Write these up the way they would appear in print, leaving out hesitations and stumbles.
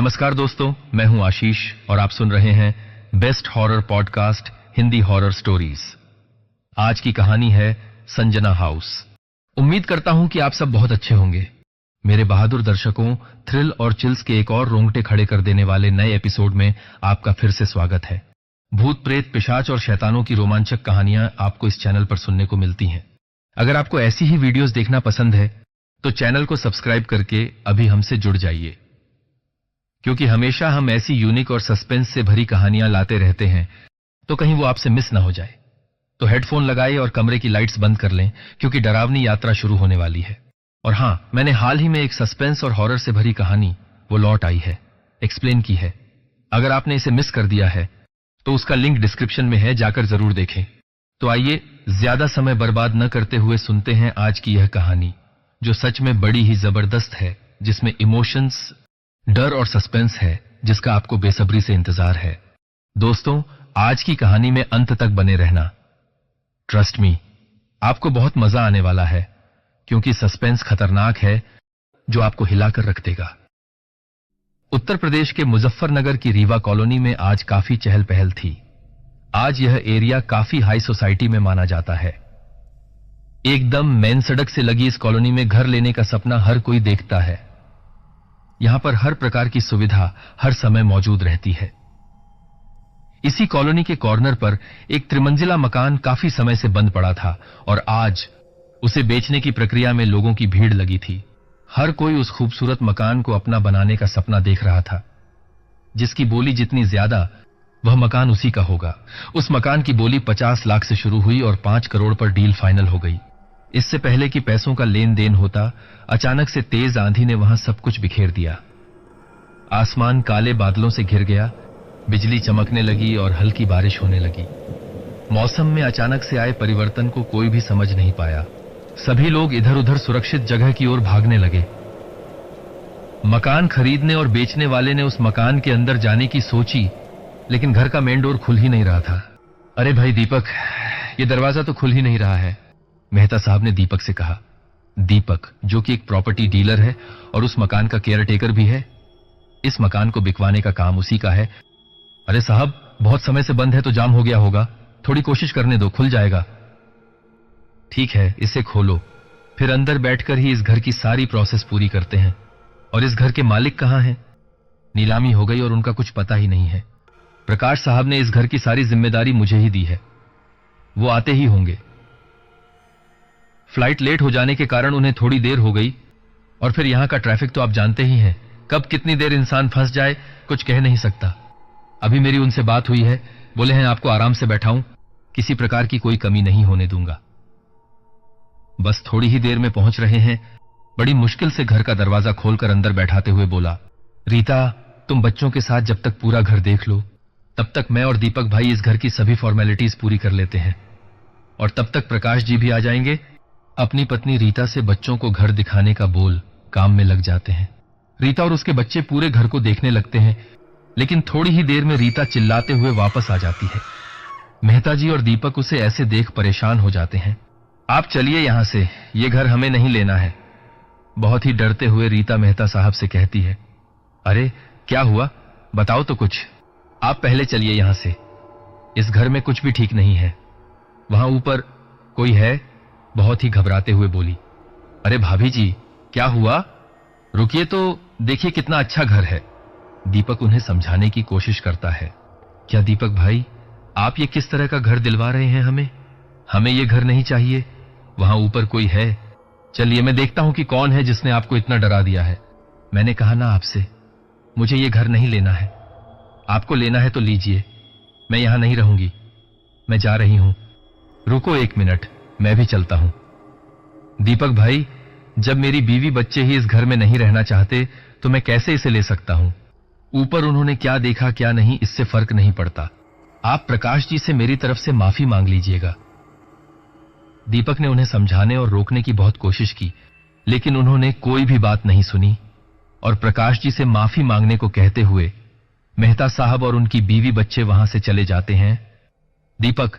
नमस्कार दोस्तों, मैं हूं आशीष और आप सुन रहे हैं best horror podcast Hindi horror stories. आज की कहानी है संजना हाउस। उम्मीद करता हूं कि आप सब बहुत अच्छे होंगे। मेरे बहादुर दर्शकों, थ्रिल और चिल्स के एक और रोंगटे खड़े कर देने वाले नए एपिसोड में आपका फिर से स्वागत है। भूत प्रेत, पिशाच और शैतानों की रोमांचक कहानियां आपको इस चैनल पर सुनने को मिलती हैं। अगर आपको ऐसी ही वीडियोस देखना पसंद है तो चैनल को सब्सक्राइब करके अभी हमसे जुड़ जाइए, क्योंकि हमेशा हम ऐसी यूनिक और सस्पेंस से भरी कहानियां लाते रहते हैं, तो कहीं वो आपसे मिस ना हो जाए। तो हेडफोन लगाइए और कमरे की लाइट्स बंद कर लें, क्योंकि डरावनी यात्रा शुरू होने वाली है। और हां, मैंने हाल ही में एक सस्पेंस और हॉरर से भरी कहानी वो लौट आई है, एक्सप्लेन की है। अगर आपने इसे मिस कर दिया है तो उसका लिंक डिस्क्रिप्शन में है, जाकर जरूर देखें। तो आइए ज्यादा समय बर्बाद न करते हुए सुनते हैं आज की यह कहानी, जो सच में बड़ी ही जबरदस्त है, जिसमें इमोशंस, डर और सस्पेंस है, जिसका आपको बेसब्री से इंतजार है। दोस्तों, आज की कहानी में अंत तक बने रहना। ट्रस्ट मी, आपको बहुत मजा आने वाला है, क्योंकि सस्पेंस खतरनाक है जो आपको हिलाकर रख देगा। उत्तर प्रदेश के मुजफ्फरनगर की रीवा कॉलोनी में आज काफी चहल पहल थी। आज यह एरिया काफी हाई सोसाइटी में माना जाता है। एकदम मेन सड़क से लगी इस कॉलोनी में घर लेने का सपना हर कोई देखता है। यहां पर हर प्रकार की सुविधा हर समय मौजूद रहती है। इसी कॉलोनी के कॉर्नर पर एक त्रिमंजिला मकान काफी समय से बंद पड़ा था और आज उसे बेचने की प्रक्रिया में लोगों की भीड़ लगी थी। हर कोई उस खूबसूरत मकान को अपना बनाने का सपना देख रहा था। जिसकी बोली जितनी ज्यादा, वह मकान उसी का होगा। उस मकान की बोली 50 लाख से शुरू हुई और 5 करोड़ पर डील फाइनल हो गई। इससे पहले कि पैसों का लेन देन होता, अचानक से तेज आंधी ने वहां सब कुछ बिखेर दिया। आसमान काले बादलों से घिर गया, बिजली चमकने लगी और हल्की बारिश होने लगी। मौसम में अचानक से आए परिवर्तन को कोई भी समझ नहीं पाया। सभी लोग इधर उधर सुरक्षित जगह की ओर भागने लगे। मकान खरीदने और बेचने वाले ने उस मकान के अंदर जाने की सोची, लेकिन घर का मेन डोर खुल ही नहीं रहा था। अरे भाई दीपक, ये दरवाजा तो खुल ही नहीं रहा है, मेहता साहब ने दीपक से कहा। दीपक, जो कि एक प्रॉपर्टी डीलर है और उस मकान का केयर टेकर भी है। इस मकान को बिकवाने का काम उसी का है। अरे साहब, बहुत समय से बंद है तो जाम हो गया होगा, थोड़ी कोशिश करने दो, खुल जाएगा। ठीक है, इसे खोलो, फिर अंदर बैठकर ही इस घर की सारी प्रोसेस पूरी करते हैं। और इस घर के मालिक कहां हैं? नीलामी हो गई और उनका कुछ पता ही नहीं है। प्रकाश साहब ने इस घर की सारी जिम्मेदारी मुझे ही दी है, वो आते ही होंगे। फ्लाइट लेट हो जाने के कारण उन्हें थोड़ी देर हो गई, और फिर यहां का ट्रैफिक तो आप जानते ही हैं, कब कितनी देर इंसान फंस जाए कुछ कह नहीं सकता। अभी मेरी उनसे बात हुई है, बोले हैं आपको आराम से बैठाऊं, किसी प्रकार की कोई कमी नहीं होने दूंगा। बस थोड़ी ही देर में पहुंच रहे हैं। बड़ी मुश्किल से घर का दरवाजा खोलकर अंदर बैठाते हुए बोला, रीता, तुम बच्चों के साथ जब तक पूरा घर देख लो, तब तक मैं और दीपक भाई इस घर की सभी फॉर्मेलिटीज पूरी कर लेते हैं, और तब तक प्रकाश जी भी आ जाएंगे। अपनी पत्नी रीता से बच्चों को घर दिखाने का बोल काम में लग जाते हैं। रीता और उसके बच्चे पूरे घर को देखने लगते हैं, लेकिन थोड़ी ही देर में रीता चिल्लाते हुए वापस आ जाती है। मेहता जी और दीपक उसे ऐसे देख परेशान हो जाते हैं। आप चलिए यहां से, ये घर हमें नहीं लेना है, बहुत ही डरते हुए रीता मेहता साहब से कहती है। अरे क्या हुआ, बताओ तो कुछ। आप पहले चलिए यहां से, इस घर में कुछ भी ठीक नहीं है। वहां ऊपर कोई है, बहुत ही घबराते हुए बोली। अरे भाभी जी, क्या हुआ? रुकिए तो देखिए कितना अच्छा घर है। दीपक उन्हें समझाने की कोशिश करता है। क्या दीपक भाई, आप ये किस तरह का घर दिलवा रहे हैं हमें? हमें ये घर नहीं चाहिए। वहां ऊपर कोई है, चलिए मैं देखता हूं कि कौन है जिसने आपको इतना डरा दिया है। मैंने कहा ना आपसे, मुझे ये घर नहीं लेना है। आपको लेना है तो लीजिए, मैं यहां नहीं रहूंगी, मैं जा रही हूं। रुको एक मिनट, मैं भी चलता हूं। दीपक भाई, जब मेरी बीवी बच्चे ही इस घर में नहीं रहना चाहते तो मैं कैसे इसे ले सकता हूं? ऊपर उन्होंने क्या देखा क्या नहीं, इससे फर्क नहीं पड़ता। आप प्रकाश जी से मेरी तरफ से माफी मांग लीजिएगा। दीपक ने उन्हें समझाने और रोकने की बहुत कोशिश की, लेकिन उन्होंने कोई भी बात नहीं सुनी और प्रकाश जी से माफी मांगने को कहते हुए मेहता साहब और उनकी बीवी बच्चे वहां से चले जाते हैं। दीपक,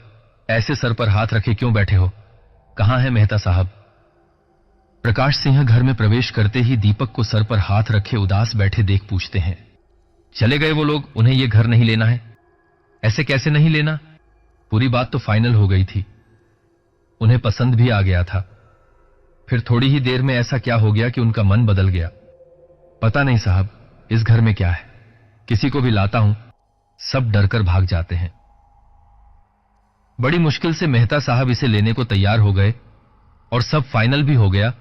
ऐसे सर पर हाथ रखे क्यों बैठे हो? कहां है मेहता साहब? प्रकाश सिंह घर में प्रवेश करते ही दीपक को सर पर हाथ रखे उदास बैठे देख पूछते हैं। चले गए वो लोग, उन्हें ये घर नहीं लेना है। ऐसे कैसे नहीं लेना? पूरी बात तो फाइनल हो गई थी, उन्हें पसंद भी आ गया था। फिर थोड़ी ही देर में ऐसा क्या हो गया कि उनका मन बदल गया। पता नहीं साहब, इस घर में क्या है, किसी को भी लाता हूं, सब डरकर भाग जाते हैं। बड़ी मुश्किल से मेहता साहब इसे लेने को तैयार हो गए और सब फाइनल भी हो गया,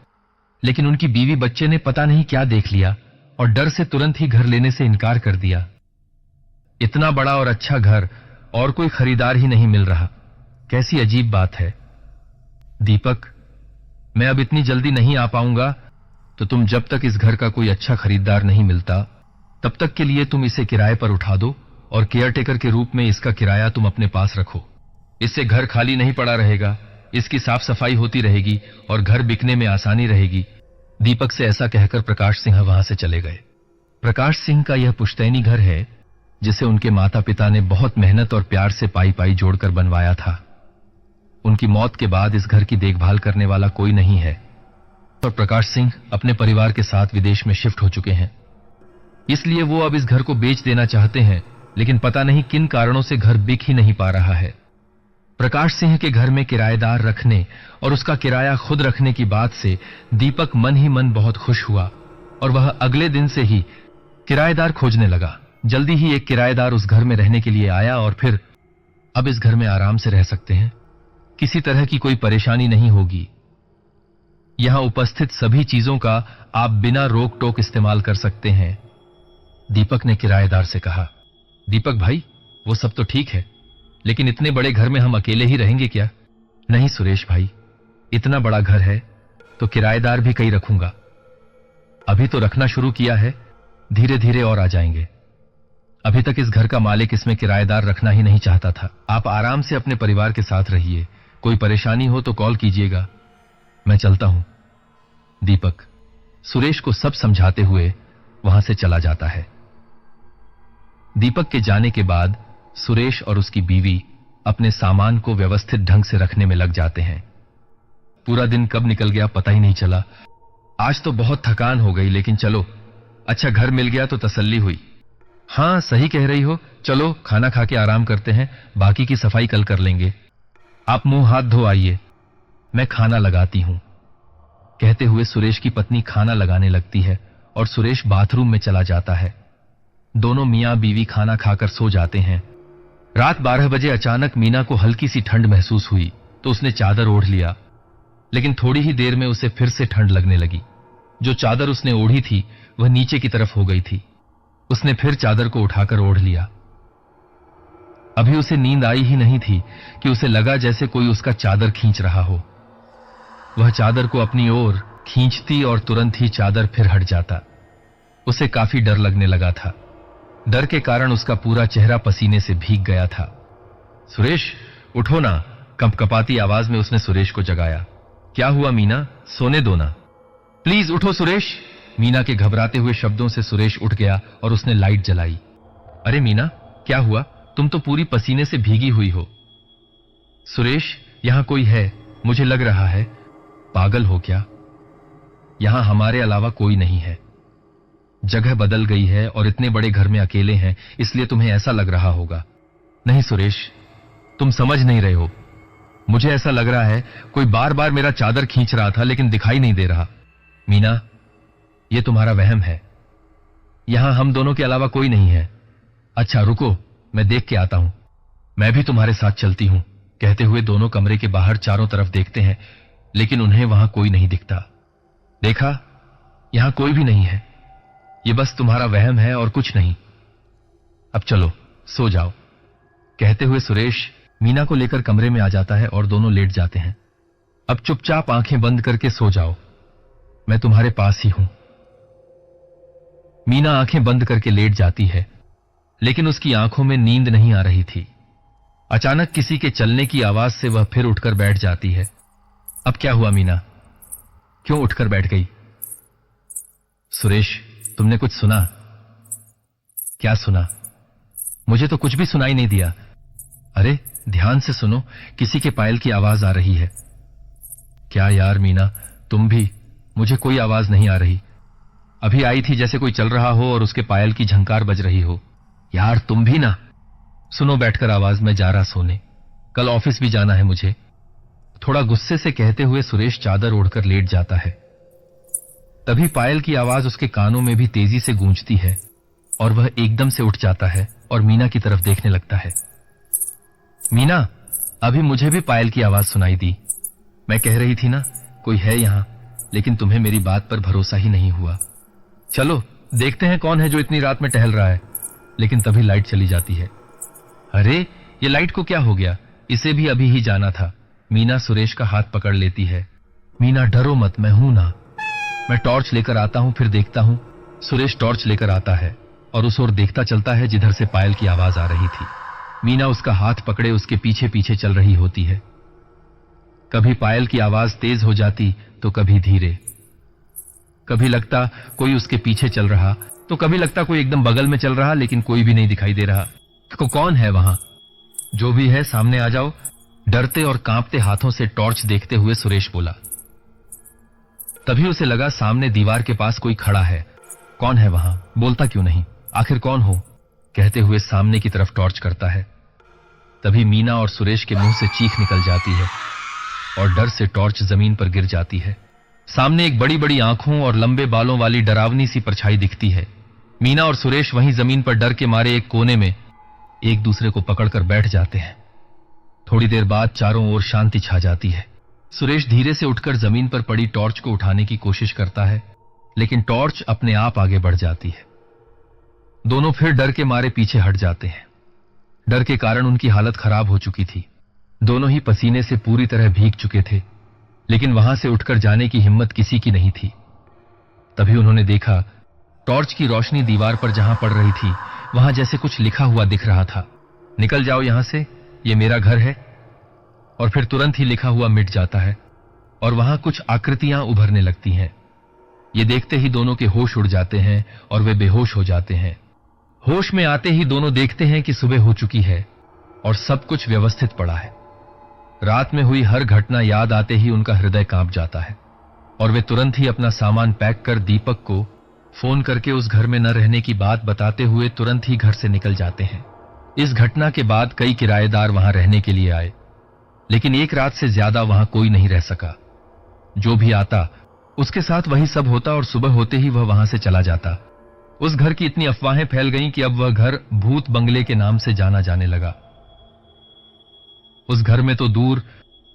लेकिन उनकी बीवी बच्चे ने पता नहीं क्या देख लिया और डर से तुरंत ही घर लेने से इनकार कर दिया। इतना बड़ा और अच्छा घर और कोई खरीदार ही नहीं मिल रहा। कैसी अजीब बात है। दीपक, मैं अब इतनी जल्दी नहीं आ पाऊंगा, तो तुम जब तक इस घर का कोई अच्छा खरीदार नहीं मिलता तब तक के लिए तुम इसे किराए पर उठा दो और केयरटेकर के रूप में इसका किराया तुम अपने पास रखो। इससे घर खाली नहीं पड़ा रहेगा, इसकी साफ सफाई होती रहेगी और घर बिकने में आसानी रहेगी। दीपक से ऐसा कहकर प्रकाश सिंह वहां से चले गए। प्रकाश सिंह का यह पुश्तैनी घर है जिसे उनके माता पिता ने बहुत मेहनत और प्यार से पाई पाई जोड़कर बनवाया था। उनकी मौत के बाद इस घर की देखभाल करने वाला कोई नहीं है और प्रकाश सिंह अपने परिवार के साथ विदेश में शिफ्ट हो चुके हैं। इसलिए वो अब इस घर को बेच देना चाहते हैं, लेकिन पता नहीं किन कारणों से घर बिक ही नहीं पा रहा है। प्रकाश सिंह के घर में किराएदार रखने और उसका किराया खुद रखने की बात से दीपक मन ही मन बहुत खुश हुआ और वह अगले दिन से ही किराएदार खोजने लगा। जल्दी ही एक किराएदार उस घर में रहने के लिए आया और फिर अब इस घर में आराम से रह सकते हैं, किसी तरह की कोई परेशानी नहीं होगी। यहां उपस्थित सभी चीजों का आप बिना रोक टोक इस्तेमाल कर सकते हैं। दीपक ने किराएदार से कहा, दीपक भाई, वो सब तो ठीक है, लेकिन इतने बड़े घर में हम अकेले ही रहेंगे क्या? नहीं सुरेश भाई, इतना बड़ा घर है तो किराएदार भी कई रखूंगा। अभी तो रखना शुरू किया है, धीरे धीरे और आ जाएंगे। अभी तक इस घर का मालिक इसमें किराएदार रखना ही नहीं चाहता था। आप आराम से अपने परिवार के साथ रहिए, कोई परेशानी हो तो कॉल कीजिएगा। मैं चलता हूं। दीपक सुरेश को सब समझाते हुए वहां से चला जाता है। दीपक के जाने के बाद सुरेश और उसकी बीवी अपने सामान को व्यवस्थित ढंग से रखने में लग जाते हैं। पूरा दिन कब निकल गया पता ही नहीं चला। आज तो बहुत थकान हो गई, लेकिन चलो, अच्छा घर मिल गया तो तसल्ली हुई। हां, सही कह रही हो, चलो खाना खा के आराम करते हैं, बाकी की सफाई कल कर लेंगे। आप मुंह हाथ धो आइए, मैं खाना लगाती हूं। कहते हुए सुरेश की पत्नी खाना लगाने लगती है और सुरेश बाथरूम में चला जाता है। दोनों मियां बीवी खाना खाकर सो जाते हैं। रात 12 बजे अचानक मीना को हल्की सी ठंड महसूस हुई तो उसने चादर ओढ़ लिया, लेकिन थोड़ी ही देर में उसे फिर से ठंड लगने लगी। जो चादर उसने ओढ़ी थी वह नीचे की तरफ हो गई थी। उसने फिर चादर को उठाकर ओढ़ लिया। अभी उसे नींद आई ही नहीं थी कि उसे लगा जैसे कोई उसका चादर खींच रहा हो। वह चादर को अपनी ओर खींचती और तुरंत ही चादर फिर हट जाता। उसे काफी डर लगने लगा था। डर के कारण उसका पूरा चेहरा पसीने से भीग गया था। सुरेश, उठो ना, कंपकपाती आवाज में उसने सुरेश को जगाया। क्या हुआ मीना, सोने दो ना। प्लीज उठो सुरेश। मीना के घबराते हुए शब्दों से सुरेश उठ गया और उसने लाइट जलाई। अरे मीना, क्या हुआ? तुम तो पूरी पसीने से भीगी हुई हो। सुरेश, यहां कोई है, मुझे लग रहा है। पागल हो क्या? यहां हमारे अलावा कोई नहीं है। जगह बदल गई है और इतने बड़े घर में अकेले हैं, इसलिए तुम्हें ऐसा लग रहा होगा। नहीं सुरेश, तुम समझ नहीं रहे हो। मुझे ऐसा लग रहा है कोई बार बार मेरा चादर खींच रहा था, लेकिन दिखाई नहीं दे रहा। मीना, यह तुम्हारा वहम है। यहां हम दोनों के अलावा कोई नहीं है। अच्छा रुको, मैं देख के आता हूं। मैं भी तुम्हारे साथ चलती हूं। कहते हुए दोनों कमरे के बाहर चारों तरफ देखते हैं, लेकिन उन्हें वहां कोई नहीं दिखता। देखा, यहां कोई भी नहीं है। यह बस तुम्हारा वहम है और कुछ नहीं। अब चलो सो जाओ। कहते हुए सुरेश मीना को लेकर कमरे में आ जाता है और दोनों लेट जाते हैं। अब चुपचाप आंखें बंद करके सो जाओ, मैं तुम्हारे पास ही हूं। मीना आंखें बंद करके लेट जाती है, लेकिन उसकी आंखों में नींद नहीं आ रही थी। अचानक किसी के चलने की आवाज से वह फिर उठकर बैठ जाती है। अब क्या हुआ मीना, क्यों उठकर बैठ गई? सुरेश, तुमने कुछ सुना? क्या सुना? मुझे तो कुछ भी सुनाई नहीं दिया। अरे ध्यान से सुनो, किसी के पायल की आवाज आ रही है। क्या यार मीना, तुम भी? मुझे कोई आवाज नहीं आ रही। अभी आई थी जैसे कोई चल रहा हो और उसके पायल की झंकार बज रही हो। यार तुम भी ना। सुनो बैठकर आवाज, में जा रहा सोने, कल ऑफिस भी जाना है मुझे। थोड़ा गुस्से से कहते हुए सुरेश चादर ओढ़कर लेट जाता है। तभी पायल की आवाज उसके कानों में भी तेजी से गूंजती है और वह एकदम से उठ जाता है और मीना की तरफ देखने लगता है। मीना, अभी मुझे भी पायल की आवाज सुनाई दी। मैं कह रही थी ना कोई है यहां, लेकिन तुम्हें मेरी बात पर भरोसा ही नहीं हुआ। चलो देखते हैं कौन है जो इतनी रात में टहल रहा है। लेकिन तभी लाइट चली जाती है। अरे ये लाइट को क्या हो गया, इसे भी अभी ही जाना था। मीना सुरेश का हाथ पकड़ लेती है। मीना डरो मत, मैं हूं ना, मैं टॉर्च लेकर आता हूं, फिर देखता हूं। सुरेश टॉर्च लेकर आता है और उस ओर देखता चलता है जिधर से पायल की आवाज आ रही थी। मीना उसका हाथ पकड़े उसके पीछे पीछे चल रही होती है। कभी पायल की आवाज तेज हो जाती तो कभी धीरे। कभी लगता कोई उसके पीछे चल रहा तो कभी लगता कोई एकदम बगल में चल रहा, लेकिन कोई भी नहीं दिखाई दे रहा। तो कौन है वहां? जो भी है सामने आ जाओ। डरते और कांपते हाथों से टॉर्च देखते हुए सुरेश बोला। तभी उसे लगा सामने दीवार के पास कोई खड़ा है। कौन है वहां? बोलता क्यों नहीं? आखिर कौन हो? कहते हुए सामने की तरफ टॉर्च करता है। तभी मीना और सुरेश के मुंह से चीख निकल जाती है और डर से टॉर्च जमीन पर गिर जाती है। सामने एक बड़ी बड़ी आंखों और लंबे बालों वाली डरावनी सी परछाई दिखती है। मीना और सुरेश वहीं जमीन पर डर के मारे एक कोने में एक दूसरे को पकड़कर बैठ जाते हैं। थोड़ी देर बाद चारों ओर शांति छा जाती है। सुरेश धीरे से उठकर जमीन पर पड़ी टॉर्च को उठाने की कोशिश करता है, लेकिन टॉर्च अपने आप आगे बढ़ जाती है। दोनों फिर डर के मारे पीछे हट जाते हैं। डर के कारण उनकी हालत खराब हो चुकी थी। दोनों ही पसीने से पूरी तरह भीग चुके थे, लेकिन वहां से उठकर जाने की हिम्मत किसी की नहीं थी। तभी उन्होंने देखा टॉर्च की रोशनी दीवार पर जहां पड़ रही थी वहां जैसे कुछ लिखा हुआ दिख रहा था। निकल जाओ यहां से, ये मेरा घर है। और फिर तुरंत ही लिखा हुआ मिट जाता है और वहां कुछ आकृतियां उभरने लगती हैं। ये देखते ही दोनों के होश उड़ जाते हैं और वे बेहोश हो जाते हैं। होश में आते ही दोनों देखते हैं कि सुबह हो चुकी है और सब कुछ व्यवस्थित पड़ा है। रात में हुई हर घटना याद आते ही उनका हृदय कांप जाता है और वे तुरंत ही अपना सामान पैक कर दीपक को फोन करके उस घर में न रहने की बात बताते हुए तुरंत ही घर से निकल जाते हैं। इस घटना के बाद कई किराएदार वहां रहने के लिए आए, लेकिन एक रात से ज्यादा वहां कोई नहीं रह सका। जो भी आता उसके साथ वही सब होता और सुबह होते ही वह वहां से चला जाता। उस घर की इतनी अफवाहें फैल गईं कि अब वह घर भूत बंगले के नाम से जाना जाने लगा। उस घर में तो दूर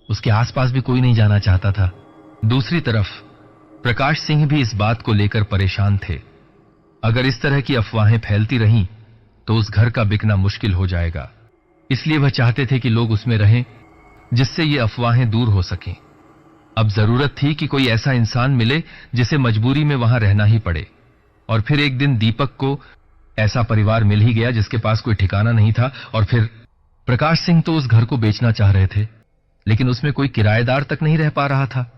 उसके आसपास भी कोई नहीं जाना चाहता था। दूसरी तरफ प्रकाश सिंह भी इस बात को लेकर परेशान थे। अगर इस तरह की अफवाहें फैलती रहीं तो उस घर का बिकना मुश्किल हो जाएगा। इसलिए वह चाहते थे कि लोग उसमें रहें जिससे ये अफवाहें दूर हो सकें। अब जरूरत थी कि कोई ऐसा इंसान मिले जिसे मजबूरी में वहां रहना ही पड़े। और फिर एक दिन दीपक को ऐसा परिवार मिल ही गया जिसके पास कोई ठिकाना नहीं था। और फिर प्रकाश सिंह तो उस घर को बेचना चाह रहे थे, लेकिन उसमें कोई किराएदार तक नहीं रह पा रहा था।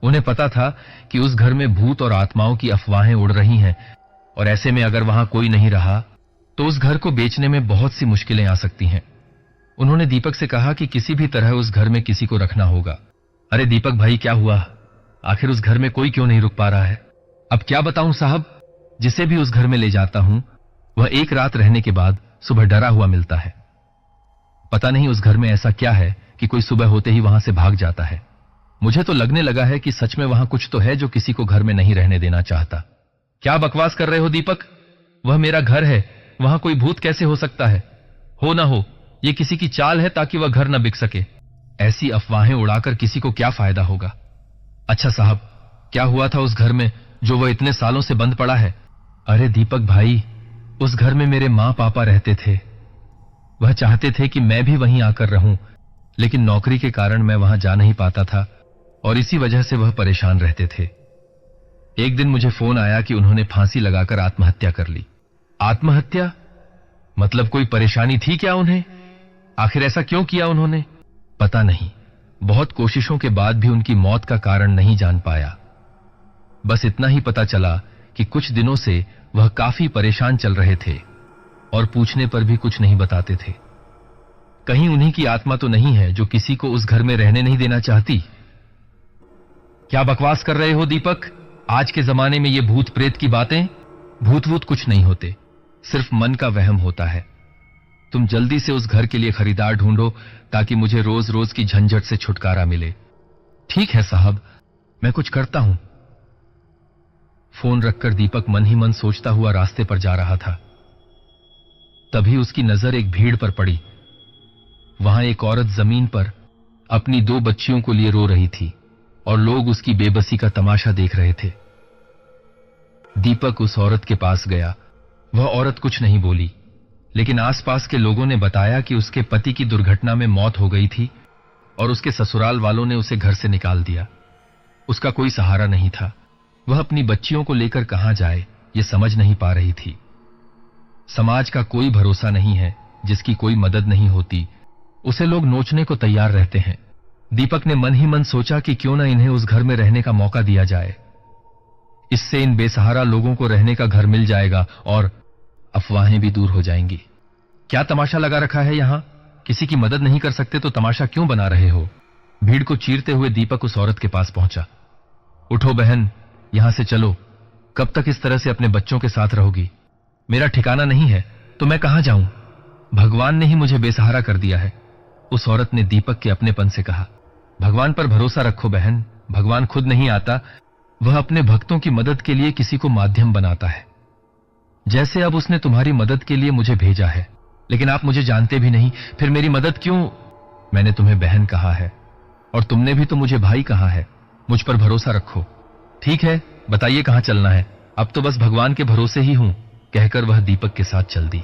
उन्हें पता था कि उस घर में भूत और आत्माओं की अफवाहें उड़ रही हैं और ऐसे में अगर वहां कोई नहीं रहा तो उस घर को बेचने में बहुत सी मुश्किलें आ सकती हैं। उन्होंने दीपक से कहा कि किसी भी तरह उस घर में किसी को रखना होगा। अरे दीपक भाई, क्या हुआ? आखिर उस घर में कोई क्यों नहीं रुक पा रहा है? अब क्या बताऊं साहब, जिसे भी उस घर में ले जाता हूं वह एक रात रहने के बाद सुबह डरा हुआ मिलता है। पता नहीं उस घर में ऐसा क्या है कि कोई सुबह होते ही वहां से भाग जाता है। मुझे तो लगने लगा है कि सच में वहां कुछ तो है जो किसी को घर में नहीं रहने देना चाहता। क्या बकवास कर रहे हो दीपक? वह मेरा घर है, वहां कोई भूत कैसे हो सकता है? हो ना हो, ये किसी की चाल है ताकि वह घर न बिक सके। ऐसी अफवाहें उड़ाकर किसी को क्या फायदा होगा? अच्छा साहब, क्या हुआ था उस घर में जो वह इतने सालों से बंद पड़ा है? अरे दीपक भाई, उस घर में मेरे मां पापा रहते थे। वह चाहते थे कि मैं भी वहीं आकर रहूं, लेकिन नौकरी के कारण मैं वहां जा नहीं पाता था और इसी वजह से वह परेशान रहते थे। एक दिन मुझे फोन आया कि उन्होंने फांसी लगाकर आत्महत्या कर ली। आत्महत्या? मतलब कोई परेशानी थी क्या उन्हें? आखिर ऐसा क्यों किया उन्होंने? पता नहीं। बहुत कोशिशों के बाद भी उनकी मौत का कारण नहीं जान पाया। बस इतना ही पता चला कि कुछ दिनों से वह काफी परेशान चल रहे थे और पूछने पर भी कुछ नहीं बताते थे। कहीं उन्हीं की आत्मा तो नहीं है जो किसी को उस घर में रहने नहीं देना चाहती? क्या बकवास कर रहे हो दीपक? आज के जमाने में ये भूत प्रेत की बातें, भूत वूत कुछ नहीं होते, सिर्फ मन का वहम होता है। तुम जल्दी से उस घर के लिए खरीदार ढूंढो ताकि मुझे रोज रोज की झंझट से छुटकारा मिले। ठीक है साहब, मैं कुछ करता हूं। फोन रखकर दीपक मन ही मन सोचता हुआ रास्ते पर जा रहा था। तभी उसकी नजर एक भीड़ पर पड़ी। वहां एक औरत जमीन पर अपनी 2 बच्चियों को लिए रो रही थी और लोग उसकी बेबसी का तमाशा देख रहे थे। दीपक उस औरत के पास गया। वह औरत कुछ नहीं बोली, लेकिन आसपास के लोगों ने बताया कि उसके पति की दुर्घटना में मौत हो गई थी और उसके ससुराल वालों ने उसे घर से निकाल दिया। उसका कोई सहारा नहीं था। वह अपनी बच्चियों को लेकर कहां जाए, ये समझ नहीं पा रही थी। समाज का कोई भरोसा नहीं है, जिसकी कोई मदद नहीं होती उसे लोग नोचने को तैयार रहते हैं। दीपक ने मन ही मन सोचा कि क्यों ना इन्हें उस घर में रहने का मौका दिया जाए। इससे इन बेसहारा लोगों को रहने का घर मिल जाएगा और अफवाहें भी दूर हो जाएंगी। क्या तमाशा लगा रखा है यहां? किसी की मदद नहीं कर सकते तो तमाशा क्यों बना रहे हो? भीड़ को चीरते हुए दीपक उस औरत के पास पहुंचा। उठो बहन, यहां से चलो। कब तक इस तरह से अपने बच्चों के साथ रहोगी? मेरा ठिकाना नहीं है तो मैं कहां जाऊं? भगवान ने ही मुझे बेसहारा कर दिया है, उस औरत ने दीपक के अपनेपन से कहा। भगवान पर भरोसा रखो बहन, भगवान खुद नहीं आता, वह अपने भक्तों की मदद के लिए किसी को माध्यम बनाता है। जैसे अब उसने तुम्हारी मदद के लिए मुझे भेजा है, लेकिन आप मुझे जानते भी नहीं, फिर मेरी मदद क्यों? मैंने तुम्हें बहन कहा है और तुमने भी तो मुझे भाई कहा है। मुझ पर भरोसा रखो। ठीक है, बताइए कहां चलना है? अब तो बस भगवान के भरोसे ही हूं, कहकर वह दीपक के साथ चल दी।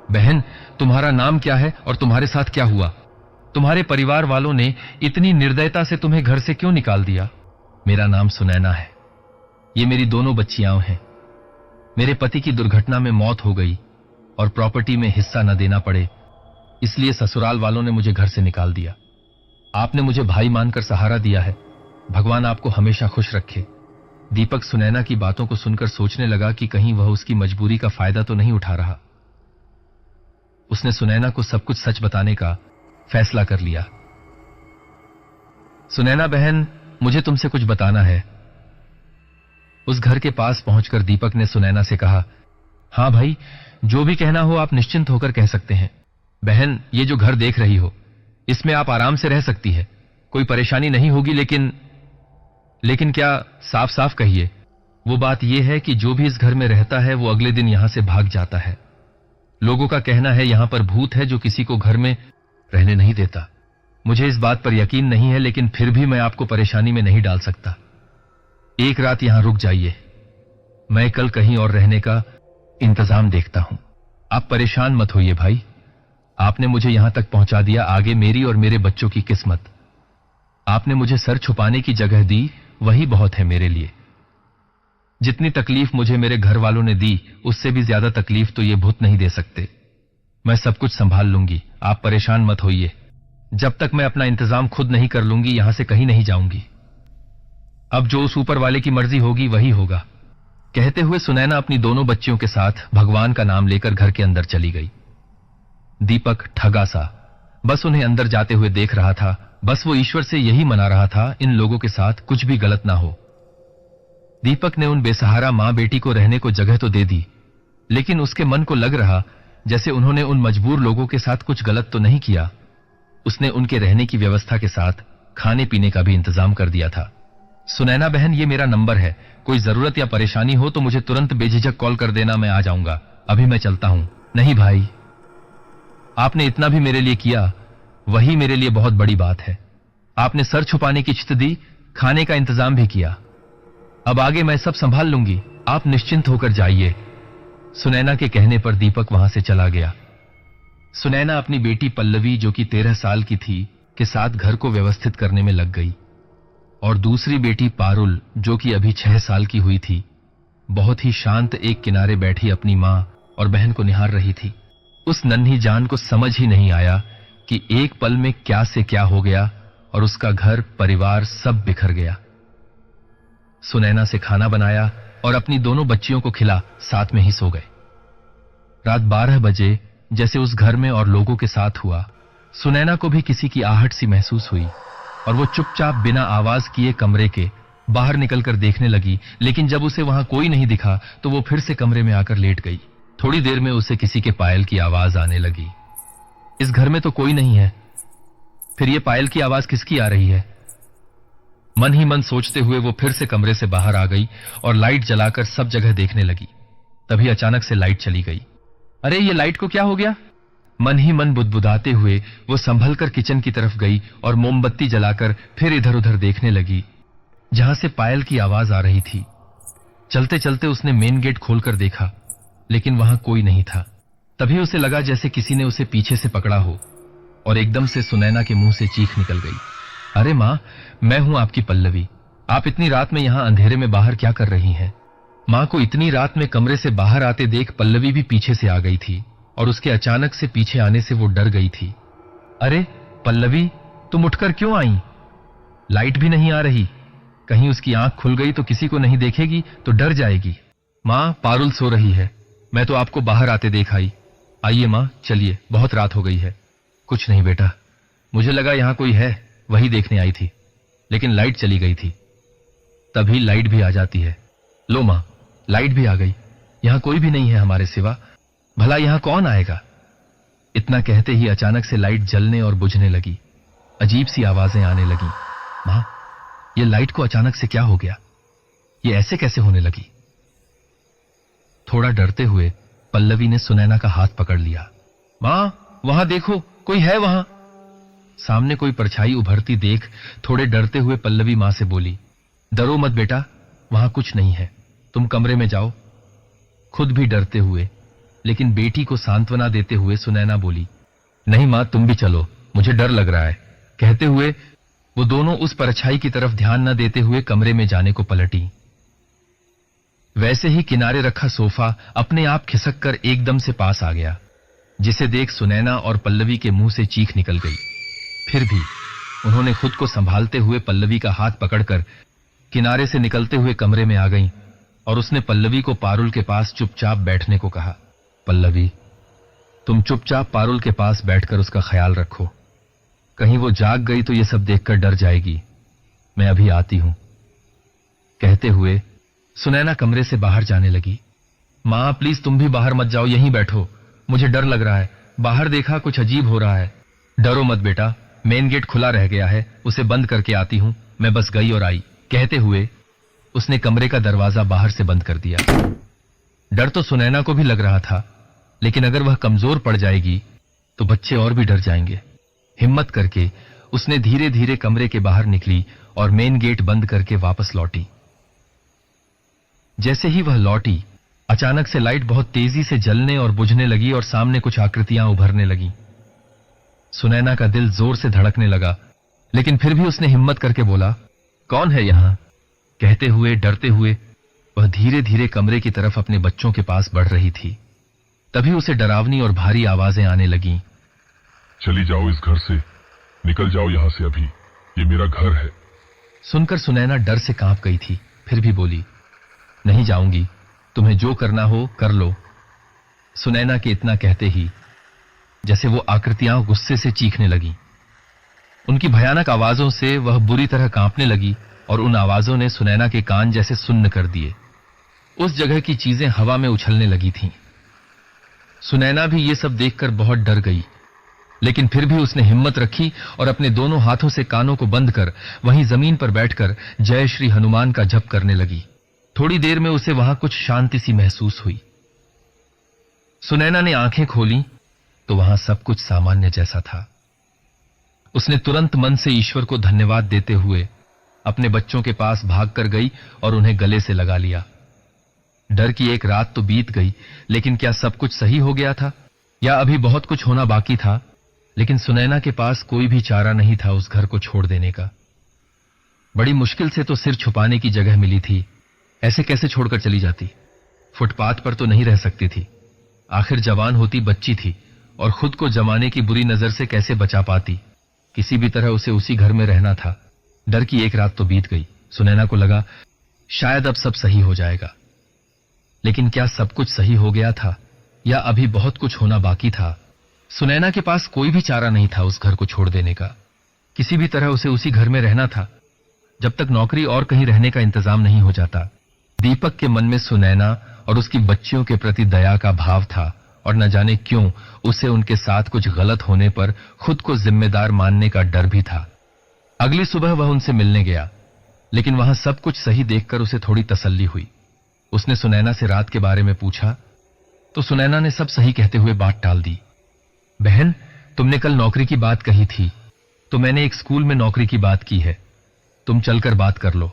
बहन, तुम्हारा नाम क्या है और तुम्हारे साथ क्या हुआ? तुम्हारे परिवार वालों ने इतनी निर्दयता से तुम्हें घर से क्यों निकाल दिया? मेरा नाम सुनैना है। ये मेरी दोनों बच्चियां हैं। मेरे पति की दुर्घटना में मौत हो गई और प्रॉपर्टी में हिस्सा न देना पड़े, इसलिए ससुराल वालों ने मुझे घर से निकाल दिया। आपने मुझे भाई मानकर सहारा दिया है, भगवान आपको हमेशा खुश रखे। दीपक सुनैना की बातों को सुनकर सोचने लगा कि कहीं वह उसकी मजबूरी का फायदा तो नहीं उठा रहा। उसने सुनैना को सब कुछ सच बताने का फैसला कर लिया। सुनैना बहन, मुझे तुमसे कुछ बताना है। उस घर के पास पहुंचकर दीपक ने सुनैना से कहा, हां भाई, जो भी कहना हो आप निश्चिंत होकर कह सकते हैं। बहन, ये जो घर देख रही हो, इसमें आप आराम से रह सकती है, कोई परेशानी नहीं होगी, लेकिन क्या? साफ साफ कहिए। वो बात यह है कि जो भी इस घर में रहता है वो अगले दिन यहां से भाग जाता है। लोगों का कहना है यहां पर भूत है जो किसी को घर में रहने नहीं देता। मुझे इस बात पर यकीन नहीं है, लेकिन फिर भी मैं आपको परेशानी में नहीं डाल सकता। एक रात यहां रुक जाइए, मैं कल कहीं और रहने का इंतजाम देखता हूं। आप परेशान मत होइए भाई, आपने मुझे यहां तक पहुंचा दिया, आगे मेरी और मेरे बच्चों की किस्मत। आपने मुझे सर छुपाने की जगह दी, वही बहुत है मेरे लिए। जितनी तकलीफ मुझे मेरे घर वालों ने दी, उससे भी ज्यादा तकलीफ तो ये भूत नहीं दे सकते। मैं सब कुछ संभाल लूंगी, आप परेशान मत होइए। जब तक मैं अपना इंतजाम खुद नहीं कर लूंगी, यहां से कहीं नहीं जाऊंगी। अब जो उस ऊपर वाले की मर्जी होगी वही होगा। कहते हुए सुनैना अपनी दोनों बच्चियों के साथ भगवान का नाम लेकर घर के अंदर चली गई। दीपक ठगा सा बस उन्हें अंदर जाते हुए देख रहा था। बस वो ईश्वर से यही मना रहा था, इन लोगों के साथ कुछ भी गलत ना हो। दीपक ने उन बेसहारा मां बेटी को रहने को जगह तो दे दी, लेकिन उसके मन को लग रहा जैसे उन्होंने उन मजबूर लोगों के साथ कुछ गलत तो नहीं किया। उसने उनके रहने की व्यवस्था के साथ खाने पीने का भी इंतजाम कर दिया था। सुनैना बहन, ये मेरा नंबर है, कोई जरूरत या परेशानी हो तो मुझे तुरंत बेझिझक कॉल कर देना, मैं आ जाऊंगा। अभी मैं चलता हूं। नहीं भाई, आपने इतना भी मेरे लिए किया, वही मेरे लिए बहुत बड़ी बात है। आपने सर छुपाने की चित दी, खाने का इंतजाम भी किया। अब आगे मैं सब संभाल लूंगी, आप निश्चिंत होकर जाइए। सुनैना के कहने पर दीपक वहां से चला गया। सुनैना अपनी बेटी पल्लवी, जो कि 13 साल की थी, के साथ घर को व्यवस्थित करने में लग गई और दूसरी बेटी पारुल, जो कि अभी 6 साल की हुई थी, बहुत ही शांत एक किनारे बैठी अपनी मां और बहन को निहार रही थी। उस नन्ही जान को समझ ही नहीं आया कि एक पल में क्या से क्या हो गया और उसका घर परिवार सब बिखर गया। सुनैना से खाना बनाया और अपनी दोनों बच्चियों को खिला साथ में ही सो गए। रात 12 बजे जैसे उस घर में और लोगों के साथ हुआ, सुनैना को भी किसी की आहट सी महसूस हुई और वो चुपचाप बिना आवाज किए कमरे के बाहर निकलकर देखने लगी, लेकिन जब उसे वहां कोई नहीं दिखा तो वो फिर से कमरे में आकर लेट गई। थोड़ी देर में उसे किसी के पायल की आवाज आने लगी। इस घर में तो कोई नहीं है, फिर ये पायल की आवाज किसकी आ रही है? मन ही मन सोचते हुए वो फिर से कमरे से बाहर आ गई और लाइट जलाकर सब जगह देखने लगी। तभी अचानक से लाइट चली गई। अरे ये लाइट को क्या हो गया? मन ही मन बुदबुदाते हुए वो संभलकर किचन की तरफ गई और मोमबत्ती जलाकर फिर इधर उधर देखने लगी जहां से पायल की आवाज आ रही थी। चलते चलते उसने मेन गेट खोलकर देखा, लेकिन वहां कोई नहीं था। तभी उसे लगा जैसे किसी ने उसे पीछे से पकड़ा हो और एकदम से सुनैना के मुंह से चीख निकल गई। अरे मां, मैं हूं आपकी पल्लवी। आप इतनी रात में यहां अंधेरे में बाहर क्या कर रही हैं? मां को इतनी रात में कमरे से बाहर आते देख पल्लवी भी पीछे से आ गई थी और उसके अचानक से पीछे आने से वो डर गई थी। अरे पल्लवी, तुम उठकर क्यों आई? लाइट भी नहीं आ रही, कहीं उसकी आंख खुल गई तो किसी को नहीं देखेगी तो डर जाएगी। मां, पारुल सो रही है, मैं तो आपको बाहर आते देख आई। आइए मां, चलिए, बहुत रात हो गई है। कुछ नहीं बेटा, मुझे लगा यहां कोई है, वही देखने आई थी, लेकिन लाइट चली गई थी। तभी लाइट भी आ जाती है। लो मां, लाइट भी आ गई। यहां कोई भी नहीं है हमारे सिवा, भला यहां कौन आएगा? इतना कहते ही अचानक से लाइट जलने और बुझने लगी। अजीब सी आवाजें आने लगी। मां, ये लाइट को अचानक से क्या हो गया? ये ऐसे कैसे होने लगी? थोड़ा डरते हुए पल्लवी ने सुनैना का हाथ पकड़ लिया। मां, वहां देखो, कोई है वहां। सामने कोई परछाई उभरती देख थोड़े डरते हुए पल्लवी मां से बोली, डरो मत बेटा, वहां कुछ नहीं है, तुम कमरे में जाओ। खुद भी डरते हुए लेकिन बेटी को सांत्वना देते हुए सुनैना बोली, नहीं मां, तुम भी चलो, मुझे डर लग रहा है। कहते हुए वो दोनों उस परछाई की तरफ ध्यान न देते हुए कमरे में जाने को पलटी। वैसे ही किनारे रखा सोफा अपने आप खिसक कर एकदम से पास आ गया, जिसे देख सुनैना और पल्लवी के मुंह से चीख निकल गई। फिर भी उन्होंने खुद को संभालते हुए पल्लवी का हाथ पकड़कर किनारे से निकलते हुए कमरे में आ गईं और उसने पल्लवी को पारुल के पास चुपचाप बैठने को कहा। पल्लवी, तुम चुपचाप पारुल के पास बैठकर उसका ख्याल रखो, कहीं वो जाग गई तो ये सब देखकर डर जाएगी। मैं अभी आती हूं। कहते हुए सुनैना कमरे से बाहर जाने लगी। मां, प्लीज तुम भी बाहर मत जाओ, यहीं बैठो, मुझे डर लग रहा है। बाहर देखा, कुछ अजीब हो रहा है। डरो मत बेटा, मेन गेट खुला रह गया है, उसे बंद करके आती हूं, मैं बस गई और आई। कहते हुए उसने कमरे का दरवाजा बाहर से बंद कर दिया। डर तो सुनैना को भी लग रहा था, लेकिन अगर वह कमजोर पड़ जाएगी तो बच्चे और भी डर जाएंगे। हिम्मत करके उसने धीरे धीरे कमरे के बाहर निकली और मेन गेट बंद करके वापस लौटी। जैसे ही वह लौटी, अचानक से लाइट बहुत तेजी से जलने और बुझने लगी और सामने कुछ आकृतियां उभरने लगीं। सुनैना का दिल जोर से धड़कने लगा, लेकिन फिर भी उसने हिम्मत करके बोला, कौन है यहां? कहते हुए डरते हुए वह धीरे धीरे कमरे की तरफ अपने बच्चों के पास बढ़ रही थी। तभी उसे डरावनी और भारी आवाजें आने लगीं। चली जाओ इस घर से, निकल जाओ यहां से अभी, ये मेरा घर है। सुनकर सुनैना डर से कांप गई थी, फिर भी बोली, नहीं जाऊंगी, तुम्हें जो करना हो कर लो। सुनैना के इतना कहते ही जैसे वो आकृतियां गुस्से से चीखने लगी। उनकी भयानक आवाजों से वह बुरी तरह कांपने लगी और उन आवाजों ने सुनैना के कान जैसे सुन्न कर दिए। उस जगह की चीजें हवा में उछलने लगी थीं। सुनैना भी ये सब देखकर बहुत डर गई, लेकिन फिर भी उसने हिम्मत रखी और अपने दोनों हाथों से कानों को बंद कर वहीं जमीन पर बैठकर जय श्री हनुमान का जप करने लगी। थोड़ी देर में उसे वहां कुछ शांति सी महसूस हुई। सुनैना ने आंखें खोली तो वहां सब कुछ सामान्य जैसा था। उसने तुरंत मन से ईश्वर को धन्यवाद देते हुए अपने बच्चों के पास भागकर गई और उन्हें गले से लगा लिया। डर की एक रात तो बीत गई, लेकिन क्या सब कुछ सही हो गया था या अभी बहुत कुछ होना बाकी था? लेकिन सुनैना के पास कोई भी चारा नहीं था उस घर को छोड़ देने का। बड़ी मुश्किल से तो सिर छुपाने की जगह मिली थी, ऐसे कैसे छोड़कर चली जाती? फुटपाथ पर तो नहीं रह सकती थी, आखिर जवान होती बच्ची थी और खुद को जमाने की बुरी नजर से कैसे बचा पाती? किसी भी तरह उसे उसी घर में रहना था। डर की एक रात तो बीत गई। सुनैना को लगा शायद अब सब सही हो जाएगा, लेकिन क्या सब कुछ सही हो गया था या अभी बहुत कुछ होना बाकी था? सुनैना के पास कोई भी चारा नहीं था उस घर को छोड़ देने का। किसी भी तरह उसे उसी घर में रहना था। जब तक नौकरी और कहीं रहने का इंतजाम नहीं हो जाता। दीपक के मन में सुनैना और उसकी बच्चियों के प्रति दया का भाव था और न जाने क्यों उसे उनके साथ कुछ गलत होने पर खुद को जिम्मेदार मानने का डर भी था। अगली सुबह वह उनसे मिलने गया, लेकिन वहां सब कुछ सही देखकर उसे थोड़ी तसल्ली हुई। उसने सुनैना से रात के बारे में पूछा तो सुनैना ने सब सही कहते हुए बात टाल दी। बहन, तुमने कल नौकरी की बात कही थी तो मैंने एक स्कूल में नौकरी की बात की है, तुम चलकर बात कर लो।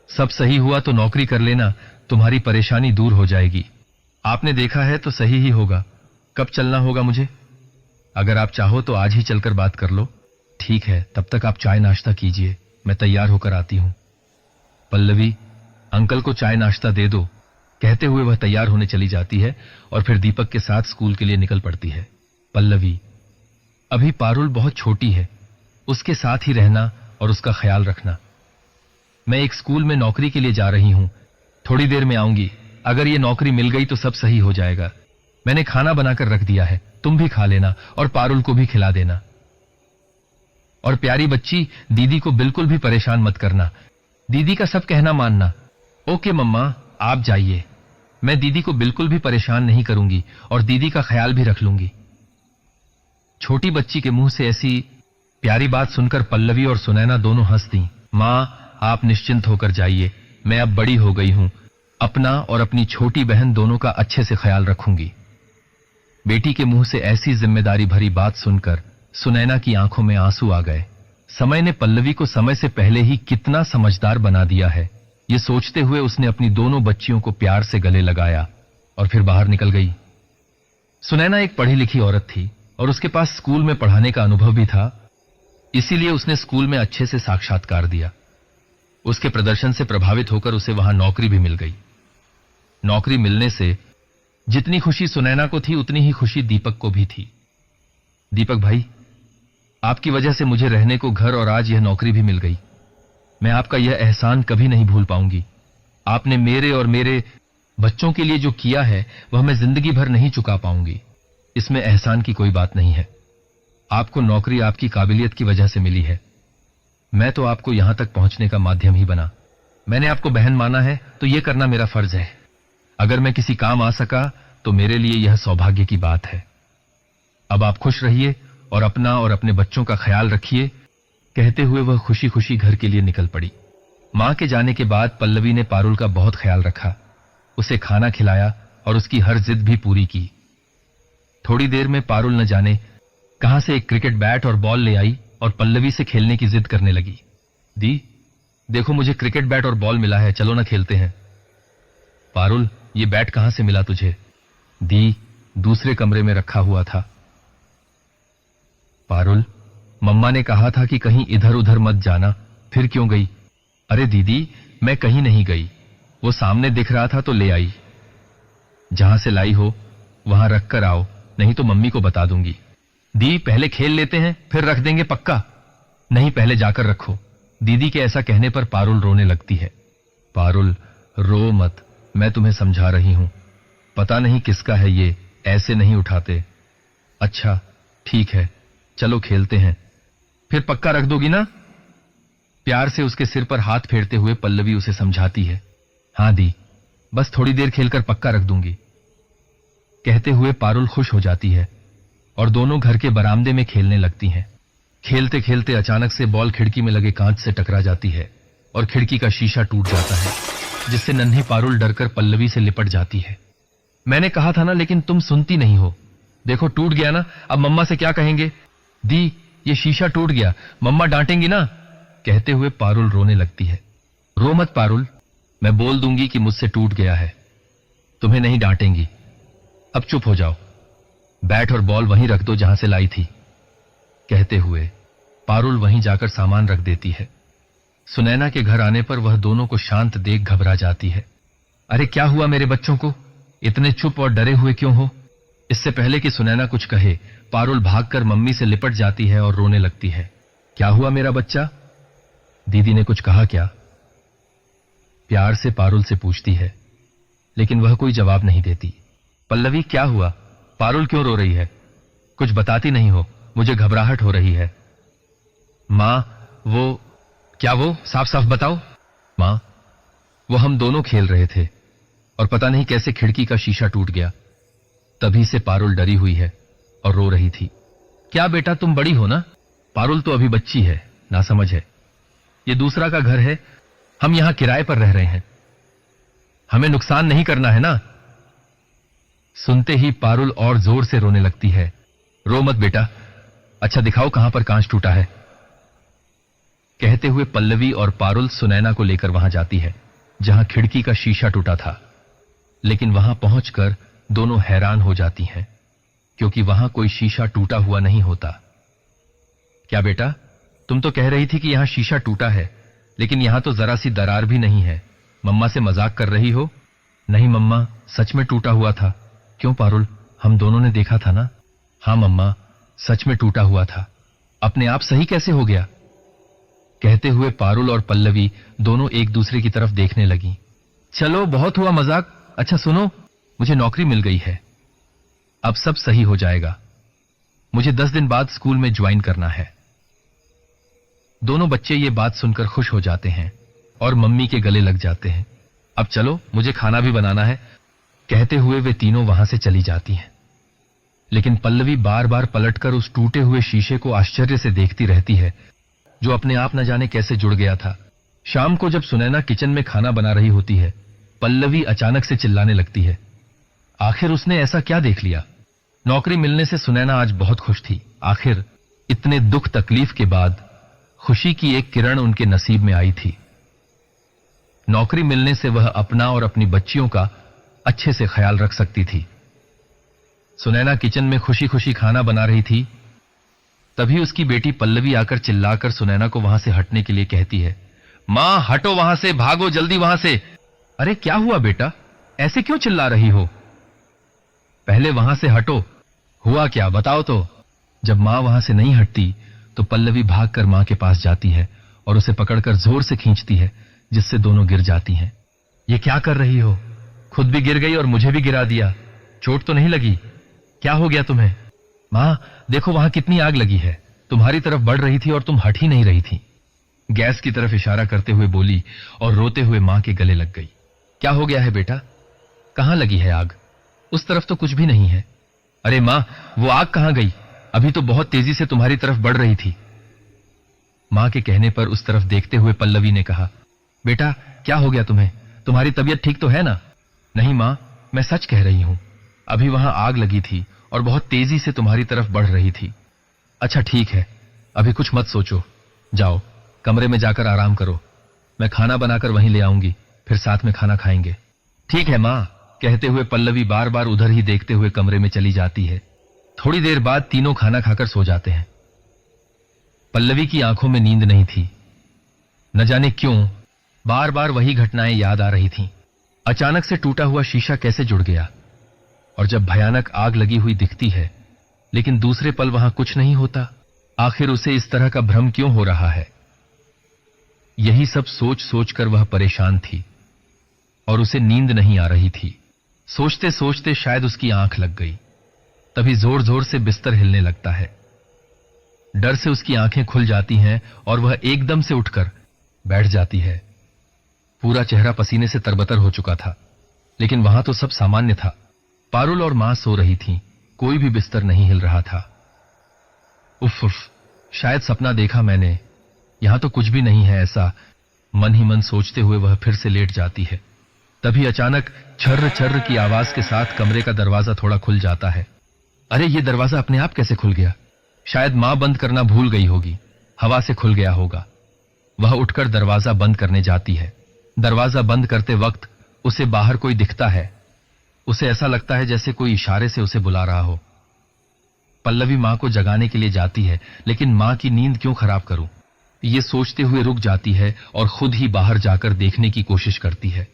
सब सही हुआ तो नौकरी कर लेना, तुम्हारी परेशानी दूर हो जाएगी। आपने देखा है तो सही ही होगा। कब चलना होगा मुझे? अगर आप चाहो तो आज ही चलकर बात कर लो। ठीक है, तब तक आप चाय नाश्ता कीजिए, मैं तैयार होकर आती हूं। पल्लवी, अंकल को चाय नाश्ता दे दो, कहते हुए वह तैयार होने चली जाती है और फिर दीपक के साथ स्कूल के लिए निकल पड़ती है। पल्लवी, अभी पारुल बहुत छोटी है, उसके साथ ही रहना और उसका ख्याल रखना। मैं एक स्कूल में नौकरी के लिए जा रही हूं, थोड़ी देर में आऊंगी। अगर ये नौकरी मिल गई तो सब सही हो जाएगा। मैंने खाना बनाकर रख दिया है, तुम भी खा लेना और पारुल को भी खिला देना। और प्यारी बच्ची, दीदी को बिल्कुल भी परेशान मत करना, दीदी का सब कहना मानना। ओके मम्मा, आप जाइए, मैं दीदी को बिल्कुल भी परेशान नहीं करूंगी और दीदी का ख्याल भी रख लूंगी। छोटी बच्ची के मुंह से ऐसी प्यारी बात सुनकर पल्लवी और सुनैना दोनों हंस दी। मां, आप निश्चिंत होकर जाइए, मैं अब बड़ी हो गई हूं, अपना और अपनी छोटी बहन दोनों का अच्छे से ख्याल रखूंगी। बेटी के मुंह से ऐसी जिम्मेदारी भरी बात सुनकर सुनैना की आंखों में आंसू आ गए। समय ने पल्लवी को समय से पहले ही कितना समझदार बना दिया है, ये सोचते हुए उसने अपनी दोनों बच्चियों को प्यार से गले लगाया और फिर बाहर निकल गई। सुनैना एक पढ़ी लिखी औरत थी और उसके पास स्कूल में पढ़ाने का अनुभव भी था, इसीलिए उसने स्कूल में अच्छे से साक्षात्कार दिया। उसके प्रदर्शन से प्रभावित होकर उसे वहां नौकरी भी मिल गई। नौकरी मिलने से जितनी खुशी सुनैना को थी उतनी ही खुशी दीपक को भी थी। दीपक भाई, आपकी वजह से मुझे रहने को घर और आज यह नौकरी भी मिल गई। मैं आपका यह एहसान कभी नहीं भूल पाऊंगी। आपने मेरे और मेरे बच्चों के लिए जो किया है वह मैं जिंदगी भर नहीं चुका पाऊंगी। इसमें एहसान की कोई बात नहीं है। आपको नौकरी आपकी काबिलियत की वजह से मिली है, मैं तो आपको यहां तक पहुंचने का माध्यम ही बना। मैंने आपको बहन माना है तो यह करना मेरा फर्ज है। अगर मैं किसी काम आ सका तो मेरे लिए यह सौभाग्य की बात है। अब आप खुश रहिए और अपना और अपने बच्चों का ख्याल रखिए, कहते हुए वह खुशी खुशी घर के लिए निकल पड़ी। मां के जाने के बाद पल्लवी ने पारुल का बहुत ख्याल रखा, उसे खाना खिलाया और उसकी हर जिद भी पूरी की। थोड़ी देर में पारुल न जाने कहां से एक क्रिकेट बैट और बॉल ले आई और पल्लवी से खेलने की जिद करने लगी। दी, देखो मुझे क्रिकेट बैट और बॉल मिला है, चलो ना खेलते हैं। पारुल, ये बैट कहां से मिला तुझे? दी, दूसरे कमरे में रखा हुआ था। पारुल, मम्मा ने कहा था कि कहीं इधर उधर मत जाना, फिर क्यों गई? अरे दीदी, मैं कहीं नहीं गई, वो सामने दिख रहा था तो ले आई। जहां से लाई हो वहां रख कर आओ, नहीं तो मम्मी को बता दूंगी। दी, पहले खेल लेते हैं फिर रख देंगे पक्का। नहीं, पहले जाकर रखो। दीदी के ऐसा कहने पर पारुल रोने लगती है। पारुल, रो मत, मैं तुम्हें समझा रही हूं। पता नहीं किसका है ये, ऐसे नहीं उठाते। अच्छा ठीक है, चलो खेलते हैं, फिर पक्का रख दोगी ना? प्यार से उसके सिर पर हाथ फेरते हुए पल्लवी उसे समझाती है। हां दी, बस थोड़ी देर खेलकर पक्का रख दूंगी, कहते हुए पारुल खुश हो जाती है और दोनों घर के बरामदे में खेलने लगती हैं। खेलते खेलते अचानक से बॉल खिड़की में लगे कांच से टकरा जाती है और खिड़की का शीशा टूट जाता है, जिससे नन्ही पारुल डरकर पल्लवी से लिपट जाती है। मैंने कहा था ना, लेकिन तुम सुनती नहीं हो। देखो टूट गया ना, अब मम्मा से क्या कहेंगे? दी, ये शीशा टूट गया, मम्मा डांटेंगी ना, कहते हुए पारुल रोने लगती है। रो मत पारुल, मैं बोल दूंगी कि मुझसे टूट गया है, तुम्हें नहीं डांटेंगी। अब चुप हो जाओ, बैट और बॉल वहीं रख दो जहां से लाई थी, कहते हुए पारुल वहीं जाकर सामान रख देती है। सुनैना के घर आने पर वह दोनों को शांत देख घबरा जाती है। अरे क्या हुआ मेरे बच्चों को, इतने चुप और डरे हुए क्यों हो? इससे पहले कि सुनैना कुछ कहे, पारुल भागकर मम्मी से लिपट जाती है और रोने लगती है। क्या हुआ मेरा बच्चा? दीदी ने कुछ कहा क्या? प्यार से पारुल से पूछती है, लेकिन वह कोई जवाब नहीं देती। पल्लवी, क्या हुआ? पारुल क्यों रो रही है? कुछ बताती नहीं हो, मुझे घबराहट हो रही है। मां, वो क्या वो? साफ साफ बताओ। मां, वो हम दोनों खेल रहे थे और पता नहीं कैसे खिड़की का शीशा टूट गया। तभी से पारुल डरी हुई है और रो रही थी। क्या बेटा, तुम बड़ी हो ना? पारुल तो अभी बच्ची है, ना समझ है। ये दूसरा का घर है, हम यहां किराए पर रह रहे हैं, हमें नुकसान नहीं करना है ना। सुनते ही पारुल और जोर से रोने लगती है। रो मत बेटा, अच्छा दिखाओ कहां पर कांच टूटा है। कहते हुए पल्लवी और पारुल सुनैना को लेकर वहां जाती है जहां खिड़की का शीशा टूटा था। लेकिन वहां पहुंचकर दोनों हैरान हो जाती हैं क्योंकि वहां कोई शीशा टूटा हुआ नहीं होता। क्या बेटा, तुम तो कह रही थी कि यहां शीशा टूटा है, लेकिन यहां तो जरा सी दरार भी नहीं है। मम्मा से मजाक कर रही हो? नहीं मम्मा, सच में टूटा हुआ था। क्यों पारुल, हम दोनों ने देखा था ना? हां मम्मा, सच में टूटा हुआ था। अपने आप सही कैसे हो गया? कहते हुए पारुल और पल्लवी दोनों एक दूसरे की तरफ देखने लगी। चलो बहुत हुआ मजाक। अच्छा सुनो, मुझे नौकरी मिल गई है, अब सब सही हो जाएगा। मुझे 10 दिन बाद स्कूल में ज्वाइन करना है। दोनों बच्चे ये बात सुनकर खुश हो जाते हैं और मम्मी के गले लग जाते हैं। अब चलो, मुझे खाना भी बनाना है। कहते हुए वे तीनों वहां से चली जाती हैं। लेकिन पल्लवी बार बार पलटकर उस टूटे हुए शीशे को आश्चर्य से देखती रहती है जो अपने आप न जाने कैसे जुड़ गया था। शाम को जब सुनैना किचन में खाना बना रही होती है, पल्लवी अचानक से चिल्लाने लगती है। आखिर उसने ऐसा क्या देख लिया? नौकरी मिलने से सुनैना आज बहुत खुश थी। आखिर इतने दुख तकलीफ के बाद खुशी की एक किरण उनके नसीब में आई थी। नौकरी मिलने से वह अपना और अपनी बच्चियों का अच्छे से ख्याल रख सकती थी। सुनैना किचन में खुशी खुशी खाना बना रही थी। तभी उसकी बेटी पल्लवी आकर चिल्लाकर सुनैना को वहां से हटने के लिए कहती है। मां, हटो वहां से, भागो जल्दी वहां से। अरे क्या हुआ बेटा, ऐसे क्यों चिल्ला रही हो? पहले वहां से हटो। हुआ क्या, बताओ तो। जब मां वहां से नहीं हटती तो पल्लवी भागकर मां के पास जाती है और उसे पकड़कर जोर से खींचती है, जिससे दोनों गिर जाती हैं। ये क्या कर रही हो? खुद भी गिर गई और मुझे भी गिरा दिया। चोट तो नहीं लगी? क्या हो गया तुम्हें? मां, देखो वहां कितनी आग लगी है, तुम्हारी तरफ बढ़ रही थी और तुम हट ही नहीं रही थी। गैस की तरफ इशारा करते हुए बोली और रोते हुए मां के गले लग गई। क्या हो गया है बेटा? कहां लगी है आग? उस तरफ तो कुछ भी नहीं है। अरे मां, वो आग कहां गई? अभी तो बहुत तेजी से तुम्हारी तरफ बढ़ रही थी। मां के कहने पर उस तरफ देखते हुए पल्लवी ने कहा। बेटा क्या हो गया तुम्हें? तुम्हारी तबीयत ठीक तो है ना? नहीं मां, मैं सच कह रही हूं, अभी वहां आग लगी थी और बहुत तेजी से तुम्हारी तरफ बढ़ रही थी। अच्छा ठीक है, अभी कुछ मत सोचो, जाओ कमरे में जाकर आराम करो, मैं खाना बनाकर वहीं ले आऊंगी, फिर साथ में खाना खाएंगे। ठीक है मां, कहते हुए पल्लवी बार बार उधर ही देखते हुए कमरे में चली जाती है। थोड़ी देर बाद तीनों खाना खाकर सो जाते हैं। पल्लवी की आंखों में नींद नहीं थी। न जाने क्यों बार बार वही घटनाएं याद आ रही थीं। अचानक से टूटा हुआ शीशा कैसे जुड़ गया, और जब भयानक आग लगी हुई दिखती है लेकिन दूसरे पल वहां कुछ नहीं होता, आखिर उसे इस तरह का भ्रम क्यों हो रहा है? यही सब सोच सोचकर वह परेशान थी और उसे नींद नहीं आ रही थी। सोचते सोचते शायद उसकी आंख लग गई। तभी जोर जोर से बिस्तर हिलने लगता है। डर से उसकी आंखें खुल जाती हैं और वह एकदम से उठकर बैठ जाती है। पूरा चेहरा पसीने से तरबतर हो चुका था, लेकिन वहां तो सब सामान्य था। पारुल और मां सो रही थीं, कोई भी बिस्तर नहीं हिल रहा था। उफ उफ, शायद सपना देखा मैंने, यहां तो कुछ भी नहीं है ऐसा मन ही मन सोचते हुए वह फिर से लेट जाती है। तभी अचानक छर्र छर्र की आवाज के साथ कमरे का दरवाजा थोड़ा खुल जाता है। अरे ये दरवाजा अपने आप कैसे खुल गया? शायद मां बंद करना भूल गई होगी, हवा से खुल गया होगा। वह उठकर दरवाजा बंद करने जाती है। दरवाजा बंद करते वक्त उसे बाहर कोई दिखता है। उसे ऐसा लगता है जैसे कोई इशारे से उसे बुला रहा हो। पल्लवी मां को जगाने के लिए जाती है, लेकिन मां की नींद क्यों खराब करूं, ये सोचते हुए रुक जाती है और खुद ही बाहर जाकर देखने की कोशिश करती है।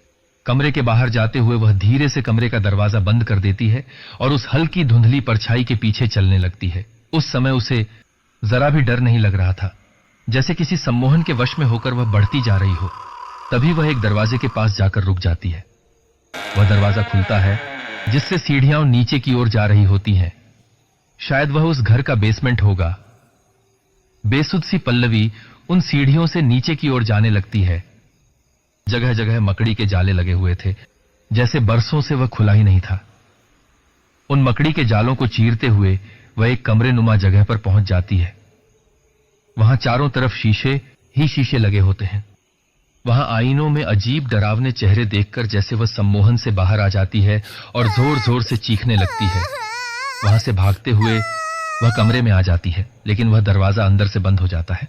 कमरे के बाहर जाते हुए वह धीरे से कमरे का दरवाजा बंद कर देती है और उस हल्की धुंधली परछाई के पीछे चलने लगती है। उस समय उसे जरा भी डर नहीं लग रहा था, जैसे किसी सम्मोहन के वश में होकर वह बढ़ती जा रही हो। तभी वह एक दरवाजे के पास जाकर रुक जाती है। वह दरवाजा खुलता है जिससे सीढ़ियां नीचे की ओर जा रही होती हैं। शायद वह उस घर का बेसमेंट होगा। बेसुध सी पल्लवी उन सीढ़ियों से नीचे की ओर जाने लगती है। जगह जगह मकड़ी के जाले लगे हुए थे, जैसे बरसों से वह खुला ही नहीं था। उन मकड़ी के जालों को चीरते हुए वह एक कमरे नुमा जगह पर पहुंच जाती है। वहां चारों तरफ शीशे ही शीशे लगे होते हैं। वहां आईनों में अजीब डरावने चेहरे देखकर जैसे वह सम्मोहन से बाहर आ जाती है और जोर जोर से चीखने लगती है। वहां से भागते हुए वह कमरे में आ जाती है, लेकिन वह दरवाजा अंदर से बंद हो जाता है।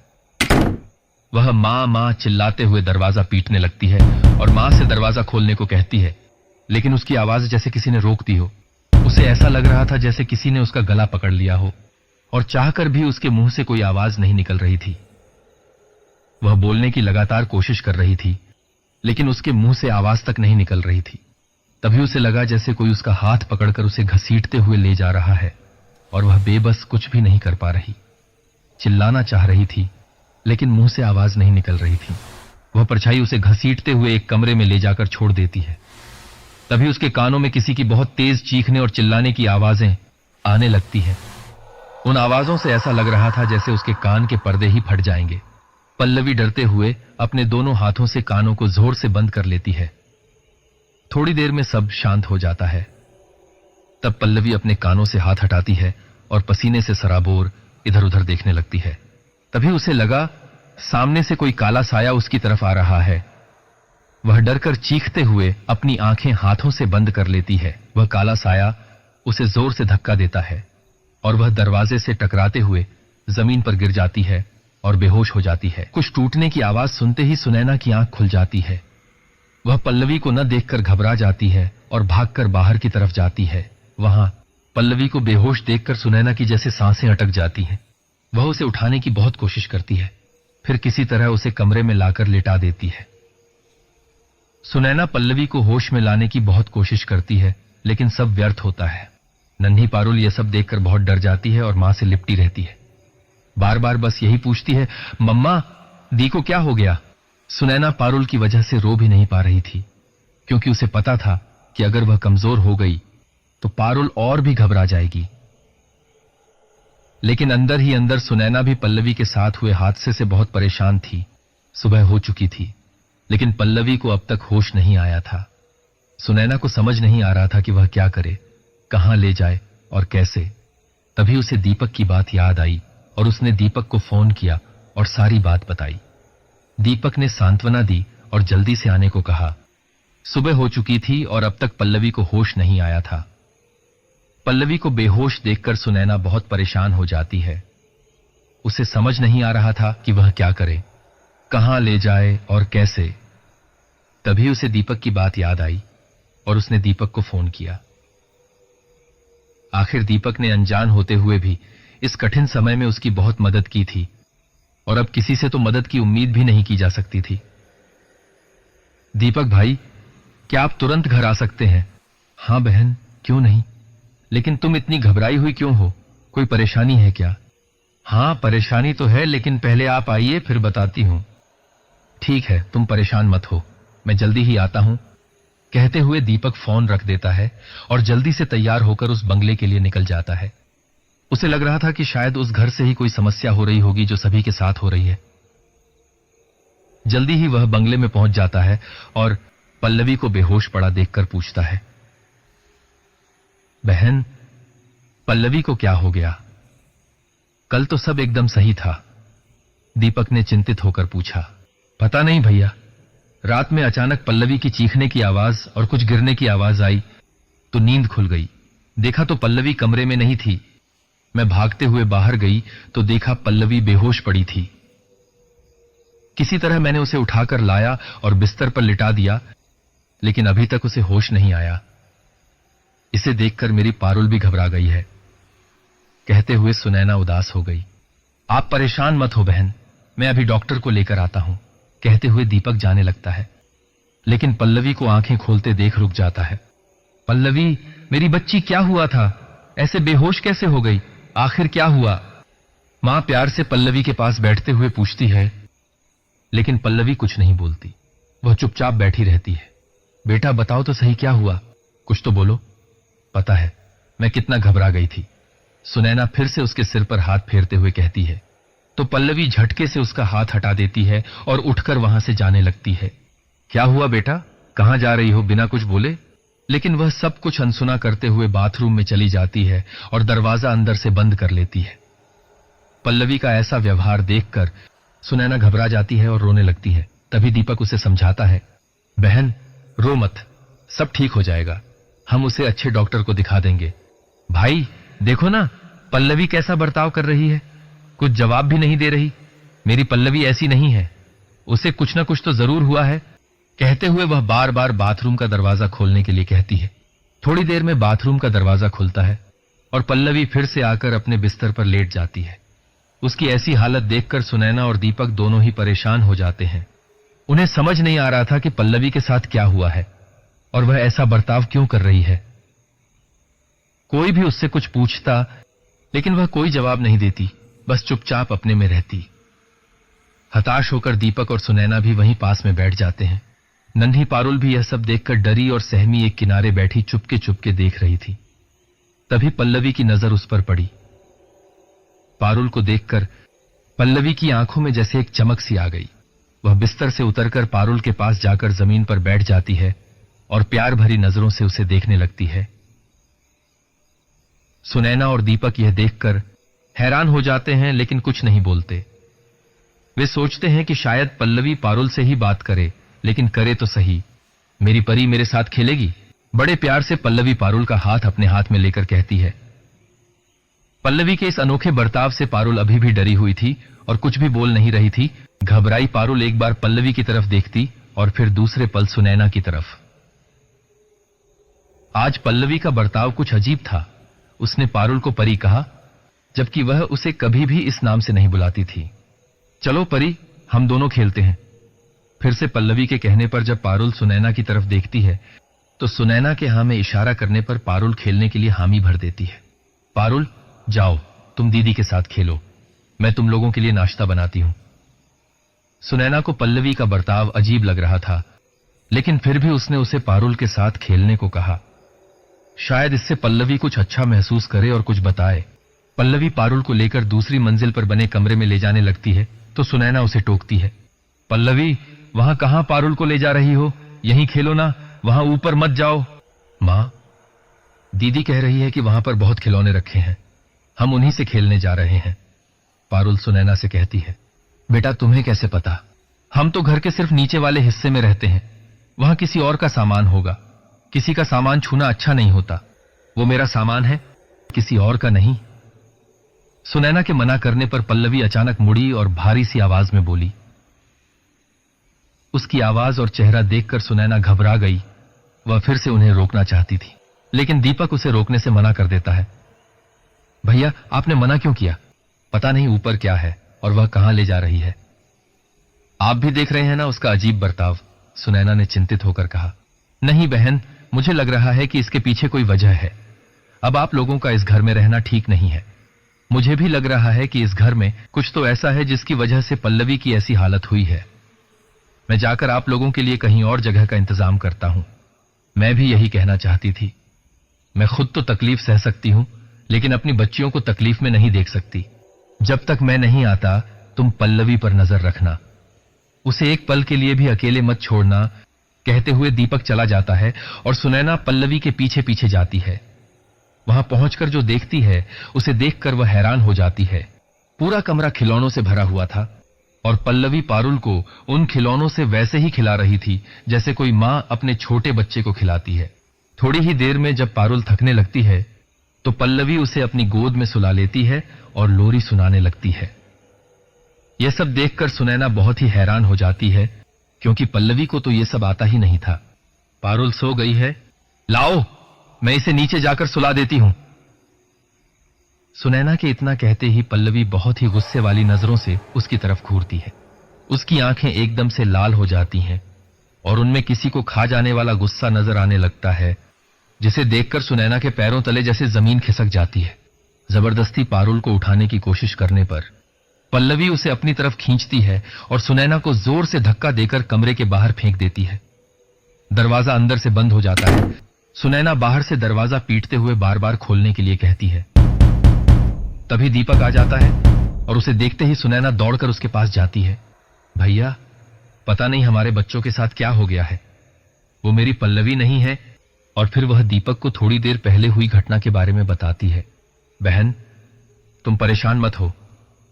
वह मां मां चिल्लाते हुए दरवाजा पीटने लगती है और मां से दरवाजा खोलने को कहती है, लेकिन उसकी आवाज जैसे किसी ने रोक दी हो। उसे ऐसा लग रहा था जैसे किसी ने उसका गला पकड़ लिया हो और चाहकर भी उसके मुंह से कोई आवाज नहीं निकल रही थी। वह बोलने की लगातार कोशिश कर रही थी, लेकिन उसके मुंह से आवाज तक नहीं निकल रही थी। तभी उसे लगा जैसे कोई उसका हाथ पकड़कर उसे घसीटते हुए ले जा रहा है और वह बेबस कुछ भी नहीं कर पा रही। चिल्लाना चाह रही थी, लेकिन मुंह से आवाज नहीं निकल रही थी। वह परछाई उसे घसीटते हुए एक कमरे में ले जाकर छोड़ देती है। तभी उसके कानों में किसी की बहुत तेज चीखने और चिल्लाने की आवाजें आने लगती हैं। उन आवाजों से ऐसा लग रहा था जैसे उसके कान के पर्दे ही फट जाएंगे। पल्लवी डरते हुए अपने दोनों हाथों से कानों को जोर से बंद कर लेती है। थोड़ी देर में सब शांत हो जाता है। तब पल्लवी अपने कानों से हाथ हटाती है और पसीने से सराबोर इधर उधर देखने लगती है। तभी उसे लगा सामने से कोई काला साया उसकी तरफ आ रहा है। वह डरकर चीखते हुए अपनी आंखें हाथों से बंद कर लेती है। वह काला साया उसे जोर से धक्का देता है और वह दरवाजे से टकराते हुए जमीन पर गिर जाती है और बेहोश हो जाती है। कुछ टूटने की आवाज सुनते ही सुनैना की आंख खुल जाती है। वह पल्लवी को न देखकर घबरा जाती है और भागकर बाहर की तरफ जाती है। वहां पल्लवी को बेहोश देखकर सुनैना की जैसे सांसें अटक जाती हैं। वह उसे उठाने की बहुत कोशिश करती है, फिर किसी तरह उसे कमरे में लाकर लिटा देती है। सुनैना पल्लवी को होश में लाने की बहुत कोशिश करती है, लेकिन सब व्यर्थ होता है। नन्ही पारुल यह सब देखकर बहुत डर जाती है और मां से लिपटी रहती है। बार बार बस यही पूछती है, मम्मा दी को क्या हो गया? सुनैना पारुल की वजह से रो भी नहीं पा रही थी, क्योंकि उसे पता था कि अगर वह कमजोर हो गई तो पारुल और भी घबरा जाएगी। लेकिन अंदर ही अंदर सुनैना भी पल्लवी के साथ हुए हादसे से बहुत परेशान थी। सुबह हो चुकी थी, लेकिन पल्लवी को अब तक होश नहीं आया था। सुनैना को समझ नहीं आ रहा था कि वह क्या करे, कहां ले जाए और कैसे। तभी उसे दीपक की बात याद आई और उसने दीपक को फोन किया और सारी बात बताई। दीपक ने सांत्वना दी और जल्दी से आने को कहा। सुबह हो चुकी थी और अब तक पल्लवी को होश नहीं आया था। पल्लवी को बेहोश देखकर सुनैना बहुत परेशान हो जाती है। उसे समझ नहीं आ रहा था कि वह क्या करे, कहां ले जाए और कैसे। तभी उसे दीपक की बात याद आई और उसने दीपक को फोन किया। आखिर दीपक ने अनजान होते हुए भी इस कठिन समय में उसकी बहुत मदद की थी और अब किसी से तो मदद की उम्मीद भी नहीं की जा सकती थी। दीपक भाई, क्या आप तुरंत घर आ सकते हैं? हां बहन, क्यों नहीं, लेकिन तुम इतनी घबराई हुई क्यों हो? कोई परेशानी है क्या? हां परेशानी तो है, लेकिन पहले आप आइए फिर बताती हूं। ठीक है, तुम परेशान मत हो, मैं जल्दी ही आता हूं। कहते हुए दीपक फोन रख देता है और जल्दी से तैयार होकर उस बंगले के लिए निकल जाता है। उसे लग रहा था कि शायद उस घर से ही कोई समस्या हो रही होगी जो सभी के साथ हो रही है। जल्दी ही वह बंगले में पहुंच जाता है और पल्लवी को बेहोश पड़ा देखकर पूछता है, बहन पल्लवी को क्या हो गया? कल तो सब एकदम सही था। दीपक ने चिंतित होकर पूछा। पता नहीं भैया, रात में अचानक पल्लवी की चीखने की आवाज और कुछ गिरने की आवाज आई तो नींद खुल गई। देखा तो पल्लवी कमरे में नहीं थी। मैं भागते हुए बाहर गई तो देखा पल्लवी बेहोश पड़ी थी। किसी तरह मैंने उसे उठाकर लाया और बिस्तर पर लिटा दिया, लेकिन अभी तक उसे होश नहीं आया। इसे देखकर मेरी पारुल भी घबरा गई है। कहते हुए सुनैना उदास हो गई। आप परेशान मत हो बहन, मैं अभी डॉक्टर को लेकर आता हूं। कहते हुए दीपक जाने लगता है, लेकिन पल्लवी को आंखें खोलते देख रुक जाता है। पल्लवी, मेरी बच्ची, क्या हुआ था? ऐसे बेहोश कैसे हो गई? आखिर क्या हुआ? मां प्यार से पल्लवी के पास बैठते हुए पूछती है, लेकिन पल्लवी कुछ नहीं बोलती। वह चुपचाप बैठी रहती है। बेटा बताओ तो सही, क्या हुआ? कुछ तो बोलो। पता है मैं कितना घबरा गई थी। सुनैना फिर से उसके सिर पर हाथ फेरते हुए कहती है। तो पल्लवी झटके से उसका हाथ हटा देती है और उठकर वहां से जाने लगती है। क्या हुआ बेटा, कहां जा रही हो बिना कुछ बोले? लेकिन वह सब कुछ अनसुना करते हुए बाथरूम में चली जाती है और दरवाजा अंदर से बंद कर लेती है। पल्लवी का ऐसा व्यवहार देखकर सुनैना घबरा जाती है और रोने लगती है। तभी दीपक उसे समझाता है, बहन रो मत, सब ठीक हो जाएगा, हम उसे अच्छे डॉक्टर को दिखा देंगे। भाई देखो ना, पल्लवी कैसा बर्ताव कर रही है, कुछ जवाब भी नहीं दे रही। मेरी पल्लवी ऐसी नहीं है, उसे कुछ ना कुछ तो जरूर हुआ है। कहते हुए वह बार बार बाथरूम का दरवाजा खोलने के लिए कहती है। थोड़ी देर में बाथरूम का दरवाजा खुलता है और पल्लवी फिर से आकर अपने बिस्तर पर लेट जाती है। उसकी ऐसी हालत देखकर सुनैना और दीपक दोनों ही परेशान हो जाते हैं। उन्हें समझ नहीं आ रहा था कि पल्लवी के साथ क्या हुआ है और वह ऐसा बर्ताव क्यों कर रही है। कोई भी उससे कुछ पूछता, लेकिन वह कोई जवाब नहीं देती, बस चुपचाप अपने में रहती। हताश होकर दीपक और सुनैना भी वहीं पास में बैठ जाते हैं। नन्ही पारुल भी यह सब देखकर डरी और सहमी एक किनारे बैठी चुपके चुपके देख रही थी। तभी पल्लवी की नजर उस पर पड़ी। पारुल को देखकर पल्लवी की आंखों में जैसे एक चमक सी आ गई। वह बिस्तर से उतरकर पारुल के पास जाकर जमीन पर बैठ जाती है और प्यार भरी नजरों से उसे देखने लगती है। सुनैना और दीपक यह देखकर हैरान हो जाते हैं, लेकिन कुछ नहीं बोलते। वे सोचते हैं कि शायद पल्लवी पारुल से ही बात करे, लेकिन करे तो सही, मेरी परी मेरे साथ खेलेगी। बड़े प्यार से पल्लवी पारुल का हाथ अपने हाथ में लेकर कहती है। पल्लवी के इस अनोखे बर्ताव से पारुल अभी भी डरी हुई थी और कुछ भी बोल नहीं रही थी। घबराई पारुल एक बार पल्लवी की तरफ देखती और फिर दूसरे पल सुनैना की तरफ। आज पल्लवी का बर्ताव कुछ अजीब था। उसने पारुल को परी कहा, जबकि वह उसे कभी भी इस नाम से नहीं बुलाती थी। चलो परी, हम दोनों खेलते हैं। फिर से पल्लवी के कहने पर जब पारुल सुनैना की तरफ देखती है तो सुनैना के हां में इशारा करने पर पारुल खेलने के लिए हामी भर देती है। पारुल जाओ, तुम दीदी के साथ खेलो, मैं तुम लोगों के लिए नाश्ता बनाती हूं। सुनैना को पल्लवी का बर्ताव अजीब लग रहा था, लेकिन फिर भी उसने उसे पारुल के साथ खेलने को कहा। शायद इससे पल्लवी कुछ अच्छा महसूस करे और कुछ बताए। पल्लवी पारुल को लेकर दूसरी मंजिल पर बने कमरे में ले जाने लगती है तो सुनैना उसे टोकती है। पल्लवी, वहां कहां पारुल को ले जा रही हो, यहीं खेलो ना, वहां ऊपर मत जाओ। मां, दीदी कह रही है कि वहां पर बहुत खिलौने रखे हैं, हम उन्हीं से खेलने जा रहे हैं। पारुल सुनैना से कहती है। बेटा तुम्हें कैसे पता, हम तो घर के सिर्फ नीचे वाले हिस्से में रहते हैं, वहां किसी और का सामान होगा। किसी का सामान छूना अच्छा नहीं होता, वो मेरा सामान है, किसी और का नहीं। सुनैना के मना करने पर पल्लवी अचानक मुड़ी और भारी सी आवाज में बोली। उसकी आवाज और चेहरा देखकर सुनैना घबरा गई। वह फिर से उन्हें रोकना चाहती थी, लेकिन दीपक उसे रोकने से मना कर देता है। भैया, आपने मना क्यों किया? पता नहीं ऊपर क्या है और वह कहां ले जा रही है। आप भी देख रहे हैं ना उसका अजीब बर्ताव, सुनैना ने चिंतित होकर कहा। नहीं बहन, मुझे लग रहा है कि इसके पीछे कोई वजह है। अब आप लोगों का इस घर में रहना ठीक नहीं है। मुझे भी लग रहा है कि इस घर में कुछ तो ऐसा है जिसकी वजह से पल्लवी की ऐसी हालत हुई है। मैं जाकर आप लोगों के लिए कहीं और जगह का इंतजाम करता हूं। मैं भी यही कहना चाहती थी। मैं खुद तो तकलीफ सह सकती हूं, लेकिन अपनी बच्चियों को तकलीफ में नहीं देख सकती। जब तक मैं नहीं आता, तुम पल्लवी पर नजर रखना, उसे एक पल के लिए भी अकेले मत छोड़ना। कहते हुए दीपक चला जाता है और सुनैना पल्लवी के पीछे पीछे जाती है। वहां पहुंचकर जो देखती है, उसे देखकर वह हैरान हो जाती है। पूरा कमरा खिलौनों से भरा हुआ था और पल्लवी पारुल को उन खिलौनों से वैसे ही खिला रही थी जैसे कोई मां अपने छोटे बच्चे को खिलाती है। थोड़ी ही देर में जब पारुल थकने लगती है तो पल्लवी उसे अपनी गोद में सुला लेती है और लोरी सुनाने लगती है। यह सब देखकर सुनैना बहुत ही हैरान हो जाती है, क्योंकि पल्लवी को तो यह सब आता ही नहीं था। पारुल सो गई है, लाओ मैं इसे नीचे जाकर सुला देती हूं। सुनैना के इतना कहते ही पल्लवी बहुत ही गुस्से वाली नजरों से उसकी तरफ घूरती है। उसकी आंखें एकदम से लाल हो जाती हैं और उनमें किसी को खा जाने वाला गुस्सा नजर आने लगता है, जिसे देखकर सुनैना के पैरों तले जैसे जमीन खिसक जाती है। जबरदस्ती पारुल को उठाने की कोशिश करने पर पल्लवी उसे अपनी तरफ खींचती है और सुनैना को जोर से धक्का देकर कमरे के बाहर फेंक देती है। दरवाजा अंदर से बंद हो जाता है। सुनैना बाहर से दरवाजा पीटते हुए बार बार खोलने के लिए कहती है। तभी दीपक आ जाता है और उसे देखते ही सुनैना दौड़कर उसके पास जाती है। भैया, पता नहीं हमारे बच्चों के साथ क्या हो गया है। वो मेरी पल्लवी नहीं है। और फिर वह दीपक को थोड़ी देर पहले हुई घटना के बारे में बताती है। बहन, तुम परेशान मत हो,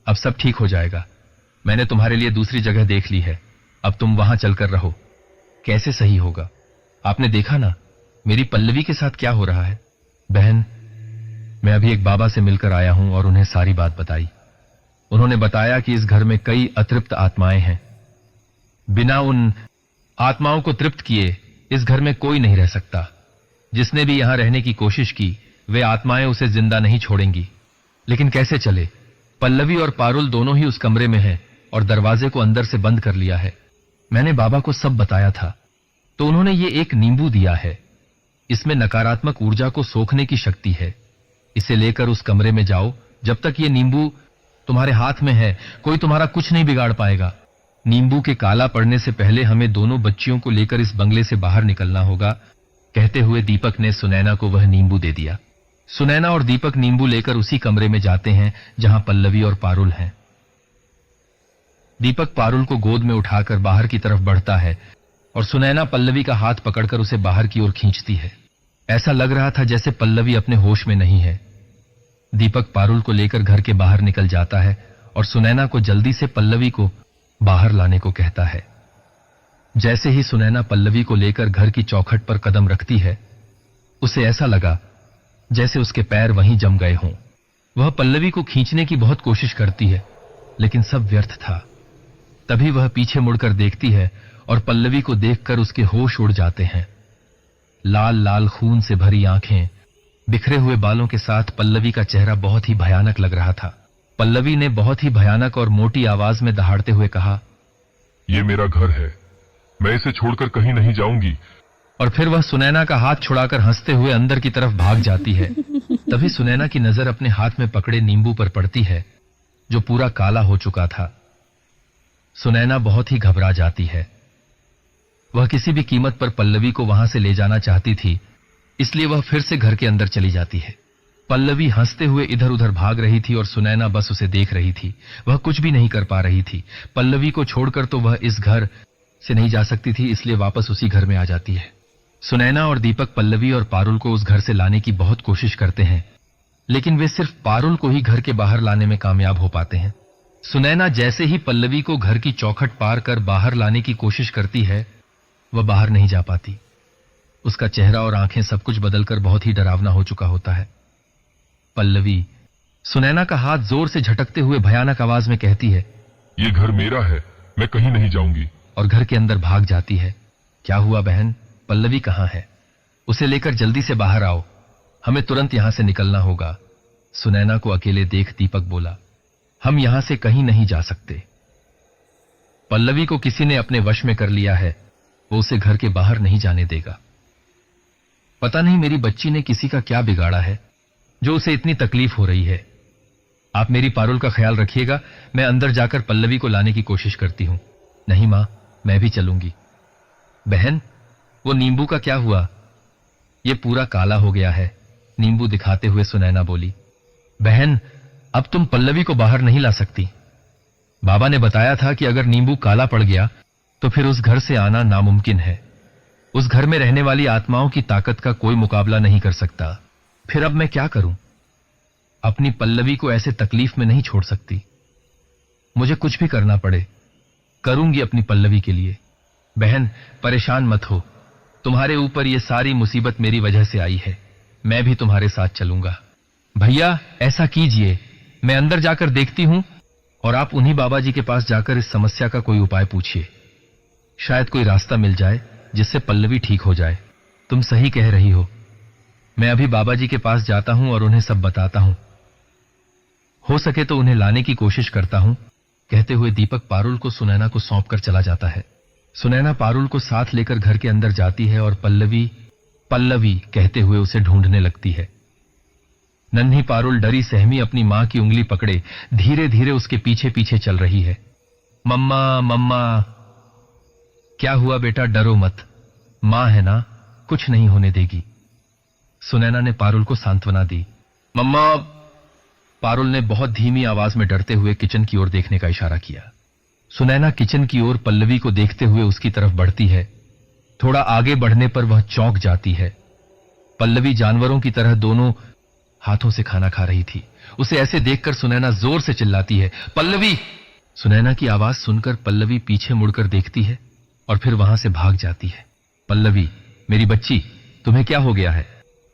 अब सब ठीक हो जाएगा। मैंने तुम्हारे लिए दूसरी जगह देख ली है, अब तुम वहां चलकर रहो। कैसे सही होगा? आपने देखा ना मेरी पल्लवी के साथ क्या हो रहा है। बहन, मैं अभी एक बाबा से मिलकर आया हूं और उन्हें सारी बात बताई। उन्होंने बताया कि इस घर में कई अतृप्त आत्माएं हैं। बिना उन आत्माओं को तृप्त किए इस घर में कोई नहीं रह सकता। जिसने भी यहां रहने की कोशिश की वे आत्माएं उसे जिंदा नहीं छोड़ेंगी। लेकिन कैसे चले? पल्लवी और पारुल दोनों ही उस कमरे में हैं और दरवाजे को अंदर से बंद कर लिया है। मैंने बाबा को सब बताया था तो उन्होंने ये एक नींबू दिया है। इसमें नकारात्मक ऊर्जा को सोखने की शक्ति है। इसे लेकर उस कमरे में जाओ। जब तक ये नींबू तुम्हारे हाथ में है कोई तुम्हारा कुछ नहीं बिगाड़ पाएगा। नींबू के काला पड़ने से पहले हमें दोनों बच्चियों को लेकर इस बंगले से बाहर निकलना होगा। कहते हुए दीपक ने सुनैना को वह नींबू दे दिया। सुनैना और दीपक नींबू लेकर उसी कमरे में जाते हैं जहां पल्लवी और पारुल हैं। दीपक पारुल को गोद में उठाकर बाहर की तरफ बढ़ता है और सुनैना पल्लवी का हाथ पकड़कर उसे बाहर की ओर खींचती है। ऐसा लग रहा था जैसे पल्लवी अपने होश में नहीं है। दीपक पारुल को लेकर घर के बाहर निकल जाता है और सुनैना को जल्दी से पल्लवी को बाहर लाने को कहता है। जैसे ही सुनैना पल्लवी को लेकर घर की चौखट पर कदम रखती है उसे ऐसा लगा जैसे उसके पैर वहीं जम गए हों। वह पल्लवी को खींचने की बहुत कोशिश करती है लेकिन सब व्यर्थ था। तभी वह पीछे मुड़कर देखती है और पल्लवी को देखकर उसके होश उड़ जाते हैं। लाल लाल खून से भरी आंखें, बिखरे हुए बालों के साथ पल्लवी का चेहरा बहुत ही भयानक लग रहा था। पल्लवी ने बहुत ही भयानक और मोटी आवाज में दहाड़ते हुए कहा, ये मेरा घर है, मैं इसे छोड़कर कहीं नहीं जाऊंगी। और फिर वह सुनैना का हाथ छुड़ाकर हंसते हुए अंदर की तरफ भाग जाती है। तभी सुनैना की नजर अपने हाथ में पकड़े नींबू पर पड़ती है जो पूरा काला हो चुका था। सुनैना बहुत ही घबरा जाती है। वह किसी भी कीमत पर पल्लवी को वहां से ले जाना चाहती थी, इसलिए वह फिर से घर के अंदर चली जाती है। पल्लवी हंसते हुए इधर उधर भाग रही थी और सुनैना बस उसे देख रही थी। वह कुछ भी नहीं कर पा रही थी। पल्लवी को छोड़कर तो वह इस घर से नहीं जा सकती थी, इसलिए वापस उसी घर में आ जाती है। सुनैना और दीपक पल्लवी और पारुल को उस घर से लाने की बहुत कोशिश करते हैं, लेकिन वे सिर्फ पारुल को ही घर के बाहर लाने में कामयाब हो पाते हैं। सुनैना जैसे ही पल्लवी को घर की चौखट पार कर बाहर लाने की कोशिश करती है, वह बाहर नहीं जा पाती। उसका चेहरा और आंखें सब कुछ बदलकर बहुत ही डरावना हो चुका होता है। पल्लवी सुनैना का हाथ जोर से झटकते हुए भयानक आवाज में कहती है, ये घर मेरा है, मैं कहीं नहीं जाऊंगी। और घर के अंदर भाग जाती है। क्या हुआ बहन? पल्लवी कहां है? उसे लेकर जल्दी से बाहर आओ, हमें तुरंत यहां से निकलना होगा। सुनैना को अकेले देख दीपक बोला, हम यहां से कहीं नहीं जा सकते। पल्लवी को किसी ने अपने वश में कर लिया है, वो उसे घर के बाहर नहीं जाने देगा। पता नहीं मेरी बच्ची ने किसी का क्या बिगाड़ा है जो उसे इतनी तकलीफ हो रही है। आप मेरी पारुल का ख्याल रखिएगा, मैं अंदर जाकर पल्लवी को लाने की कोशिश करती हूं। नहीं मां, मैं भी चलूंगी। बहन, वो नींबू का क्या हुआ? ये पूरा काला हो गया है, नींबू दिखाते हुए सुनैना बोली। बहन, अब तुम पल्लवी को बाहर नहीं ला सकती। बाबा ने बताया था कि अगर नींबू काला पड़ गया तो फिर उस घर से आना नामुमकिन है। उस घर में रहने वाली आत्माओं की ताकत का कोई मुकाबला नहीं कर सकता। फिर अब मैं क्या करूं? अपनी पल्लवी को ऐसे तकलीफ में नहीं छोड़ सकती। मुझे कुछ भी करना पड़े, करूंगी अपनी पल्लवी के लिए। बहन, परेशान मत हो, तुम्हारे ऊपर ये सारी मुसीबत मेरी वजह से आई है। मैं भी तुम्हारे साथ चलूंगा। भैया, ऐसा कीजिए, मैं अंदर जाकर देखती हूं और आप उन्हीं बाबा जी के पास जाकर इस समस्या का कोई उपाय पूछिए। शायद कोई रास्ता मिल जाए जिससे पल्लवी ठीक हो जाए। तुम सही कह रही हो, मैं अभी बाबा जी के पास जाता हूं और उन्हें सब बताता हूं। हो सके तो उन्हें लाने की कोशिश करता हूं। कहते हुए दीपक पारुल को सुनैना को सौंप कर चला जाता है। सुनैना पारुल को साथ लेकर घर के अंदर जाती है और पल्लवी पल्लवी कहते हुए उसे ढूंढने लगती है। नन्ही पारुल डरी सहमी अपनी मां की उंगली पकड़े धीरे धीरे उसके पीछे पीछे चल रही है। मम्मा मम्मा। क्या हुआ बेटा? डरो मत, मां है ना, कुछ नहीं होने देगी। सुनैना ने पारुल को सांत्वना दी। मम्मा पारुल ने बहुत धीमी आवाज में डरते हुए किचन की ओर देखने का इशारा किया। सुनैना किचन की ओर पल्लवी को देखते हुए उसकी तरफ बढ़ती है। थोड़ा आगे बढ़ने पर वह चौंक जाती है। पल्लवी जानवरों की तरह दोनों हाथों से खाना खा रही थी। उसे ऐसे देखकर सुनैना जोर से चिल्लाती है, पल्लवी! सुनैना की आवाज सुनकर पल्लवी पीछे मुड़कर देखती है और फिर वहां से भाग जाती है। पल्लवी, मेरी बच्ची, तुम्हें क्या हो गया है?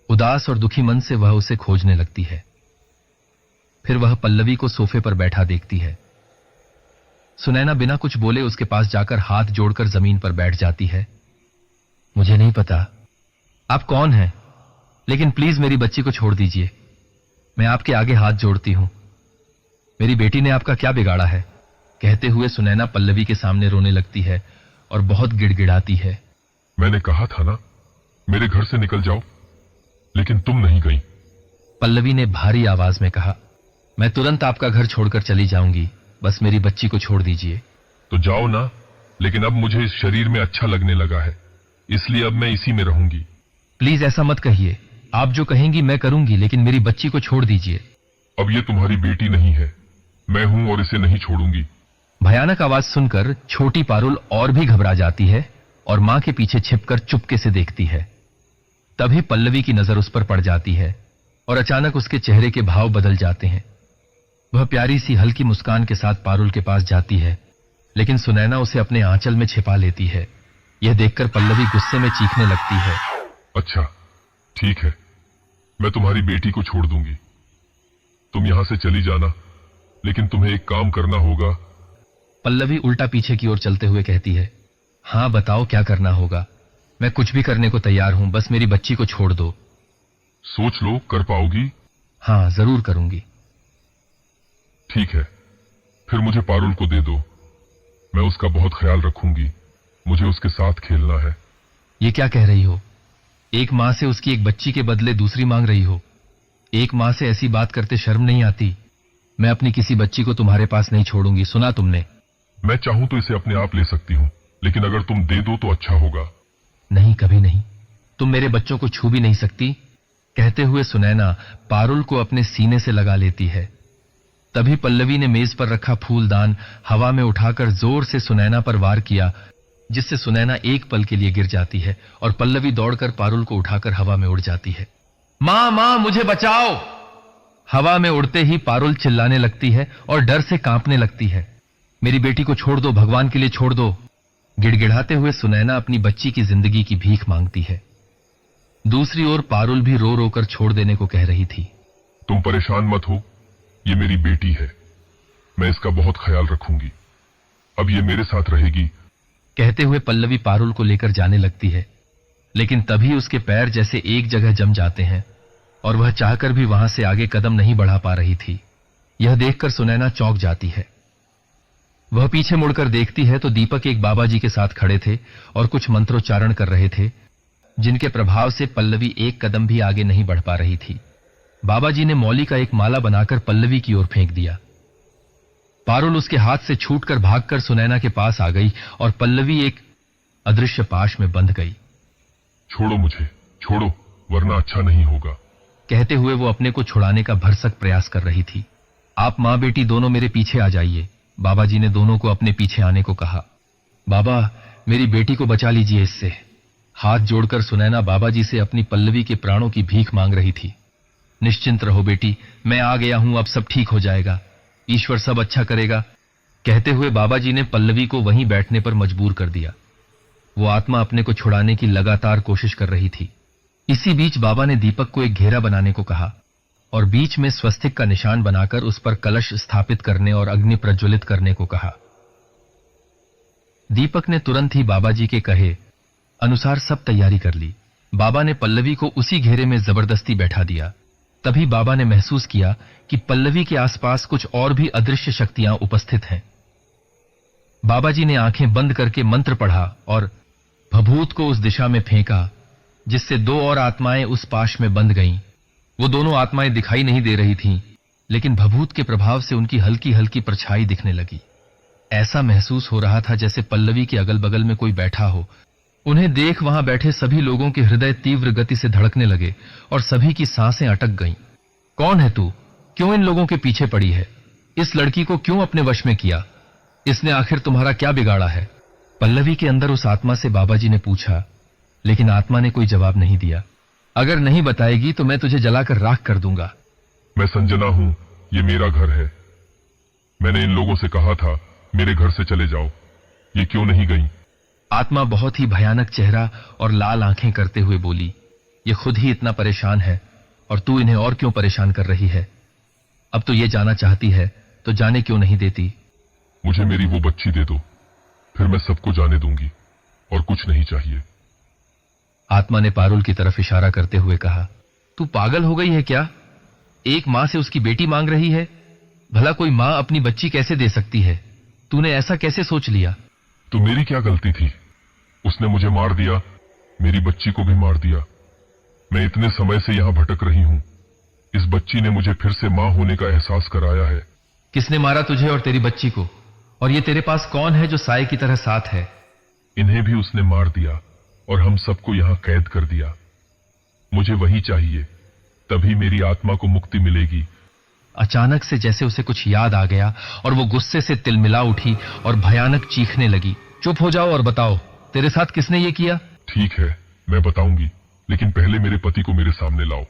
उदास और दुखी मन से वह उसे खोजने लगती है। फिर वह पल्लवी को सोफे पर बैठा देखती है। सुनैना बिना कुछ बोले उसके पास जाकर हाथ जोड़कर जमीन पर बैठ जाती है। मुझे नहीं पता आप कौन हैं, लेकिन प्लीज मेरी बच्ची को छोड़ दीजिए। मैं आपके आगे हाथ जोड़ती हूं। मेरी बेटी ने आपका क्या बिगाड़ा है? कहते हुए सुनैना पल्लवी के सामने रोने लगती है और बहुत गिड़गिड़ाती है। मैंने कहा था ना, मेरे घर से निकल जाओ, लेकिन तुम नहीं गई। पल्लवी ने भारी आवाज में कहा, मैं तुरंत आपका घर छोड़कर चली जाऊंगी, बस मेरी बच्ची को छोड़ दीजिए। तो जाओ ना, लेकिन अब मुझे इस शरीर में अच्छा लगने लगा है, इसलिए अब मैं इसी में रहूंगी। प्लीज ऐसा मत कहिए। आप जो कहेंगी मैं करूंगी, लेकिन मेरी बच्ची को छोड़ दीजिए। अब ये तुम्हारी बेटी नहीं है, मैं हूं और इसे नहीं छोड़ूंगी। भयानक आवाज सुनकर छोटी पारुल और भी घबरा जाती है और मां के पीछे छिपकर चुपके से देखती है। तभी पल्लवी की नजर उस पर पड़ जाती है और अचानक उसके चेहरे के भाव बदल जाते हैं। वह प्यारी सी हल्की मुस्कान के साथ पारुल के पास जाती है, लेकिन सुनैना उसे अपने आंचल में छिपा लेती है। यह देखकर पल्लवी गुस्से में चीखने लगती है। अच्छा, ठीक है, मैं तुम्हारी बेटी को छोड़ दूंगी। तुम यहां से चली जाना, लेकिन तुम्हें एक काम करना होगा। पल्लवी उल्टा पीछे की ओर चलते हुए कहती है, हां बताओ क्या करना होगा? मैं कुछ भी करने को तैयार हूं, बस मेरी बच्ची को छोड़ दो। सोच लो, कर पाओगी? हां, जरूर करूंगी। ठीक है, फिर मुझे पारुल को दे दो, मैं उसका बहुत ख्याल रखूंगी। मुझे उसके साथ खेलना है। ये क्या कह रही हो? एक मां से उसकी एक बच्ची के बदले दूसरी मांग रही हो? एक मां से ऐसी बात करते शर्म नहीं आती? मैं अपनी किसी बच्ची को तुम्हारे पास नहीं छोड़ूंगी, सुना तुमने? मैं चाहूं तो इसे अपने आप ले सकती हूं, लेकिन अगर तुम दे दो तो अच्छा होगा। नहीं, कभी नहीं। तुम मेरे बच्चों को छू भी नहीं सकती। कहते हुए सुनैना पारुल को अपने सीने से लगा लेती है। तभी पल्लवी ने मेज पर रखा फूलदान हवा में उठाकर जोर से सुनैना पर वार किया, जिससे सुनैना एक पल के लिए गिर जाती है और पल्लवी दौड़कर पारुल को उठाकर हवा में उड़ जाती है। मां, मां, मुझे बचाओ! हवा में उड़ते ही पारुल चिल्लाने लगती है और डर से कांपने लगती है। मेरी बेटी को छोड़ दो, भगवान के लिए छोड़ दो। गिड़गिड़ाते हुए सुनैना अपनी बच्ची की जिंदगी की भीख मांगती है। दूसरी ओर पारुल भी रो रो कर छोड़ देने को कह रही थी। तुम परेशान मत हो, ये मेरी बेटी है, मैं इसका बहुत ख्याल रखूंगी। अब ये मेरे साथ रहेगी। कहते हुए पल्लवी पारुल को लेकर जाने लगती है, लेकिन तभी उसके पैर जैसे एक जगह जम जाते हैं और वह चाहकर भी वहां से आगे कदम नहीं बढ़ा पा रही थी। यह देखकर सुनैना चौंक जाती है। वह पीछे मुड़कर देखती है तो दीपक एक बाबाजी के साथ खड़े थे और कुछ मंत्रोच्चारण कर रहे थे, जिनके प्रभाव से पल्लवी एक कदम भी आगे नहीं बढ़ पा रही थी। बाबाजी ने मौली का एक माला बनाकर पल्लवी की ओर फेंक दिया। पारुल उसके हाथ से छूटकर भागकर सुनैना के पास आ गई और पल्लवी एक अदृश्य पाश में बंध गई। छोड़ो मुझे, छोड़ो, वरना अच्छा नहीं होगा। कहते हुए वो अपने को छुड़ाने का भरसक प्रयास कर रही थी। आप मां बेटी दोनों मेरे पीछे आ जाइए। बाबाजी ने दोनों को अपने पीछे आने को कहा। बाबा, मेरी बेटी को बचा लीजिए इससे। हाथ जोड़कर सुनैना बाबाजी से अपनी पल्लवी के प्राणों की भीख मांग रही थी। निश्चिंत रहो बेटी, मैं आ गया हूं, अब सब ठीक हो जाएगा, ईश्वर सब अच्छा करेगा। कहते हुए बाबाजी ने पल्लवी को वहीं बैठने पर मजबूर कर दिया। वो आत्मा अपने को छुड़ाने की लगातार कोशिश कर रही थी। इसी बीच बाबा ने दीपक को एक घेरा बनाने को कहा और बीच में स्वस्तिक का निशान बनाकर उस पर कलश स्थापित करने और अग्नि प्रज्वलित करने को कहा। दीपक ने तुरंत ही बाबाजी के कहे अनुसार सब तैयारी कर ली। बाबा ने पल्लवी को उसी घेरे में जबरदस्ती बैठा दिया। तभी बाबा ने महसूस किया कि पल्लवी के आसपास कुछ और भी अदृश्य शक्तियां उपस्थित हैं। बाबाजी ने आंखें बंद करके मंत्र पढ़ा और भभूत को उस दिशा में फेंका, जिससे दो और आत्माएं उस पाश में बंध गईं। वो दोनों आत्माएं दिखाई नहीं दे रही थीं, लेकिन भभूत के प्रभाव से उनकी हल्की हल्की परछाई दिखने लगी। ऐसा महसूस हो रहा था जैसे पल्लवी के अगल बगल में कोई बैठा हो। उन्हें देख वहां बैठे सभी लोगों के हृदय तीव्र गति से धड़कने लगे और सभी की सांसें अटक गईं। कौन है तू? क्यों इन लोगों के पीछे पड़ी है? इस लड़की को क्यों अपने वश में किया? इसने आखिर तुम्हारा क्या बिगाड़ा है? पल्लवी के अंदर उस आत्मा से बाबा जी ने पूछा, लेकिन आत्मा ने कोई जवाब नहीं दिया। अगर नहीं बताएगी तो मैं तुझे जलाकर राख कर दूंगा। मैं संजना हूं, ये मेरा घर है। मैंने इन लोगों से कहा था मेरे घर से चले जाओ, ये क्यों नहीं गई? आत्मा बहुत ही भयानक चेहरा और लाल आंखें करते हुए बोली, ये खुद ही इतना परेशान है और तू इन्हें और क्यों परेशान कर रही है? अब तो ये जाना चाहती है तो जाने क्यों नहीं देती? मुझे मेरी वो बच्ची दे दो, फिर मैं सबको जाने दूंगी और कुछ नहीं चाहिए। आत्मा ने पारुल की तरफ इशारा करते हुए कहा, तू पागल हो गई है क्या? एक मां से उसकी बेटी मांग रही है। भला कोई मां अपनी बच्ची कैसे दे सकती है? तूने ऐसा कैसे सोच लिया? तो मेरी क्या गलती थी? उसने मुझे मार दिया, मेरी बच्ची को भी मार दिया। मैं इतने समय से यहां भटक रही हूं, इस बच्ची ने मुझे फिर से मां होने का एहसास कराया है। किसने मारा तुझे और तेरी बच्ची को? और ये तेरे पास कौन है जो साए की तरह साथ है? इन्हें भी उसने मार दिया और हम सबको यहां कैद कर दिया। मुझे वही चाहिए, तभी मेरी आत्मा को मुक्ति मिलेगी। अचानक से जैसे उसे कुछ याद आ गया और वो गुस्से से तिलमिला उठी और भयानक चीखने लगी। चुप हो जाओ और बताओ, तेरे साथ किसने ये किया? ठीक है, मैं बताऊंगी, लेकिन पहले मेरे पति को मेरे सामने लाओ।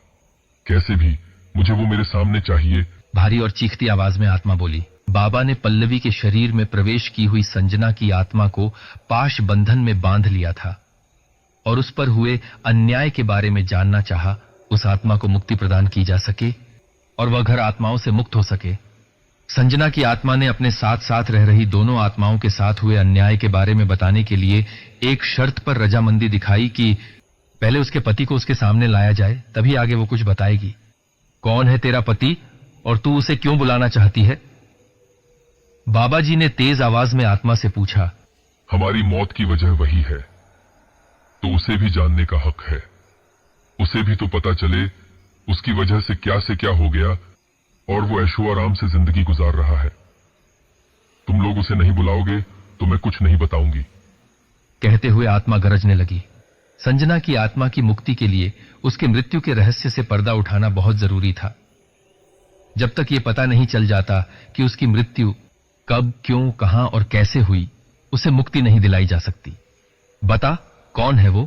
कैसे भी मुझे वो मेरे सामने चाहिए। भारी और चीखती आवाज में आत्मा बोली। बाबा ने पल्लवी के शरीर में प्रवेश की हुई संजना की आत्मा को पाश बंधन में बांध लिया था और उस पर हुए अन्याय के बारे में जानना चाहा। उस आत्मा को मुक्ति प्रदान की जा सके और वह घर आत्माओं से मुक्त हो सके। संजना की आत्मा ने अपने साथ साथ रह रही दोनों आत्माओं के साथ हुए अन्याय के बारे में बताने के लिए एक शर्त पर रजामंदी दिखाई कि पहले उसके पति को उसके सामने लाया जाए, तभी आगे वो कुछ बताएगी। कौन है तेरा पति और तू उसे क्यों बुलाना चाहती है? बाबा जी ने तेज आवाज में आत्मा से पूछा। हमारी मौत की वजह वही है, तो उसे भी जानने का हक है। उसे भी तो पता चले उसकी वजह से क्या हो गया और वो ऐशो आराम से जिंदगी गुजार रहा है। तुम लोग उसे नहीं बुलाओगे तो मैं कुछ नहीं बताऊंगी। कहते हुए आत्मा गरजने लगी। संजना की आत्मा की मुक्ति के लिए उसके मृत्यु के रहस्य से पर्दा उठाना बहुत जरूरी था। जब तक ये पता नहीं चल जाता कि उसकी मृत्यु कब, क्यों, कहां और कैसे हुई, उसे मुक्ति नहीं दिलाई जा सकती। बता, कौन है वो?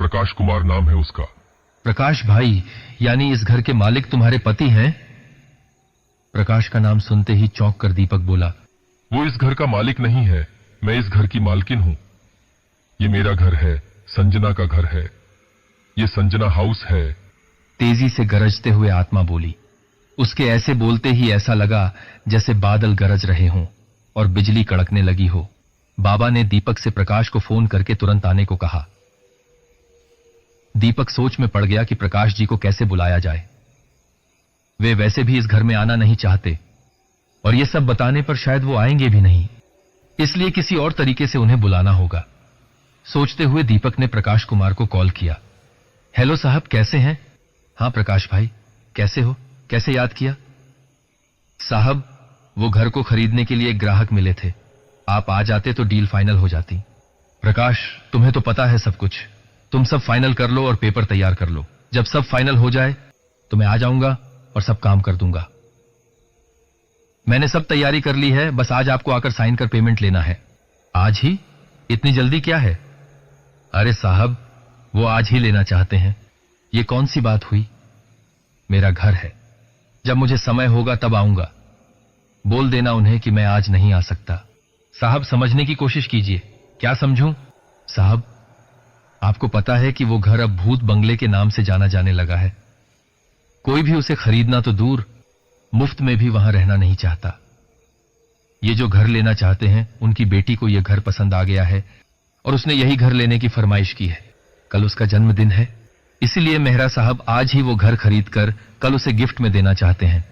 प्रकाश कुमार नाम है उसका। प्रकाश भाई, यानी इस घर के मालिक तुम्हारे पति हैं? प्रकाश का नाम सुनते ही चौंक कर दीपक बोला, वो इस घर का मालिक नहीं है, मैं इस घर की मालकिन हूं। ये मेरा घर है, संजना का घर है, ये संजना हाउस है। तेजी से गरजते हुए आत्मा बोली। उसके ऐसे बोलते ही ऐसा लगा जैसे बादल गरज रहे हों और बिजली कड़कने लगी हो। बाबा ने दीपक से प्रकाश को फोन करके तुरंत आने को कहा। दीपक सोच में पड़ गया कि प्रकाश जी को कैसे बुलाया जाए। वे वैसे भी इस घर में आना नहीं चाहते और ये सब बताने पर शायद वो आएंगे भी नहीं, इसलिए किसी और तरीके से उन्हें बुलाना होगा। सोचते हुए दीपक ने प्रकाश कुमार को कॉल किया। हेलो साहब, कैसे हैं? हाँ प्रकाश भाई, कैसे हो? कैसे याद किया? साहब, वो घर को खरीदने के लिए एक ग्राहक मिले थे, आप आ जाते तो डील फाइनल हो जाती। प्रकाश, तुम्हें तो पता है सब कुछ, तुम सब फाइनल कर लो और पेपर तैयार कर लो। जब सब फाइनल हो जाए तो मैं आ जाऊंगा और सब काम कर दूंगा। मैंने सब तैयारी कर ली है, बस आज आपको आकर साइन कर पेमेंट लेना है। आज ही? इतनी जल्दी क्या है? अरे साहब, वो आज ही लेना चाहते हैं। ये कौन सी बात हुई? मेरा घर है, जब मुझे समय होगा तब आऊंगा। बोल देना उन्हें कि मैं आज नहीं आ सकता। साहब, समझने की कोशिश कीजिए। क्या समझूं? साहब, आपको पता है कि वो घर अब भूत बंगले के नाम से जाना जाने लगा है। कोई भी उसे खरीदना तो दूर, मुफ्त में भी वहां रहना नहीं चाहता। ये जो घर लेना चाहते हैं, उनकी बेटी को यह घर पसंद आ गया है और उसने यही घर लेने की फरमाइश की है। कल उसका जन्मदिन है, इसीलिए मेहरा साहब आज ही वो घर खरीद कर कल उसे गिफ्ट में देना चाहते हैं।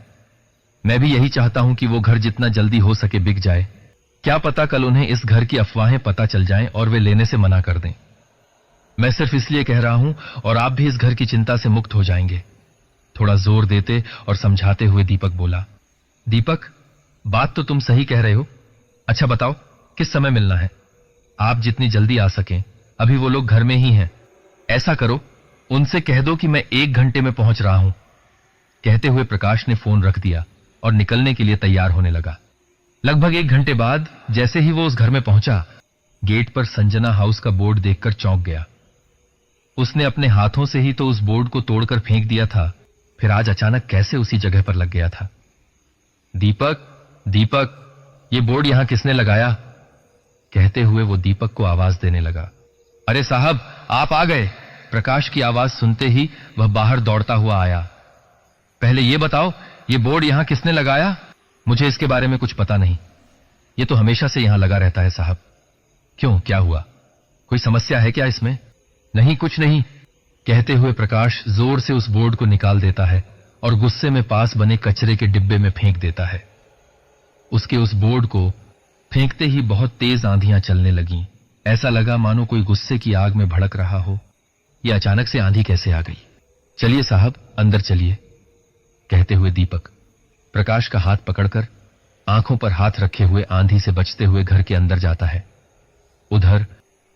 मैं भी यही चाहता हूं कि वो घर जितना जल्दी हो सके बिक जाए। क्या पता कल उन्हें इस घर की अफवाहें पता चल जाएं और वे लेने से मना कर दें। मैं सिर्फ इसलिए कह रहा हूं और आप भी इस घर की चिंता से मुक्त हो जाएंगे। थोड़ा जोर देते और समझाते हुए दीपक बोला। दीपक, बात तो तुम सही कह रहे हो। अच्छा बताओ, किस समय मिलना है? आप जितनी जल्दी आ सकें। अभी वो लोग घर में ही हैं। ऐसा करो, उनसे कह दो कि मैं 1 घंटे में पहुंच रहा हूं। कहते हुए प्रकाश ने फोन रख दिया और निकलने के लिए तैयार होने लगा। लगभग 1 घंटे बाद जैसे ही वो उस घर में पहुंचा, गेट पर संजना हाउस का बोर्ड देखकर चौंक गया। उसने अपने हाथों से ही तो उस बोर्ड को तोड़कर फेंक दिया था, फिर आज अचानक कैसे उसी जगह पर लग गया था। दीपक, दीपक, ये बोर्ड यहां किसने लगाया? कहते हुए वो दीपक को आवाज देने लगा। अरे साहब, आप आ गए। प्रकाश की आवाज सुनते ही वह बाहर दौड़ता हुआ आया। पहले ये बताओ, ये बोर्ड यहां किसने लगाया? मुझे इसके बारे में कुछ पता नहीं। ये तो हमेशा से यहां लगा रहता है साहब। क्यों, क्या हुआ? कोई समस्या है क्या इसमें? नहीं, कुछ नहीं। कहते हुए प्रकाश जोर से उस बोर्ड को निकाल देता है और गुस्से में पास बने कचरे के डिब्बे में फेंक देता है। उसके उस बोर्ड को फेंकते ही बहुत तेज आंधियां चलने लगीं। ऐसा लगा मानो कोई गुस्से की आग में भड़क रहा हो। यह अचानक से आंधी कैसे आ गई? चलिए साहब, अंदर चलिए। कहते हुए दीपक प्रकाश का हाथ पकड़कर आंखों पर हाथ रखे हुए आंधी से बचते हुए घर के अंदर जाता है। उधर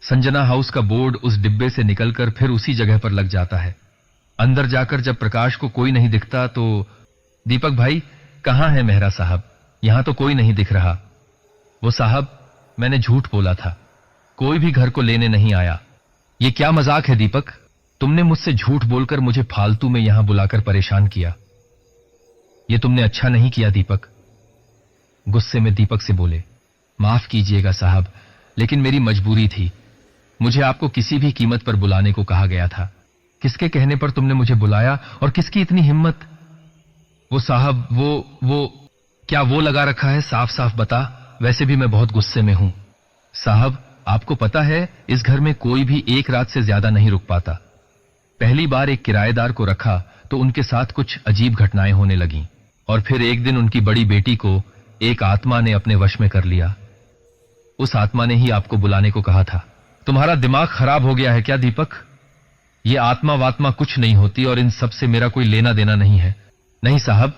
संजना हाउस का बोर्ड उस डिब्बे से निकलकर फिर उसी जगह पर लग जाता है। अंदर जाकर जब प्रकाश को कोई नहीं दिखता तो, दीपक भाई, कहां है मेहरा साहब? यहां तो कोई नहीं दिख रहा। वो साहब, मैंने झूठ बोला था, कोई भी घर को लेने नहीं आया। ये क्या मजाक है दीपक? तुमने मुझसे झूठ बोलकर मुझे फालतू में यहां बुलाकर परेशान किया। ये तुमने अच्छा नहीं किया दीपक। गुस्से में दीपक से बोले, माफ कीजिएगा साहब, लेकिन मेरी मजबूरी थी। मुझे आपको किसी भी कीमत पर बुलाने को कहा गया था। किसके कहने पर तुमने मुझे बुलाया और किसकी इतनी हिम्मत? वो साहब, वो क्या वो लगा रखा है? साफ साफ बता, वैसे भी मैं बहुत गुस्से में हूं। साहब, आपको पता है इस घर में कोई भी एक रात से ज्यादा नहीं रुक पाता। पहली बार एक किराएदार को रखा तो उनके साथ कुछ अजीब घटनाएं होने लगीं और फिर एक दिन उनकी बड़ी बेटी को एक आत्मा ने अपने वश में कर लिया। उस आत्मा ने ही आपको बुलाने को कहा था। तुम्हारा दिमाग खराब हो गया है क्या दीपक? ये आत्मा वात्मा कुछ नहीं होती और इन सब से मेरा कोई लेना देना नहीं है। नहीं साहब,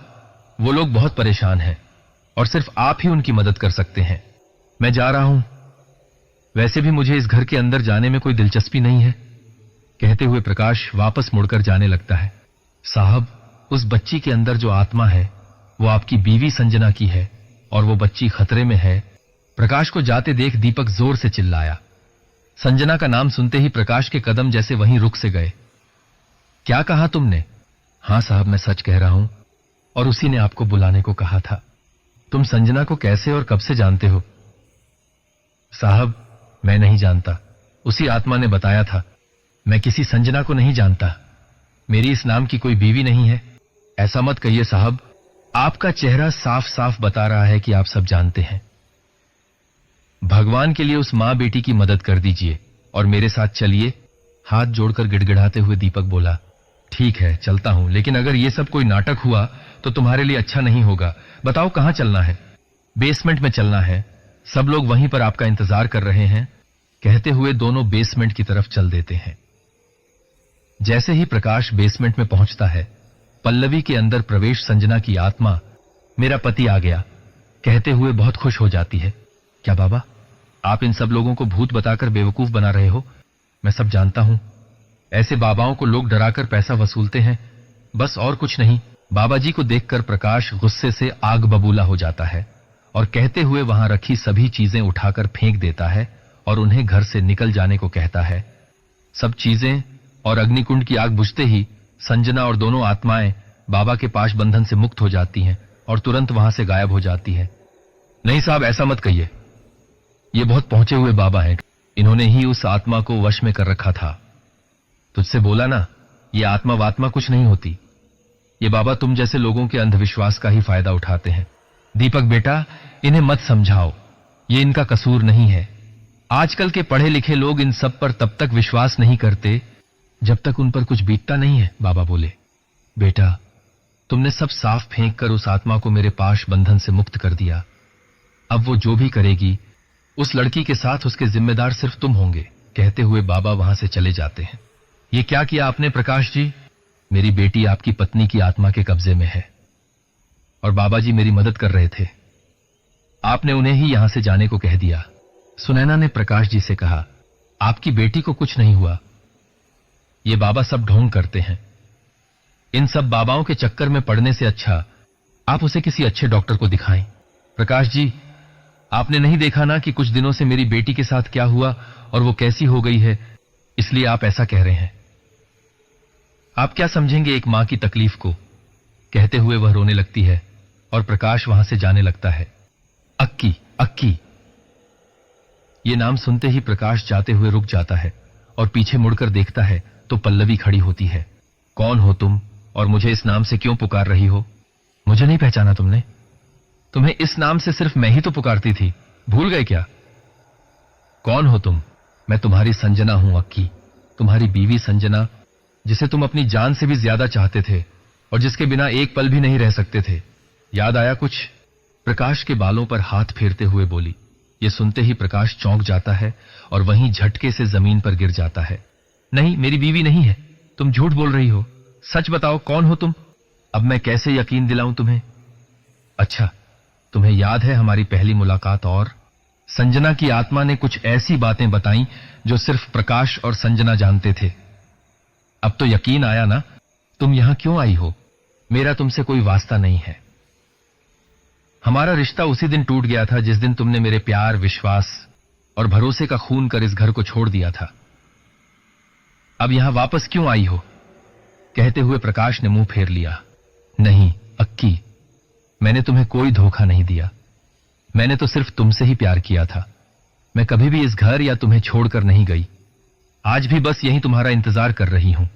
वो लोग बहुत परेशान हैं और सिर्फ आप ही उनकी मदद कर सकते हैं। मैं जा रहा हूं। वैसे भी मुझे इस घर के अंदर जाने में कोई दिलचस्पी नहीं है। कहते हुए प्रकाश वापस मुड़कर जाने लगता है। साहब, उस बच्ची के अंदर जो आत्मा है वो आपकी बीवी संजना की है और वो बच्ची खतरे में है। प्रकाश को जाते देख दीपक जोर से चिल्लाया। संजना का नाम सुनते ही प्रकाश के कदम जैसे वहीं रुक से गए। क्या कहा तुमने? हां साहब, मैं सच कह रहा हूं और उसी ने आपको बुलाने को कहा था। तुम संजना को कैसे और कब से जानते हो? साहब, मैं नहीं जानता, उसी आत्मा ने बताया था। मैं किसी संजना को नहीं जानता। मेरी इस नाम की कोई बीवी नहीं है। ऐसा मत कहिए साहब, आपका चेहरा साफ साफ बता रहा है कि आप सब जानते हैं। भगवान के लिए उस मां बेटी की मदद कर दीजिए और मेरे साथ चलिए। हाथ जोड़कर गिड़गिड़ाते हुए दीपक बोला। ठीक है, चलता हूं, लेकिन अगर ये सब कोई नाटक हुआ तो तुम्हारे लिए अच्छा नहीं होगा। बताओ कहां चलना है? बेसमेंट में चलना है, सब लोग वहीं पर आपका इंतजार कर रहे हैं। कहते हुए दोनों बेसमेंट की तरफ चल देते हैं। जैसे ही प्रकाश बेसमेंट में पहुंचता है, पल्लवी के अंदर प्रवेश संजना की आत्मा मेरा पति आ गया कहते हुए बहुत खुश हो जाती है। क्या बाबा, आप इन सब लोगों को भूत बताकर बेवकूफ बना रहे हो? मैं सब जानता हूं। ऐसे बाबाओं को लोग डराकर पैसा वसूलते हैं, बस और कुछ नहीं। बाबा जी को देखकर प्रकाश गुस्से से आग बबूला हो जाता है और कहते हुए वहां रखी सभी चीजें उठाकर फेंक देता है और उन्हें घर से निकल जाने को कहता है। सब चीजें और अग्निकुंड की आग बुझते ही संजना और दोनों आत्माएं बाबा के पाश बंधन से मुक्त हो जाती हैं और तुरंत वहां से गायब हो जाती है। नहीं साहब, ऐसा मत कहिए, ये बहुत पहुंचे हुए बाबा हैं। इन्होंने ही उस आत्मा को वश में कर रखा था। तुझसे बोला ना, ये आत्मा वात्मा कुछ नहीं होती। ये बाबा तुम जैसे लोगों के अंधविश्वास का ही फायदा उठाते हैं। दीपक बेटा, इन्हें मत समझाओ, ये इनका कसूर नहीं है। आजकल के पढ़े लिखे लोग इन सब पर तब तक विश्वास नहीं करते जब तक उन पर कुछ बीतता नहीं है। बाबा बोले, बेटा तुमने सब साफ फेंक कर उस आत्मा को मेरे पाश बंधन से मुक्त कर दिया। अब वो जो भी करेगी उस लड़की के साथ उसके जिम्मेदार सिर्फ तुम होंगे। कहते हुए बाबा वहां से चले जाते हैं। ये क्या किया आपने प्रकाश जी? मेरी बेटी आपकी पत्नी की आत्मा के कब्जे में है और बाबा जी मेरी मदद कर रहे थे। आपने उन्हें ही यहां से जाने को कह दिया। सुनैना ने प्रकाश जी से कहा, आपकी बेटी को कुछ नहीं हुआ, ये बाबा सब ढोंग करते हैं। इन सब बाबाओं के चक्कर में पड़ने से अच्छा आप उसे किसी अच्छे डॉक्टर को दिखाएं। प्रकाश जी, आपने नहीं देखा ना कि कुछ दिनों से मेरी बेटी के साथ क्या हुआ और वो कैसी हो गई है, इसलिए आप ऐसा कह रहे हैं। आप क्या समझेंगे एक मां की तकलीफ को। कहते हुए वह रोने लगती है और प्रकाश वहां से जाने लगता है। अक्की, अक्की, ये नाम सुनते ही प्रकाश जाते हुए रुक जाता है और पीछे मुड़कर देखता है तो पल्लवी खड़ी होती है। कौन हो तुम और मुझे इस नाम से क्यों पुकार रही हो? मुझे नहीं पहचाना तुमने? तुम्हें इस नाम से सिर्फ मैं ही तो पुकारती थी, भूल गए क्या? कौन हो तुम? मैं तुम्हारी संजना हूं अक्की, तुम्हारी बीवी संजना, जिसे तुम अपनी जान से भी ज्यादा चाहते थे और जिसके बिना एक पल भी नहीं रह सकते थे। याद आया कुछ? प्रकाश के बालों पर हाथ फेरते हुए बोली। ये सुनते ही प्रकाश चौंक जाता है और वहीं झटके से जमीन पर गिर जाता है। नहीं, मेरी बीवी नहीं है, तुम झूठ बोल रही हो। सच बताओ, कौन हो तुम? अब मैं कैसे यकीन दिलाऊं तुम्हें? अच्छा, तुम्हें याद है हमारी पहली मुलाकात? और संजना की आत्मा ने कुछ ऐसी बातें बताई जो सिर्फ प्रकाश और संजना जानते थे। अब तो यकीन आया ना? तुम यहां क्यों आई हो? मेरा तुमसे कोई वास्ता नहीं है। हमारा रिश्ता उसी दिन टूट गया था जिस दिन तुमने मेरे प्यार, विश्वास और भरोसे का खून कर इस घर को छोड़ दिया था। अब यहां वापस क्यों आई हो? कहते हुए प्रकाश ने मुंह फेर लिया। नहीं अक्की, मैंने तुम्हें कोई धोखा नहीं दिया। मैंने तो सिर्फ तुमसे ही प्यार किया था। मैं कभी भी इस घर या तुम्हें छोड़कर नहीं गई। आज भी बस यही तुम्हारा इंतजार कर रही हूं।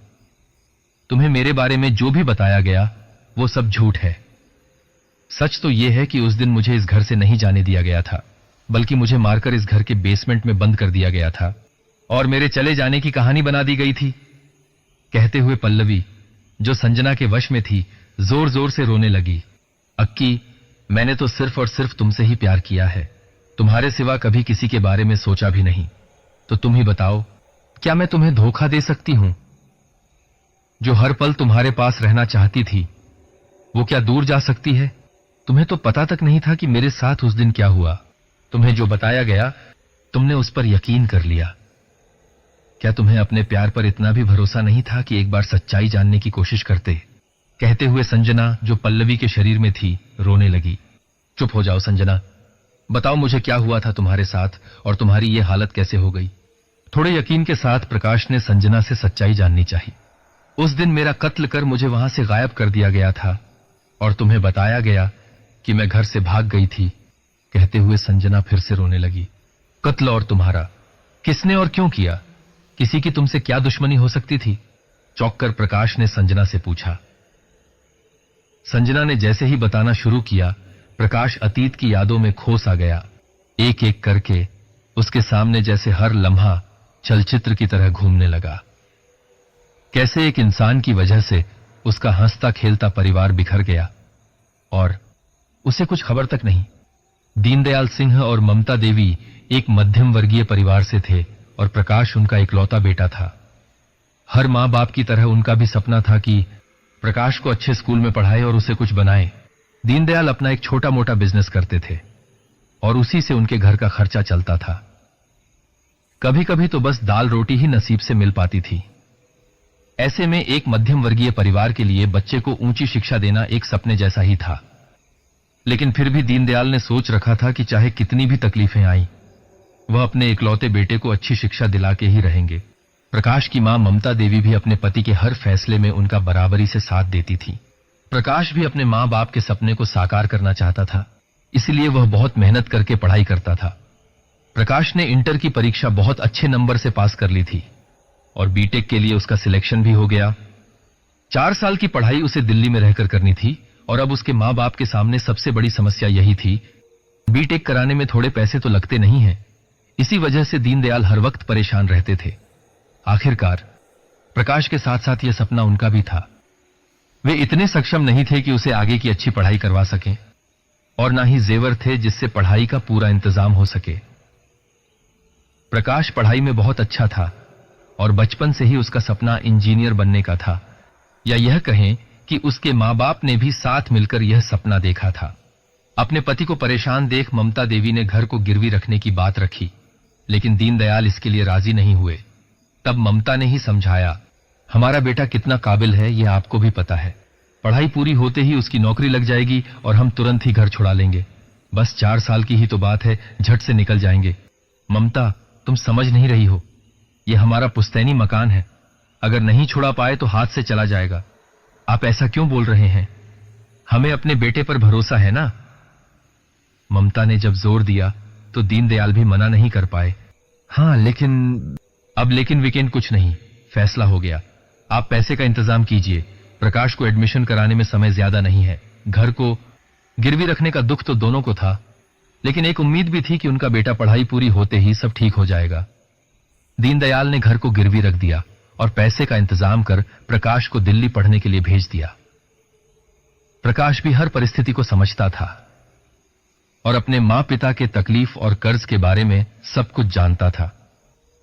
तुम्हें मेरे बारे में जो भी बताया गया वो सब झूठ है। सच तो यह है कि उस दिन मुझे इस घर से नहीं जाने दिया गया था, बल्कि मुझे मारकर इस घर के बेसमेंट में बंद कर दिया गया था और मेरे चले जाने की कहानी बना दी गई थी। कहते हुए पल्लवी, जो संजना के वश में थी, जोर जोर से रोने लगी। अक्की, मैंने तो सिर्फ और सिर्फ तुमसे ही प्यार किया है, तुम्हारे सिवा कभी किसी के बारे में सोचा भी नहीं। तो तुम ही बताओ, क्या मैं तुम्हें धोखा दे सकती हूं? जो हर पल तुम्हारे पास रहना चाहती थी, वो क्या दूर जा सकती है? तुम्हें तो पता तक नहीं था कि मेरे साथ उस दिन क्या हुआ। तुम्हें जो बताया गया, तुमने उस पर यकीन कर लिया। क्या तुम्हें अपने प्यार पर इतना भी भरोसा नहीं था कि एक बार सच्चाई जानने की कोशिश करते? कहते हुए संजना, जो पल्लवी के शरीर में थी, रोने लगी। चुप हो जाओ संजना, बताओ मुझे क्या हुआ था तुम्हारे साथ और तुम्हारी ये हालत कैसे हो गई? थोड़े यकीन के साथ प्रकाश ने संजना से सच्चाई जाननी चाहिए। उस दिन मेरा कत्ल कर मुझे वहां से गायब कर दिया गया था और तुम्हें बताया गया कि मैं घर से भाग गई थी। कहते हुए संजना फिर से रोने लगी। कत्ल और तुम्हारा, किसने और क्यों किया? किसी की तुमसे क्या दुश्मनी हो सकती थी? चौंककर प्रकाश ने संजना से पूछा। संजना ने जैसे ही बताना शुरू किया, प्रकाश अतीत की यादों में खो सा गया। एक एक करके उसके सामने जैसे हर लम्हा चलचित्र की तरह घूमने लगा। कैसे एक इंसान की वजह से उसका हंसता खेलता परिवार बिखर गया और उसे कुछ खबर तक नहीं। दीनदयाल सिंह और ममता देवी एक मध्यम वर्गीय परिवार से थे और प्रकाश उनका इकलौता बेटा था। हर मां बाप की तरह उनका भी सपना था कि प्रकाश को अच्छे स्कूल में पढ़ाए और उसे कुछ बनाए। दीनदयाल अपना एक छोटा मोटा बिजनेस करते थे और उसी से उनके घर का खर्चा चलता था। कभी कभी तो बस दाल रोटी ही नसीब से मिल पाती थी। ऐसे में एक मध्यम वर्गीय परिवार के लिए बच्चे को ऊंची शिक्षा देना एक सपने जैसा ही था। लेकिन फिर भी दीनदयाल ने सोच रखा था कि चाहे कितनी भी तकलीफें आईं, वह अपने इकलौते बेटे को अच्छी शिक्षा दिला के ही रहेंगे। प्रकाश की मां ममता देवी भी अपने पति के हर फैसले में उनका बराबरी से साथ देती थी। प्रकाश भी अपने मां बाप के सपने को साकार करना चाहता था, इसलिए वह बहुत मेहनत करके पढ़ाई करता था। प्रकाश ने इंटर की परीक्षा बहुत अच्छे नंबर से पास कर ली थी और बीटेक के लिए उसका सिलेक्शन भी हो गया। 4 साल की पढ़ाई उसे दिल्ली में रहकर करनी थी और अब उसके मां बाप के सामने सबसे बड़ी समस्या यही थी, बीटेक कराने में थोड़े पैसे तो लगते नहीं हैं। इसी वजह से दीनदयाल हर वक्त परेशान रहते थे। आखिरकार प्रकाश के साथ साथ यह सपना उनका भी था। वे इतने सक्षम नहीं थे कि उसे आगे की अच्छी पढ़ाई करवा सकें और ना ही जेवर थे जिससे पढ़ाई का पूरा इंतजाम हो सके। प्रकाश पढ़ाई में बहुत अच्छा था और बचपन से ही उसका सपना इंजीनियर बनने का था, या यह कहें कि उसके मां बाप ने भी साथ मिलकर यह सपना देखा था। अपने पति को परेशान देख ममता देवी ने घर को गिरवी रखने की बात रखी, लेकिन दीनदयाल इसके लिए राजी नहीं हुए। तब ममता ने ही समझाया, हमारा बेटा कितना काबिल है ये आपको भी पता है। पढ़ाई पूरी होते ही उसकी नौकरी लग जाएगी और हम तुरंत ही घर छुड़ा लेंगे। बस 4 साल की ही तो बात है, झट से निकल जाएंगे। ममता, तुम समझ नहीं रही हो, ये हमारा पुश्तैनी मकान है। अगर नहीं छुड़ा पाए तो हाथ से चला जाएगा। आप ऐसा क्यों बोल रहे हैं? हमें अपने बेटे पर भरोसा है ना। ममता ने जब जोर दिया तो दीनदयाल भी मना नहीं कर पाए। हाँ, लेकिन अब लेकिन वीकेंड कुछ नहीं, फैसला हो गया। आप पैसे का इंतजाम कीजिए। प्रकाश को एडमिशन कराने में समय ज्यादा नहीं है। घर को गिरवी रखने का दुख तो दोनों को था, लेकिन एक उम्मीद भी थी कि उनका बेटा पढ़ाई पूरी होते ही सब ठीक हो जाएगा। दीनदयाल ने घर को गिरवी रख दिया और पैसे का इंतजाम कर प्रकाश को दिल्ली पढ़ने के लिए भेज दिया। प्रकाश भी हर परिस्थिति को समझता था और अपने मां पिता के तकलीफ और कर्ज के बारे में सब कुछ जानता था।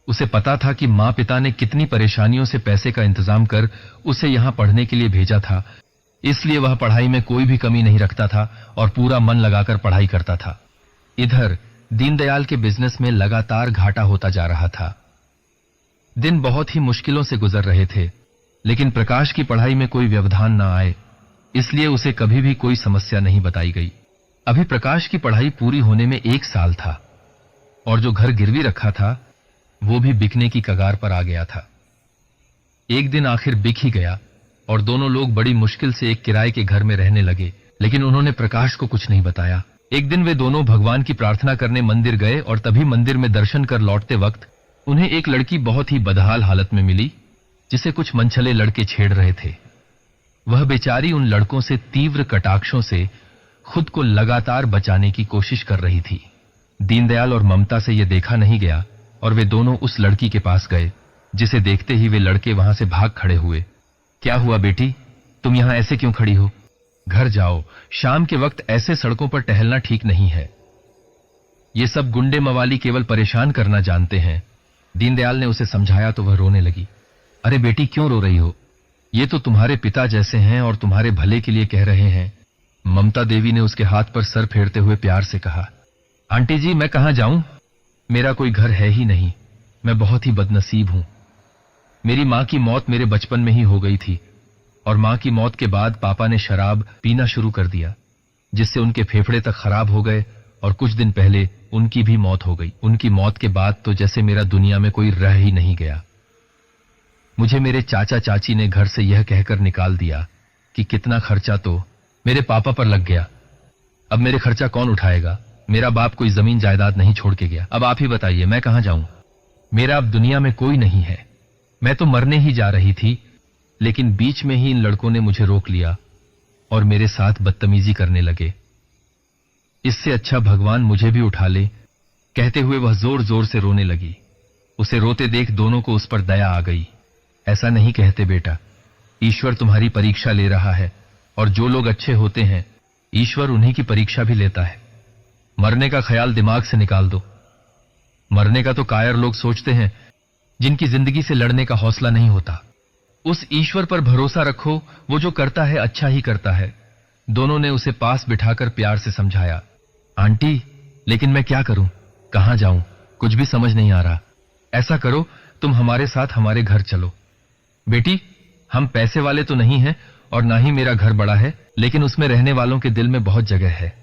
उसे पता था कि मां पिता ने कितनी परेशानियों से पैसे का इंतजाम कर उसे यहां पढ़ने के लिए भेजा था, इसलिए वह पढ़ाई में कोई भी कमी नहीं रखता था और पूरा मन लगाकर पढ़ाई करता था। इधर दीनदयाल के बिजनेस में लगातार घाटा होता जा रहा था। दिन बहुत ही मुश्किलों से गुजर रहे थे, लेकिन प्रकाश की पढ़ाई में कोई व्यवधान न आए, इसलिए उसे कभी भी कोई समस्या नहीं बताई गई। अभी प्रकाश की पढ़ाई पूरी होने में 1 साल था और जो घर गिरवी रखा था वो भी बिकने की कगार पर आ गया था। एक दिन आखिर बिक ही गया और दोनों लोग बड़ी मुश्किल से एक किराए के घर में रहने लगे, लेकिन उन्होंने प्रकाश को कुछ नहीं बताया। एक दिन वे दोनों भगवान की प्रार्थना करने मंदिर गए और तभी मंदिर में दर्शन कर लौटते वक्त उन्हें एक लड़की बहुत ही बदहाल हालत में मिली, जिसे कुछ मनचले लड़के छेड़ रहे थे। वह बेचारी उन लड़कों से तीव्र कटाक्षों से खुद को लगातार बचाने की कोशिश कर रही थी। दीनदयाल और ममता से यह देखा नहीं गया और वे दोनों उस लड़की के पास गए, जिसे देखते ही वे लड़के वहां से भाग खड़े हुए। क्या हुआ बेटी, तुम यहां ऐसे क्यों खड़ी हो? घर जाओ, शाम के वक्त ऐसे सड़कों पर टहलना ठीक नहीं है। ये सब गुंडे मवाली केवल परेशान करना जानते हैं। दीनदयाल ने उसे समझाया तो वह रोने लगी। अरे बेटी, क्यों रो रही हो? ये तो तुम्हारे पिता जैसे हैं और तुम्हारे भले के लिए कह रहे हैं। ममता देवी ने उसके हाथ पर सर फेरते हुए प्यार से कहा। आंटी जी, मैं कहां जाऊं? मेरा कोई घर है ही नहीं। मैं बहुत ही बदनसीब हूं। मेरी मां की मौत मेरे बचपन में ही हो गई थी और मां की मौत के बाद पापा ने शराब पीना शुरू कर दिया, जिससे उनके फेफड़े तक खराब हो गए और कुछ दिन पहले उनकी भी मौत हो गई। उनकी मौत के बाद तो जैसे मेरा दुनिया में कोई रह ही नहीं गया। मुझे मेरे चाचा चाची ने घर से यह कहकर निकाल दिया कि कितना खर्चा तो मेरे पापा पर लग गया। अब मेरे खर्चा कौन उठाएगा? मेरा बाप कोई जमीन जायदाद नहीं छोड़ के गया। अब आप ही बताइए, मैं कहां जाऊं? मेरा अब दुनिया में कोई नहीं है। मैं तो मरने ही जा रही थी, लेकिन बीच में ही इन लड़कों ने मुझे रोक लिया और मेरे साथ बदतमीजी करने लगे। इससे अच्छा भगवान मुझे भी उठा ले। कहते हुए वह जोर जोर से रोने लगी। उसे रोते देख दोनों को उस पर दया आ गई। ऐसा नहीं कहते बेटा, ईश्वर तुम्हारी परीक्षा ले रहा है और जो लोग अच्छे होते हैं ईश्वर उन्हीं की परीक्षा भी लेता है। मरने का ख्याल दिमाग से निकाल दो। मरने का तो कायर लोग सोचते हैं, जिनकी जिंदगी से लड़ने का हौसला नहीं होता। उस ईश्वर पर भरोसा रखो, वो जो करता है अच्छा ही करता है। दोनों ने उसे पास बिठाकर प्यार से समझाया। आंटी, लेकिन मैं क्या करूं? कहां जाऊं? कुछ भी समझ नहीं आ रहा। ऐसा करो, तुम हमारे साथ हमारे घर चलो। बेटी, हम पैसे वाले तो नहीं हैं और ना ही मेरा घर बड़ा है, लेकिन उसमें रहने वालों के दिल में बहुत जगह है।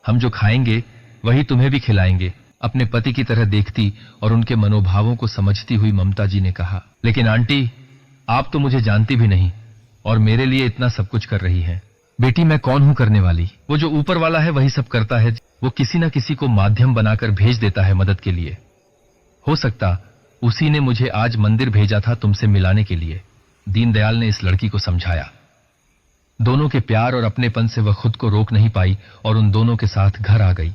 हम जो खाएंगे वही तुम्हें भी खिलाएंगे। अपने पति की तरह देखती और उनके मनोभावों को समझती हुई ममता जी ने कहा। लेकिन आंटी, आप तो मुझे जानती भी नहीं और मेरे लिए इतना सब कुछ कर रही हैं। बेटी, मैं कौन हूं करने वाली? वो जो ऊपर वाला है वही सब करता है। वो किसी न किसी को माध्यम बनाकर भेज देता है मदद के लिए। हो सकता उसी ने मुझे आज मंदिर भेजा था तुमसे मिलाने के लिए। दीनदयाल ने इस लड़की को समझाया। दोनों के प्यार और अपनेपन से वह खुद को रोक नहीं पाई और उन दोनों के साथ घर आ गई।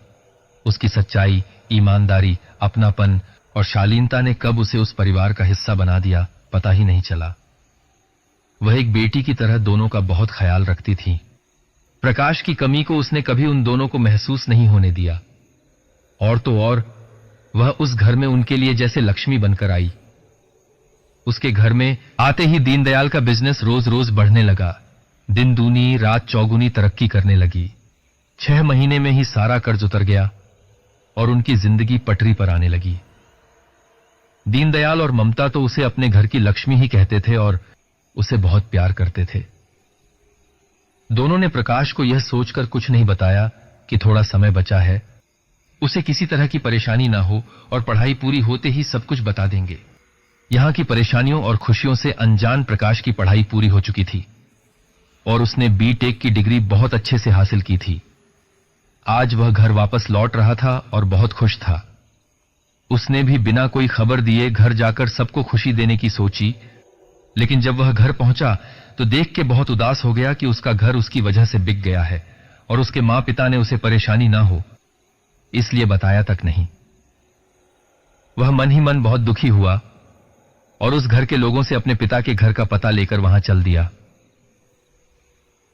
उसकी सच्चाई, ईमानदारी, अपनापन और शालीनता ने कब उसे उस परिवार का हिस्सा बना दिया, पता ही नहीं चला। वह एक बेटी की तरह दोनों का बहुत ख्याल रखती थी। प्रकाश की कमी को उसने कभी उन दोनों को महसूस नहीं होने दिया। और तो और वह उस घर में उनके लिए जैसे लक्ष्मी बनकर आई। उसके घर में आते ही दीनदयाल का बिजनेस रोज रोज बढ़ने लगा। दिन दूनी रात चौगुनी तरक्की करने लगी। 6 महीने में ही सारा कर्ज उतर गया और उनकी जिंदगी पटरी पर आने लगी। दीनदयाल और ममता तो उसे अपने घर की लक्ष्मी ही कहते थे और उसे बहुत प्यार करते थे। दोनों ने प्रकाश को यह सोचकर कुछ नहीं बताया कि थोड़ा समय बचा है, उसे किसी तरह की परेशानी ना हो और पढ़ाई पूरी होते ही सब कुछ बता देंगे। यहां की परेशानियों और खुशियों से अनजान प्रकाश की पढ़ाई पूरी हो चुकी थी और उसने बीटेक की डिग्री बहुत अच्छे से हासिल की थी। आज वह घर वापस लौट रहा था और बहुत खुश था। उसने भी बिना कोई खबर दिए घर जाकर सबको खुशी देने की सोची, लेकिन जब वह घर पहुंचा तो देख के बहुत उदास हो गया कि उसका घर उसकी वजह से बिक गया है और उसके मां पिता ने उसे परेशानी ना हो इसलिए बताया तक नहीं। वह मन ही मन बहुत दुखी हुआ और उस घर के लोगों से अपने पिता के घर का पता लेकर वहां चल दिया।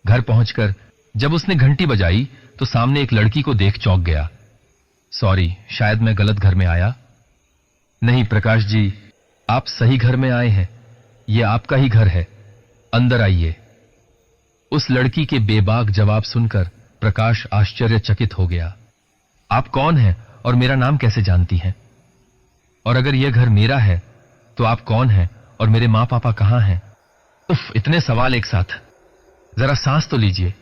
घर पहुंचकर जब उसने घंटी बजाई तो सामने एक लड़की को देख चौंक गया। सॉरी, शायद मैं गलत घर में आया। नहीं प्रकाश जी, आप सही घर में आए हैं, यह आपका ही घर है, अंदर आइए। उस लड़की के बेबाक जवाब सुनकर प्रकाश आश्चर्यचकित हो गया। आप कौन हैं और मेरा नाम कैसे जानती हैं? और अगर यह घर मेरा है तो आप कौन हैं और मेरे मां पापा कहां हैं? उफ, इतने सवाल एक साथ। जरा सांस तो लीजिए,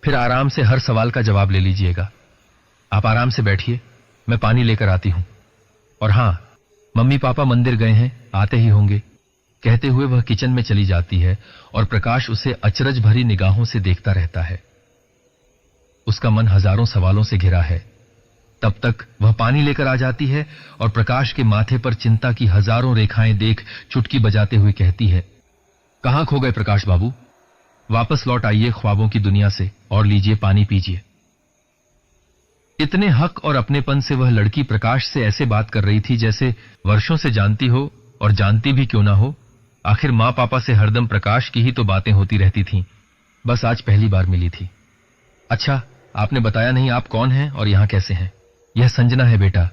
फिर आराम से हर सवाल का जवाब ले लीजिएगा। आप आराम से बैठिए, मैं पानी लेकर आती हूं। और हां, मम्मी पापा मंदिर गए हैं, आते ही होंगे। कहते हुए वह किचन में चली जाती है और प्रकाश उसे अचरज भरी निगाहों से देखता रहता है। उसका मन हजारों सवालों से घिरा है। तब तक वह पानी लेकर आ जाती है और प्रकाश के माथे पर चिंता की हजारों रेखाएं देख चुटकी बजाते हुए कहती है, कहां खो गए प्रकाश बाबू? वापस लौट आइए ख्वाबों की दुनिया से और लीजिए पानी पीजिए। इतने हक और अपनेपन से वह लड़की प्रकाश से ऐसे बात कर रही थी जैसे वर्षों से जानती हो, और जानती भी क्यों ना हो। आखिर मां पापा से हरदम प्रकाश की ही तो बातें होती रहती थीं, बस आज पहली बार मिली थी। अच्छा, आपने बताया नहीं आप कौन हैं और यहां कैसे हैं? यह संजना है बेटा।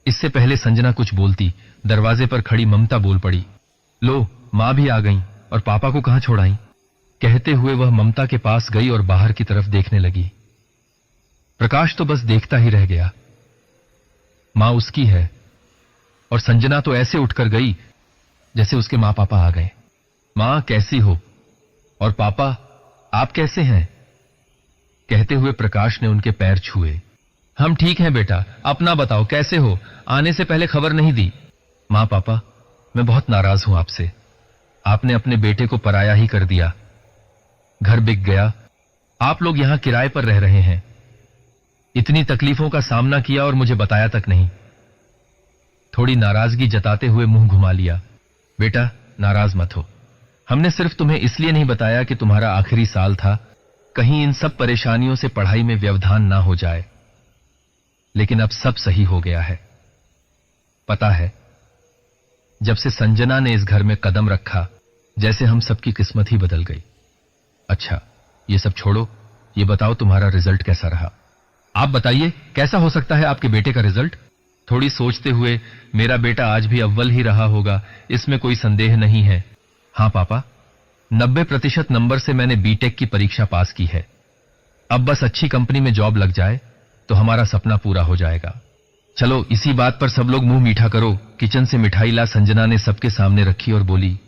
इससे पहले संजना कुछ बोलती, दरवाजे पर खड़ी ममता बोल पड़ी, लो मां भी आ गई और पापा को कहां छोड़ाई? कहते हुए वह ममता के पास गई और बाहर की तरफ देखने लगी। प्रकाश तो बस देखता ही रह गया। मां उसकी है और संजना तो ऐसे उठकर गई जैसे उसके मां पापा आ गए। मां कैसी हो? और पापा आप कैसे हैं? कहते हुए प्रकाश ने उनके पैर छुए। हम ठीक हैं बेटा, अपना बताओ कैसे हो? आने से पहले खबर नहीं दी। मां पापा, मैं बहुत नाराज हूं आपसे। आपने अपने बेटे को पराया ही कर दिया। घर बिक गया, आप लोग यहां किराए पर रह रहे हैं। इतनी तकलीफों का सामना किया और मुझे बताया तक नहीं। थोड़ी नाराजगी जताते हुए मुंह घुमा लिया। बेटा नाराज मत हो, हमने सिर्फ तुम्हें इसलिए नहीं बताया कि तुम्हारा आखिरी साल था, कहीं इन सब परेशानियों से पढ़ाई में व्यवधान ना हो जाए। लेकिन अब सब सही हो गया है। पता है, जब से संजना ने इस घर में कदम रखा, जैसे हम सबकी किस्मत ही बदल गई। अच्छा, ये सब छोड़ो, ये बताओ तुम्हारा रिजल्ट कैसा रहा? आप बताइए, कैसा हो सकता है आपके बेटे का रिजल्ट? थोड़ी सोचते हुए, मेरा बेटा आज भी अव्वल ही रहा होगा, इसमें कोई संदेह नहीं है। हां पापा, 90% नंबर से मैंने बीटेक की परीक्षा पास की है। अब बस अच्छी कंपनी में जॉब लग जाए तो हमारा सपना पूरा हो जाएगा। चलो इसी बात पर सब लोग मुंह मीठा करो। किचन से मिठाई ला संजना ने सबके सामने रखी और बोली,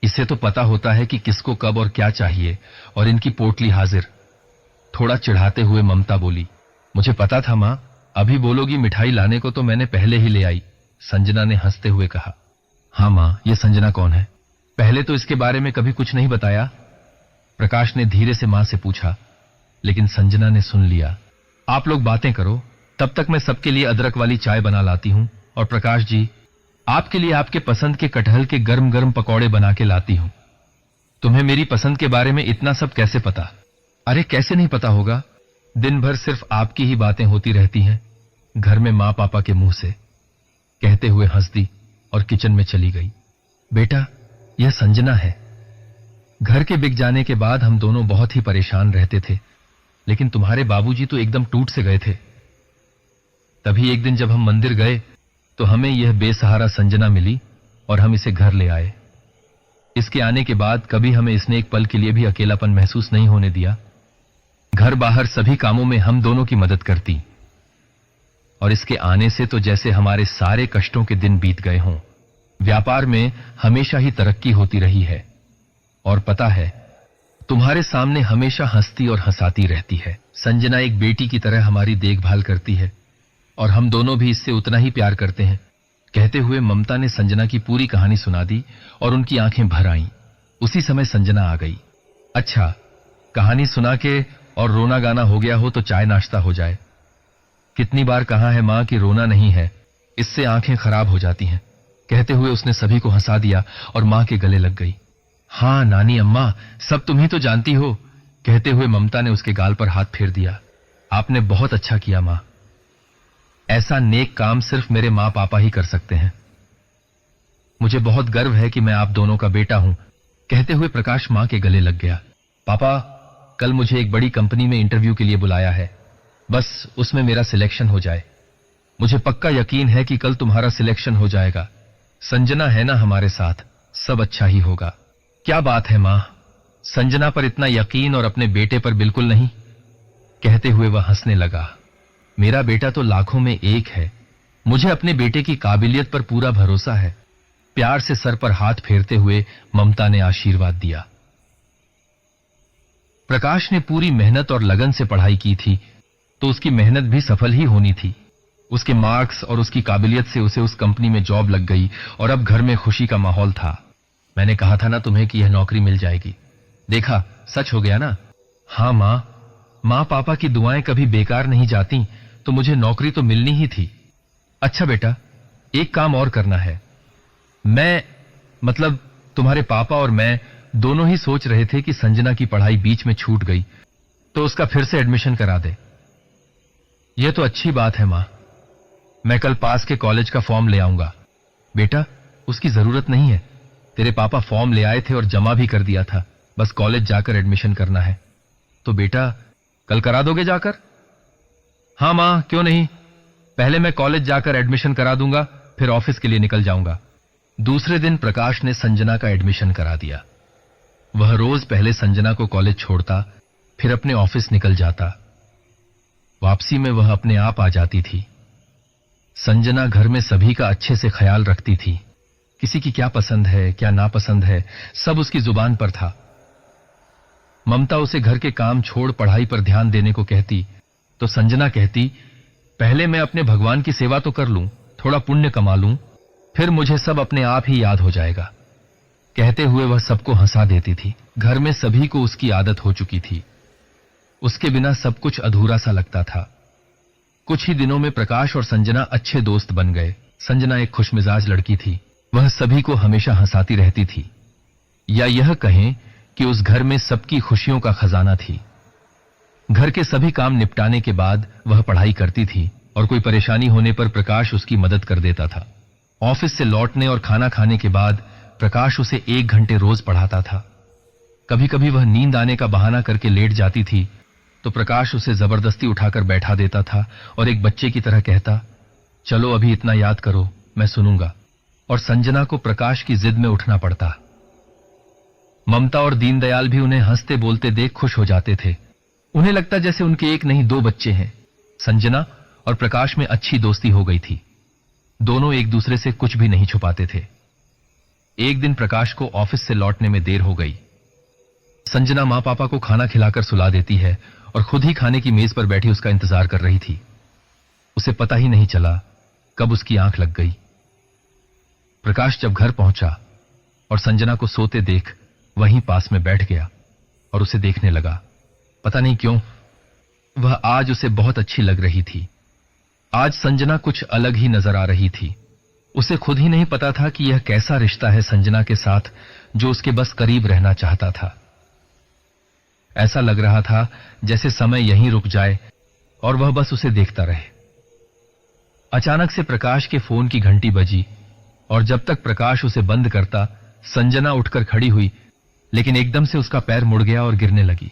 इसे तो पता होता है कि किसको कब और क्या चाहिए, और इनकी पोटली हाजिर। थोड़ा चिढ़ाते हुए ममता बोली, मुझे पता था मां, अभी बोलोगी मिठाई लाने को तो मैंने पहले ही ले आई। संजना ने हंसते हुए कहा। हां मां, ये संजना कौन है? पहले तो इसके बारे में कभी कुछ नहीं बताया, प्रकाश ने धीरे से मां से पूछा। लेकिन संजना ने सुन लिया। आप लोग बातें करो, तब तक मैं सबके लिए अदरक वाली चाय बना लाती हूं, और प्रकाश जी आपके लिए आपके पसंद के कटहल के गर्म गर्म पकौड़े बना के लाती हूं। तुम्हें मेरी पसंद के बारे में इतना सब कैसे पता? अरे कैसे नहीं पता होगा, दिन भर सिर्फ आपकी ही बातें होती रहती हैं घर में मां पापा के मुंह से। कहते हुए हंस दी और किचन में चली गई। बेटा, यह संजना है। घर के बिक जाने के बाद हम दोनों बहुत ही परेशान रहते थे, लेकिन तुम्हारे बाबूजी तो एकदम टूट से गए थे। तभी एक दिन जब हम मंदिर गए तो हमें यह बेसहारा संजना मिली और हम इसे घर ले आए। इसके आने के बाद कभी हमें इसने एक पल के लिए भी अकेलापन महसूस नहीं होने दिया। घर बाहर सभी कामों में हम दोनों की मदद करती, और इसके आने से तो जैसे हमारे सारे कष्टों के दिन बीत गए हों। व्यापार में हमेशा ही तरक्की होती रही है, और पता है, तुम्हारे सामने हमेशा हंसती और हंसाती रहती है। संजना एक बेटी की तरह हमारी देखभाल करती है और हम दोनों भी इससे उतना ही प्यार करते हैं। कहते हुए ममता ने संजना की पूरी कहानी सुना दी और उनकी आंखें भर आईं। उसी समय संजना आ गई। अच्छा, कहानी सुना के और रोना गाना हो गया हो तो चाय नाश्ता हो जाए। कितनी बार कहा है मां कि रोना नहीं है, इससे आंखें खराब हो जाती हैं। कहते हुए उसने सभी को हंसा दिया और मां के गले लग गई। हाँ नानी अम्मा, सब तुम ही तो जानती हो। कहते हुए ममता ने उसके गाल पर हाथ फेर दिया। आपने बहुत अच्छा किया मां। ऐसा नेक काम सिर्फ मेरे मां पापा ही कर सकते हैं। मुझे बहुत गर्व है कि मैं आप दोनों का बेटा हूं। कहते हुए प्रकाश मां के गले लग गया। पापा, कल मुझे एक बड़ी कंपनी में इंटरव्यू के लिए बुलाया है, बस उसमें मेरा सिलेक्शन हो जाए। मुझे पक्का यकीन है कि कल तुम्हारा सिलेक्शन हो जाएगा। संजना है ना हमारे साथ, सब अच्छा ही होगा। क्या बात है मां, संजना पर इतना यकीन और अपने बेटे पर बिल्कुल नहीं। कहते हुए वह हंसने लगा। मेरा बेटा तो लाखों में एक है। मुझे अपने बेटे की काबिलियत पर पूरा भरोसा है। प्यार से सर पर हाथ फेरते हुए ममता ने आशीर्वाद दिया। प्रकाश ने पूरी मेहनत और लगन से पढ़ाई की थी, तो उसकी मेहनत भी सफल ही होनी थी। उसके मार्क्स और उसकी काबिलियत से उसे उस कंपनी में जॉब लग गई और अब घर में खुशी का माहौल था। मैंने कहा था ना तुम्हें कि यह नौकरी मिल जाएगी। देखा, सच हो गया ना। हाँ मां पापा की दुआएं कभी बेकार नहीं जाती, तो मुझे नौकरी तो मिलनी ही थी। अच्छा बेटा, एक काम और करना है। मतलब तुम्हारे पापा और मैं दोनों ही सोच रहे थे कि संजना की पढ़ाई बीच में छूट गई तो उसका फिर से एडमिशन करा दे। यह तो अच्छी बात है मां। मैं कल पास के कॉलेज का फॉर्म ले आऊंगा। बेटा, उसकी जरूरत नहीं है। तेरे पापा फॉर्म ले आए थे और जमा भी कर दिया था, बस कॉलेज जाकर एडमिशन करना है। तो बेटा, कल करा दोगे जाकर? हाँ मां, क्यों नहीं। पहले मैं कॉलेज जाकर एडमिशन करा दूंगा, फिर ऑफिस के लिए निकल जाऊंगा। दूसरे दिन प्रकाश ने संजना का एडमिशन करा दिया। वह रोज पहले संजना को कॉलेज छोड़ता, फिर अपने ऑफिस निकल जाता। वापसी में वह अपने आप आ जाती थी। संजना घर में सभी का अच्छे से ख्याल रखती थी। किसी की क्या पसंद है, क्या नापसंद है, सब उसकी जुबान पर था। ममता उसे घर के काम छोड़ पढ़ाई पर ध्यान देने को कहती, तो संजना कहती, पहले मैं अपने भगवान की सेवा तो कर लूं, थोड़ा पुण्य कमा लूं, फिर मुझे सब अपने आप ही याद हो जाएगा। कहते हुए वह सबको हंसा देती थी। घर में सभी को उसकी आदत हो चुकी थी। उसके बिना सब कुछ अधूरा सा लगता था। कुछ ही दिनों में प्रकाश और संजना अच्छे दोस्त बन गए। संजना एक खुशमिजाज लड़की थी। वह सभी को हमेशा हंसाती रहती थी, या यह कहें कि उस घर में सबकी खुशियों का खजाना थी। घर के सभी काम निपटाने के बाद वह पढ़ाई करती थी और कोई परेशानी होने पर प्रकाश उसकी मदद कर देता था। ऑफिस से लौटने और खाना खाने के बाद प्रकाश उसे 1 घंटे रोज पढ़ाता था। कभी कभी वह नींद आने का बहाना करके लेट जाती थी, तो प्रकाश उसे जबरदस्ती उठाकर बैठा देता था और एक बच्चे की तरह कहता, चलो अभी इतना याद करो, मैं सुनूंगा। और संजना को प्रकाश की जिद में उठना पड़ता। ममता और दीनदयाल भी उन्हें हंसते बोलते देख खुश हो जाते थे। उन्हें लगता जैसे उनके एक नहीं 2 बच्चे हैं। संजना और प्रकाश में अच्छी दोस्ती हो गई थी। दोनों एक दूसरे से कुछ भी नहीं छुपाते थे। एक दिन प्रकाश को ऑफिस से लौटने में देर हो गई। संजना मां पापा को खाना खिलाकर सुला देती है और खुद ही खाने की मेज पर बैठी उसका इंतजार कर रही थी। उसे पता ही नहीं चला कब उसकी आंख लग गई। प्रकाश जब घर पहुंचा और संजना को सोते देख वहीं पास में बैठ गया और उसे देखने लगा। पता नहीं क्यों वह आज उसे बहुत अच्छी लग रही थी। आज संजना कुछ अलग ही नजर आ रही थी। उसे खुद ही नहीं पता था कि यह कैसा रिश्ता है संजना के साथ जो उसके बस करीब रहना चाहता था। ऐसा लग रहा था जैसे समय यहीं रुक जाए और वह बस उसे देखता रहे। अचानक से प्रकाश के फोन की घंटी बजी और जब तक प्रकाश उसे बंद करता, संजना उठकर खड़ी हुई, लेकिन एकदम से उसका पैर मुड़ गया और गिरने लगी।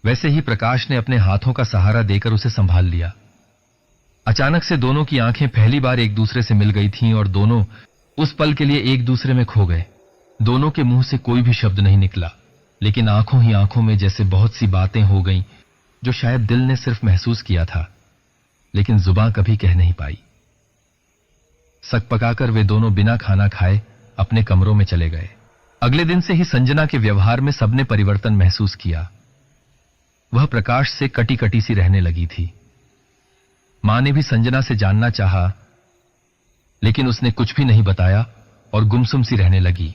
वैसे ही प्रकाश ने अपने हाथों का सहारा देकर उसे संभाल लिया। अचानक से दोनों की आंखें पहली बार एक दूसरे से मिल गई थीं और दोनों उस पल के लिए एक दूसरे में खो गए। दोनों के मुंह से कोई भी शब्द नहीं निकला, लेकिन आंखों ही आंखों में जैसे बहुत सी बातें हो गईं जो शायद दिल ने सिर्फ महसूस किया था, लेकिन जुबां कभी कह नहीं पाई। सक पकाकर वे दोनों बिना खाना खाए अपने कमरों में चले गए। अगले दिन से ही संजना के व्यवहार में सबने परिवर्तन महसूस किया। वह प्रकाश से कटी कटी सी रहने लगी थी। मां ने भी संजना से जानना चाहा, लेकिन उसने कुछ भी नहीं बताया और गुमसुम सी रहने लगी।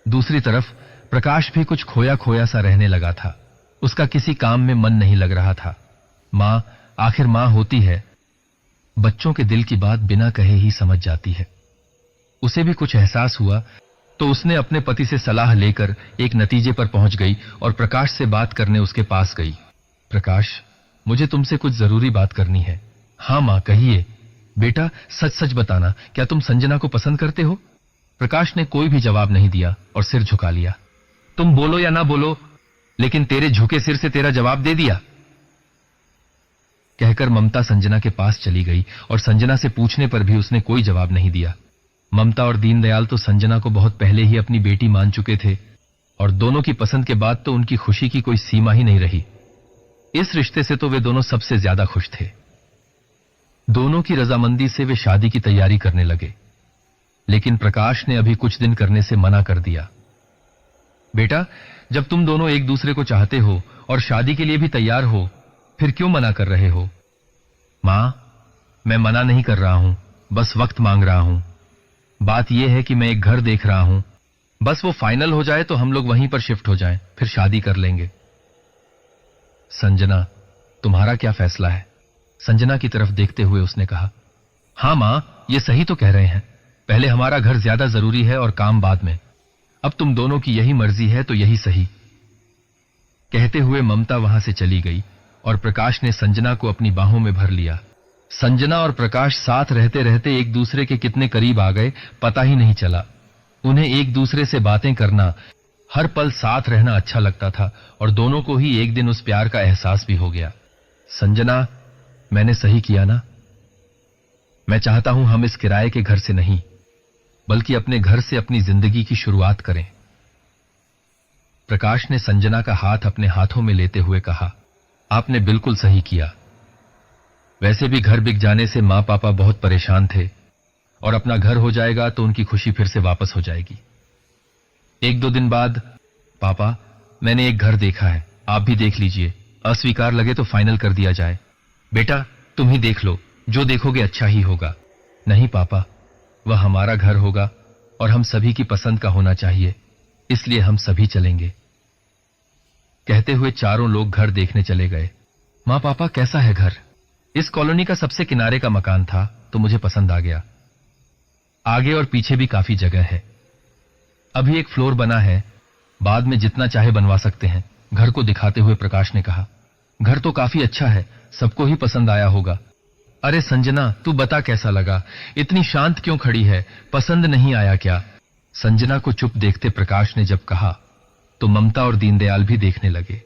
दूसरी तरफ प्रकाश भी कुछ खोया खोया सा रहने लगा था। उसका किसी काम में मन नहीं लग रहा था। मां आखिर मां होती है, बच्चों के दिल की बात बिना कहे ही समझ जाती है। उसे भी कुछ एहसास हुआ तो उसने अपने पति से सलाह लेकर एक नतीजे पर पहुंच गई और प्रकाश से बात करने उसके पास गई। प्रकाश, मुझे तुमसे कुछ जरूरी बात करनी है। हां मां, कहिए। बेटा, सच सच बताना, क्या तुम संजना को पसंद करते हो? प्रकाश ने कोई भी जवाब नहीं दिया और सिर झुका लिया। तुम बोलो या ना बोलो, लेकिन तेरे झुके सिर से तेरा जवाब दे दिया, कहकर ममता संजना के पास चली गई और संजना से पूछने पर भी उसने कोई जवाब नहीं दिया। ममता और दीनदयाल तो संजना को बहुत पहले ही अपनी बेटी मान चुके थे और दोनों की पसंद के बाद तो उनकी खुशी की कोई सीमा ही नहीं रही। इस रिश्ते से तो वे दोनों सबसे ज्यादा खुश थे। दोनों की रजामंदी से वे शादी की तैयारी करने लगे, लेकिन प्रकाश ने अभी कुछ दिन करने से मना कर दिया। बेटा, जब तुम दोनों एक दूसरे को चाहते हो और शादी के लिए भी तैयार हो, फिर क्यों मना कर रहे हो? मां, मैं मना नहीं कर रहा हूं, बस वक्त मांग रहा हूं। बात यह है कि मैं एक घर देख रहा हूं, बस वो फाइनल हो जाए तो हम लोग वहीं पर शिफ्ट हो जाएं, फिर शादी कर लेंगे। संजना, तुम्हारा क्या फैसला है? संजना की तरफ देखते हुए उसने कहा। हां मां, ये सही तो कह रहे हैं। पहले हमारा घर ज्यादा जरूरी है और काम बाद में। अब तुम दोनों की यही मर्जी है तो यही सही। कहते हुए ममता वहां से चली गई और प्रकाश ने संजना को अपनी बाहों में भर लिया। संजना और प्रकाश साथ रहते रहते एक दूसरे के कितने करीब आ गए, पता ही नहीं चला। उन्हें एक दूसरे से बातें करना, हर पल साथ रहना अच्छा लगता था और दोनों को ही एक दिन उस प्यार का एहसास भी हो गया। संजना, मैंने सही किया ना? मैं चाहता हूं हम इस किराए के घर से नहीं, बल्कि अपने घर से अपनी जिंदगी की शुरुआत करें। प्रकाश ने संजना का हाथ अपने हाथों में लेते हुए कहा। आपने बिल्कुल सही किया। वैसे भी घर बिक जाने से मां पापा बहुत परेशान थे और अपना घर हो जाएगा तो उनकी खुशी फिर से वापस हो जाएगी। एक दो दिन बाद, पापा, मैंने एक घर देखा है, आप भी देख लीजिए। अस्वीकार लगे तो फाइनल कर दिया जाए। बेटा, तुम ही देख लो, जो देखोगे अच्छा ही होगा। नहीं पापा, वह हमारा घर होगा और हम सभी की पसंद का होना चाहिए, इसलिए हम सभी चलेंगे। कहते हुए चारों लोग घर देखने चले गए। मां, पापा, कैसा है घर? इस कॉलोनी का सबसे किनारे का मकान था तो मुझे पसंद आ गया। आगे और पीछे भी काफी जगह है। अभी एक फ्लोर बना है, बाद में जितना चाहे बनवा सकते हैं, घर को दिखाते हुए प्रकाश ने कहा। घर तो काफी अच्छा है, सबको ही पसंद आया होगा। अरे संजना, तू बता कैसा लगा? इतनी शांत क्यों खड़ी है? पसंद नहीं आया क्या? संजना को चुप देखते प्रकाश ने जब कहा तो ममता और दीनदयाल भी देखने लगे।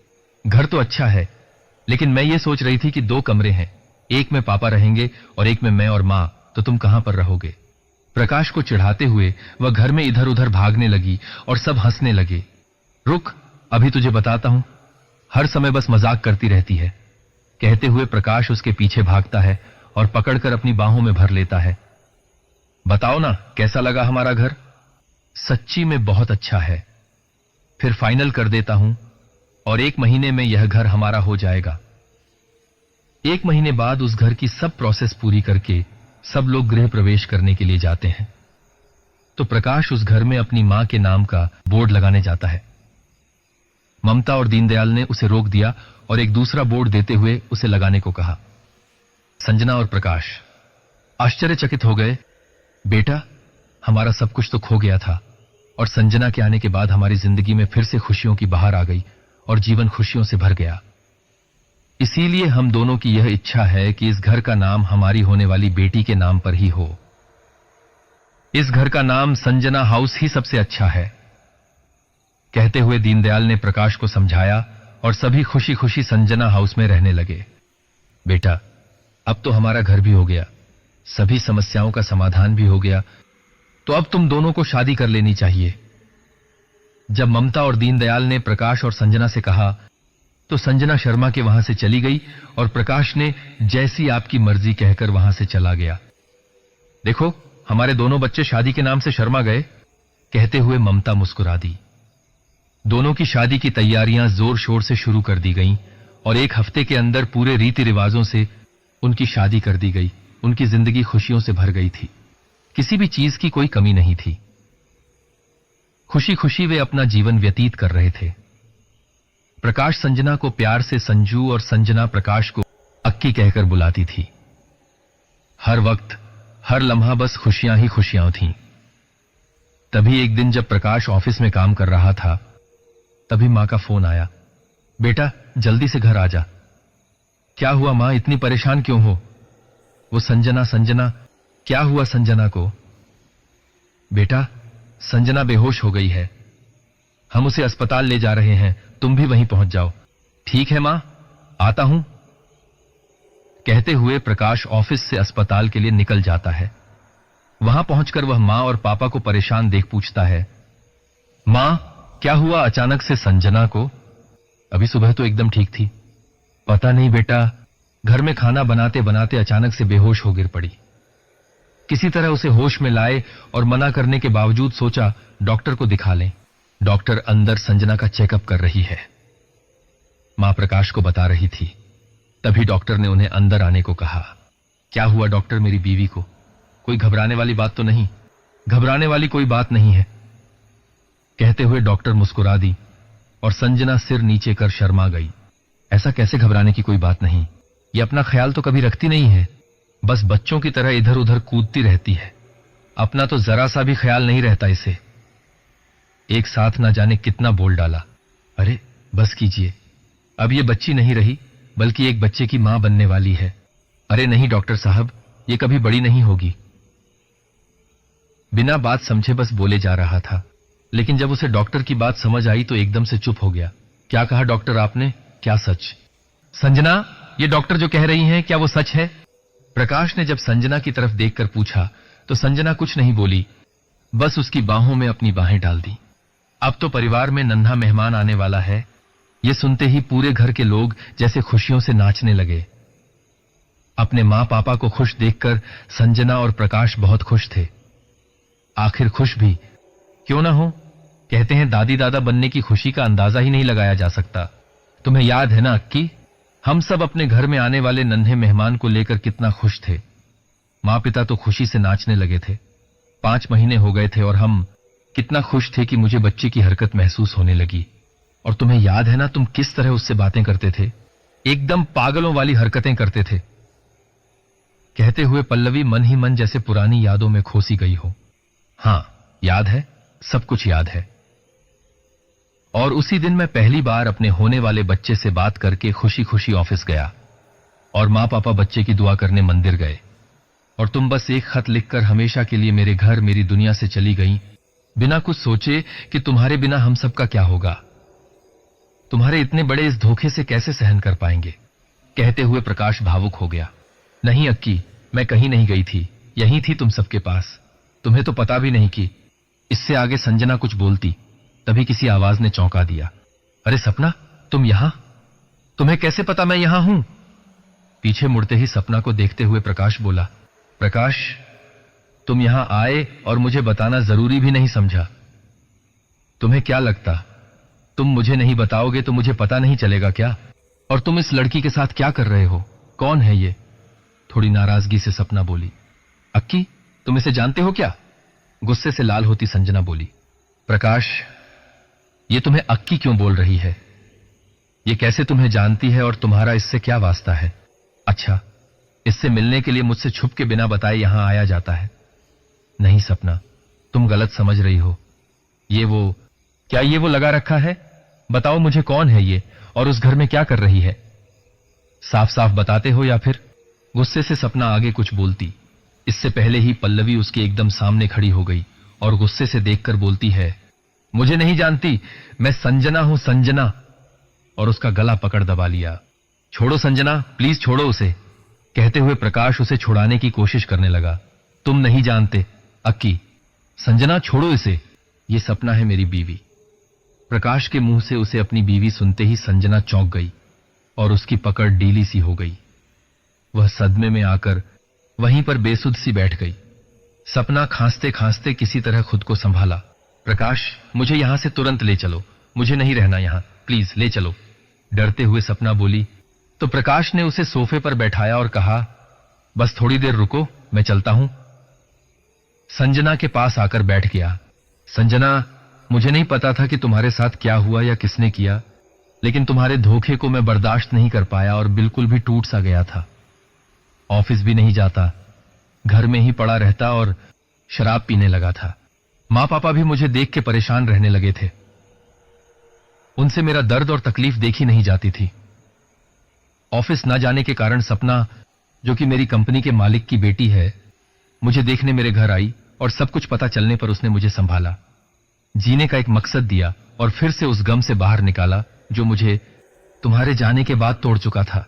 घर तो अच्छा है, लेकिन मैं ये सोच रही थी कि 2 कमरे हैं, एक में पापा रहेंगे और एक में मैं और मां, तो तुम कहां पर रहोगे? प्रकाश को चिढ़ाते हुए वह घर में इधर उधर भागने लगी और सब हंसने लगे। रुक, अभी तुझे बताता हूं, हर समय बस मजाक करती रहती है। कहते हुए प्रकाश उसके पीछे भागता है और पकड़कर अपनी बाहों में भर लेता है। बताओ ना, कैसा लगा हमारा घर? सच्ची में बहुत अच्छा है। फिर फाइनल कर देता हूं और 1 महीने में यह घर हमारा हो जाएगा। 1 महीने बाद उस घर की सब प्रोसेस पूरी करके सब लोग गृह प्रवेश करने के लिए जाते हैं, तो प्रकाश उस घर में अपनी मां के नाम का बोर्ड लगाने जाता है। ममता और दीनदयाल ने उसे रोक दिया और एक दूसरा बोर्ड देते हुए उसे लगाने को कहा। संजना और प्रकाश आश्चर्यचकित हो गए। बेटा, हमारा सब कुछ तो खो गया था और संजना के आने के बाद हमारी जिंदगी में फिर से खुशियों की बहार आ गई और जीवन खुशियों से भर गया। इसीलिए हम दोनों की यह इच्छा है कि इस घर का नाम हमारी होने वाली बेटी के नाम पर ही हो। इस घर का नाम संजना हाउस ही सबसे अच्छा है। कहते हुए दीनदयाल ने प्रकाश को समझाया और सभी खुशी खुशी संजना हाउस में रहने लगे। बेटा, अब तो हमारा घर भी हो गया, सभी समस्याओं का समाधान भी हो गया, तो अब तुम दोनों को शादी कर लेनी चाहिए। जब ममता और दीनदयाल ने प्रकाश और संजना से कहा तो संजना शर्मा के वहां से चली गई और प्रकाश ने जैसी आपकी मर्जी कहकर वहां से चला गया। देखो, हमारे दोनों बच्चे शादी के नाम से शर्मा गए। कहते हुए ममता मुस्कुरा दी। दोनों की शादी की तैयारियां जोर शोर से शुरू कर दी गईं और 1 हफ्ते के अंदर पूरे रीति रिवाजों से उनकी शादी कर दी गई। उनकी जिंदगी खुशियों से भर गई थी। किसी भी चीज की कोई कमी नहीं थी। खुशी खुशी वे अपना जीवन व्यतीत कर रहे थे। प्रकाश संजना को प्यार से संजू और संजना प्रकाश को अक्की कहकर बुलाती थी। हर वक्त हर लम्हा बस खुशियां ही खुशियां थीं। तभी एक दिन जब प्रकाश ऑफिस में काम कर रहा था, तभी मां का फोन आया। बेटा जल्दी से घर आ जा। क्या हुआ मां, इतनी परेशान क्यों हो? वो संजना क्या हुआ संजना को? बेटा संजना बेहोश हो गई है। हम उसे अस्पताल ले जा रहे हैं, तुम भी वहीं पहुंच जाओ। ठीक है मां, आता हूं। कहते हुए प्रकाश ऑफिस से अस्पताल के लिए निकल जाता है। वहां पहुंचकर वह मां और पापा को परेशान देख पूछता है, मां क्या हुआ अचानक से संजना को? अभी सुबह तो एकदम ठीक थी। पता नहीं बेटा, घर में खाना बनाते बनाते अचानक से बेहोश हो गिर पड़ी। किसी तरह उसे होश में लाए और मना करने के बावजूद सोचा डॉक्टर को दिखा लें। डॉक्टर अंदर संजना का चेकअप कर रही है, मां प्रकाश को बता रही थी। तभी डॉक्टर ने उन्हें अंदर आने को कहा। क्या हुआ डॉक्टर, मेरी बीवी को? कोई घबराने वाली बात तो नहीं? घबराने वाली कोई बात नहीं है, कहते हुए डॉक्टर मुस्कुरा दी और संजना सिर नीचे कर शर्मा गई। ऐसा कैसे घबराने की कोई बात नहीं? ये अपना ख्याल तो कभी रखती नहीं है, बस बच्चों की तरह इधर उधर कूदती रहती है। अपना तो जरा सा भी ख्याल नहीं रहता इसे। एक साथ ना जाने कितना बोल डाला। अरे बस कीजिए, अब ये बच्ची नहीं रही बल्कि एक बच्चे की मां बनने वाली है। अरे नहीं डॉक्टर साहब, ये कभी बड़ी नहीं होगी। बिना बात समझे बस बोले जा रहा था, लेकिन जब उसे डॉक्टर की बात समझ आई तो एकदम से चुप हो गया। क्या कहा डॉक्टर आपने? क्या सच? संजना, ये डॉक्टर जो कह रही हैं क्या वो सच है? प्रकाश ने जब संजना की तरफ देखकर पूछा तो संजना कुछ नहीं बोली, बस उसकी बाहों में अपनी बाहें डाल दी। अब तो परिवार में नन्हा मेहमान आने वाला है। ये सुनते ही पूरे घर के लोग जैसे खुशियों से नाचने लगे। अपने मां पापा को खुश देखकर संजना और प्रकाश बहुत खुश थे। आखिर खुश भी क्यों ना हो, कहते हैं दादी दादा बनने की खुशी का अंदाजा ही नहीं लगाया जा सकता। तुम्हें याद है ना अक्की, हम सब अपने घर में आने वाले नन्हे मेहमान को लेकर कितना खुश थे। मां पिता तो खुशी से नाचने लगे थे। 5 महीने हो गए थे और हम कितना खुश थे कि मुझे बच्चे की हरकत महसूस होने लगी। और तुम्हें याद है ना तुम किस तरह उससे बातें करते थे? एकदम पागलों वाली हरकतें करते थे। कहते हुए पल्लवी मन ही मन जैसे पुरानी यादों में खोसी गई हो। हां याद है, सब कुछ याद है। और उसी दिन मैं पहली बार अपने होने वाले बच्चे से बात करके खुशी खुशी ऑफिस गया और मां पापा बच्चे की दुआ करने मंदिर गए। और तुम बस एक खत लिखकर हमेशा के लिए मेरे घर मेरी दुनिया से चली गई, बिना कुछ सोचे कि तुम्हारे बिना हम सबका क्या होगा। तुम्हारे इतने बड़े इस धोखे से कैसे सहन कर पाएंगे? कहते हुए प्रकाश भावुक हो गया। नहीं अक्की, मैं कहीं नहीं गई थी, यहीं थी तुम सबके पास। तुम्हें तो पता भी नहीं कि। इससे आगे संजना कुछ बोलती, तभी किसी आवाज ने चौंका दिया। अरे सपना, तुम यहां? तुम्हें कैसे पता मैं यहां हूं? पीछे मुड़ते ही सपना को देखते हुए प्रकाश बोला। प्रकाश, तुम यहां आए और मुझे बताना जरूरी भी नहीं समझा। तुम्हें क्या लगता तुम मुझे नहीं बताओगे तो मुझे पता नहीं चलेगा क्या? और तुम इस लड़की के साथ क्या कर रहे हो? कौन है ये? थोड़ी नाराजगी से सपना बोली। अक्की, तुम इसे जानते हो क्या? गुस्से से लाल होती संजना बोली। प्रकाश, ये तुम्हें अक्की क्यों बोल रही है? ये कैसे तुम्हें जानती है और तुम्हारा इससे क्या वास्ता है? अच्छा, इससे मिलने के लिए मुझसे छुप के बिना बताए यहां आया जाता है। नहीं सपना, तुम गलत समझ रही हो। क्या ये वो लगा रखा है? बताओ मुझे कौन है ये और उस घर में क्या कर रही है? साफ साफ बताते हो या फिर? गुस्से से सपना आगे कुछ बोलती, इससे पहले ही पल्लवी उसके एकदम सामने खड़ी हो गई और गुस्से से देखकर बोलती है, मुझे नहीं जानती, मैं संजना हूं, संजना। और उसका गला पकड़ दबा लिया। छोड़ो संजना, प्लीज छोड़ो उसे। कहते हुए प्रकाश उसे छुड़ाने की कोशिश करने लगा। तुम नहीं जानते अक्की, संजना छोड़ो इसे, ये सपना है मेरी बीवी। प्रकाश के मुंह से उसे अपनी बीवी सुनते ही संजना चौंक गई और उसकी पकड़ ढीली सी हो गई। वह सदमे में आकर वहीं पर बेसुध सी बैठ गई। सपना खांसते खांसते किसी तरह खुद को संभाला। प्रकाश, मुझे यहां से तुरंत ले चलो, मुझे नहीं रहना यहां, प्लीज ले चलो, डरते हुए सपना बोली। तो प्रकाश ने उसे सोफे पर बैठाया और कहा, बस थोड़ी देर रुको, मैं चलता हूं। संजना के पास आकर बैठ गया। संजना, मुझे नहीं पता था कि तुम्हारे साथ क्या हुआ या किसने किया, लेकिन तुम्हारे धोखे को मैं बर्दाश्त नहीं कर पाया और बिल्कुल भी टूट सा गया था। ऑफिस भी नहीं जाता, घर में ही पड़ा रहता और शराब पीने लगा था। मां पापा भी मुझे देख के परेशान रहने लगे थे। उनसे मेरा दर्द और तकलीफ देखी नहीं जाती थी। ऑफिस न जाने के कारण सपना, जो कि मेरी कंपनी के मालिक की बेटी है, मुझे देखने मेरे घर आई और सब कुछ पता चलने पर उसने मुझे संभाला, जीने का एक मकसद दिया और फिर से उस गम से बाहर निकाला जो मुझे तुम्हारे जाने के बाद तोड़ चुका था।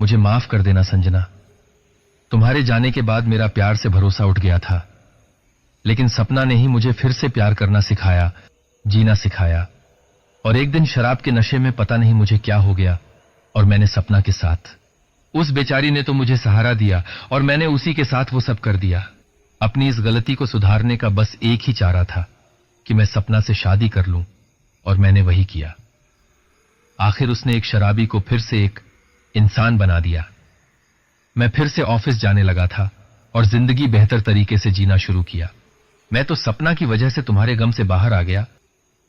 मुझे माफ कर देना संजना। तुम्हारे जाने के बाद मेरा प्यार से भरोसा उठ गया था, लेकिन सपना ने ही मुझे फिर से प्यार करना सिखाया, जीना सिखाया। और एक दिन शराब के नशे में पता नहीं मुझे क्या हो गया और मैंने सपना के साथ, उस बेचारी ने तो मुझे सहारा दिया और मैंने उसी के साथ वो सब कर दिया। अपनी इस गलती को सुधारने का बस एक ही चारा था कि मैं सपना से शादी कर लूं, और मैंने वही किया। आखिर उसने एक शराबी को फिर से एक इंसान बना दिया। मैं फिर से ऑफिस जाने लगा था और जिंदगी बेहतर तरीके से जीना शुरू किया। मैं तो सपना की वजह से तुम्हारे गम से बाहर आ गया,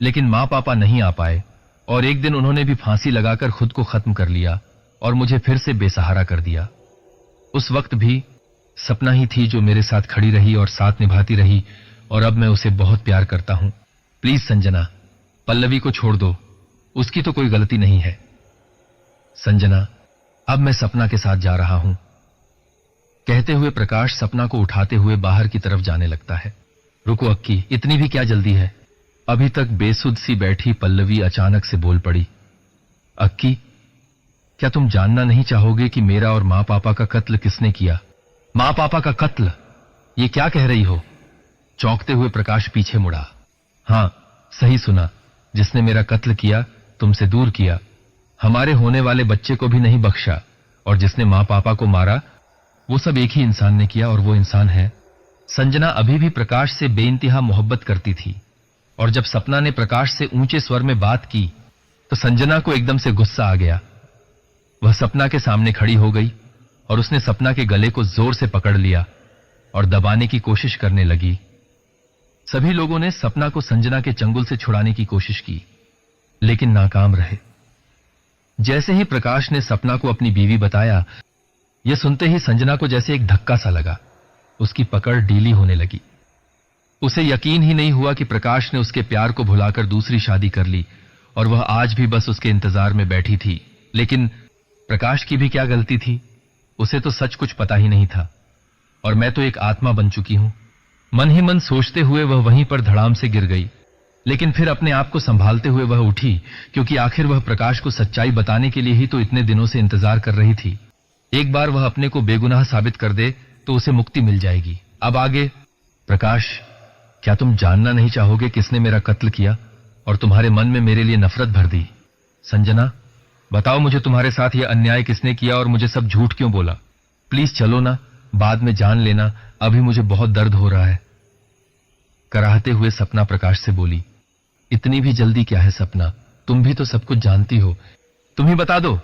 लेकिन मां पापा नहीं आ पाए और एक दिन उन्होंने भी फांसी लगाकर खुद को खत्म कर लिया और मुझे फिर से बेसहारा कर दिया। उस वक्त भी सपना ही थी जो मेरे साथ खड़ी रही और साथ निभाती रही, और अब मैं उसे बहुत प्यार करता हूं। प्लीज संजना, पल्लवी को छोड़ दो, उसकी तो कोई गलती नहीं है। संजना, अब मैं सपना के साथ जा रहा हूं। कहते हुए प्रकाश सपना को उठाते हुए बाहर की तरफ जाने लगता है। रुको अक्की, इतनी भी क्या जल्दी है? अभी तक बेसुध सी बैठी पल्लवी अचानक से बोल पड़ी। अक्की, क्या तुम जानना नहीं चाहोगे कि मेरा और मां पापा का कत्ल किसने किया? मां पापा का कत्ल? ये क्या कह रही हो? चौंकते हुए प्रकाश पीछे मुड़ा। हां, सही सुना, जिसने मेरा कत्ल किया, तुमसे दूर किया, हमारे होने वाले बच्चे को भी नहीं बख्शा, और जिसने मां पापा को मारा, वो सब एक ही इंसान ने किया, और वो इंसान है। संजना अभी भी प्रकाश से बेइंतहा मोहब्बत करती थी, और जब सपना ने प्रकाश से ऊंचे स्वर में बात की तो संजना को एकदम से गुस्सा आ गया। वह सपना के सामने खड़ी हो गई और उसने सपना के गले को जोर से पकड़ लिया और दबाने की कोशिश करने लगी। सभी लोगों ने सपना को संजना के चंगुल से छुड़ाने की कोशिश की, लेकिन नाकाम रहे। जैसे ही प्रकाश ने सपना को अपनी बीवी बताया, यह सुनते ही संजना को जैसे एक धक्का सा लगा। उसकी पकड़ ढीली होने लगी। उसे यकीन ही नहीं हुआ कि प्रकाश ने उसके प्यार को भुलाकर दूसरी शादी कर ली, और वह आज भी बस उसके इंतजार में बैठी थी। लेकिन प्रकाश की भी क्या गलती थी? उसे तो सच कुछ पता ही नहीं था, और मैं तो एक आत्मा बन चुकी हूं। मन ही मन सोचते हुए वह वहीं पर धड़ाम से गिर गई, लेकिन फिर अपने आप को संभालते हुए वह उठी, क्योंकि आखिर वह प्रकाश को सच्चाई बताने के लिए ही तो इतने दिनों से इंतजार कर रही थी। एक बार वह अपने को बेगुनाह साबित कर दे तो उसे मुक्ति मिल जाएगी। अब आगे? प्रकाश, क्या तुम जानना नहीं चाहोगे किसने मेरा कत्ल किया और तुम्हारे मन में मेरे लिए नफरत भर दी? संजना, बताओ मुझे, तुम्हारे साथ यह अन्याय किसने किया और मुझे सब झूठ क्यों बोला? प्लीज चलो ना, बाद में जान लेना, अभी मुझे बहुत दर्द हो रहा है। कराहते हुए सपना प्रकाश से बोली। इतनी भी जल्दी क्या है सपना, तुम भी तो सब कुछ जानती हो, तुम ही बता दो।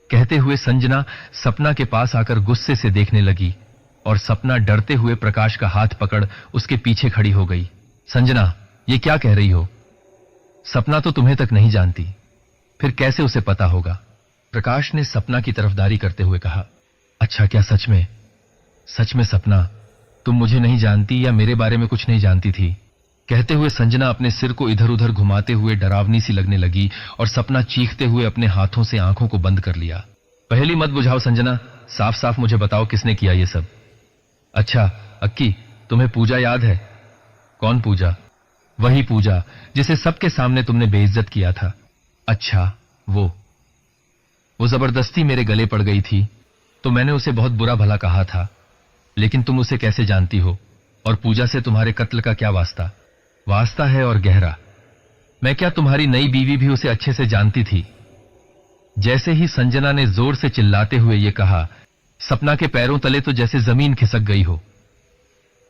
कहते हुए संजना सपना के पास आकर गुस्से से देखने लगी, और सपना डरते हुए प्रकाश का हाथ पकड़ उसके पीछे खड़ी हो गई। संजना, ये क्या कह रही हो? सपना तो तुम्हें तक नहीं जानती, फिर कैसे उसे पता होगा? प्रकाश ने सपना की तरफदारी करते हुए कहा। अच्छा, क्या सच में? सच में सपना, तुम मुझे नहीं जानती या मेरे बारे में कुछ नहीं जानती थी? कहते हुए संजना अपने सिर को इधर उधर घुमाते हुए डरावनी सी लगने लगी, और सपना चीखते हुए अपने हाथों से आंखों को बंद कर लिया। पहली मत बुझाओ संजना, साफ साफ मुझे बताओ किसने किया ये सब। अच्छा अक्की, तुम्हें पूजा याद है? कौन पूजा? वही पूजा जिसे सबके सामने तुमने बेइज्जत किया था। अच्छा, वो जबरदस्ती मेरे गले पड़ गई थी, तो मैंने उसे बहुत बुरा भला कहा था, लेकिन तुम उसे कैसे जानती हो? और पूजा से तुम्हारे कत्ल का क्या वास्ता? वास्ता है और गहरा। मैं क्या तुम्हारी नई बीवी भी उसे अच्छे से जानती थी? जैसे ही संजना ने जोर से चिल्लाते हुए ये कहा, सपना के पैरों तले तो जैसे जमीन खिसक गई हो।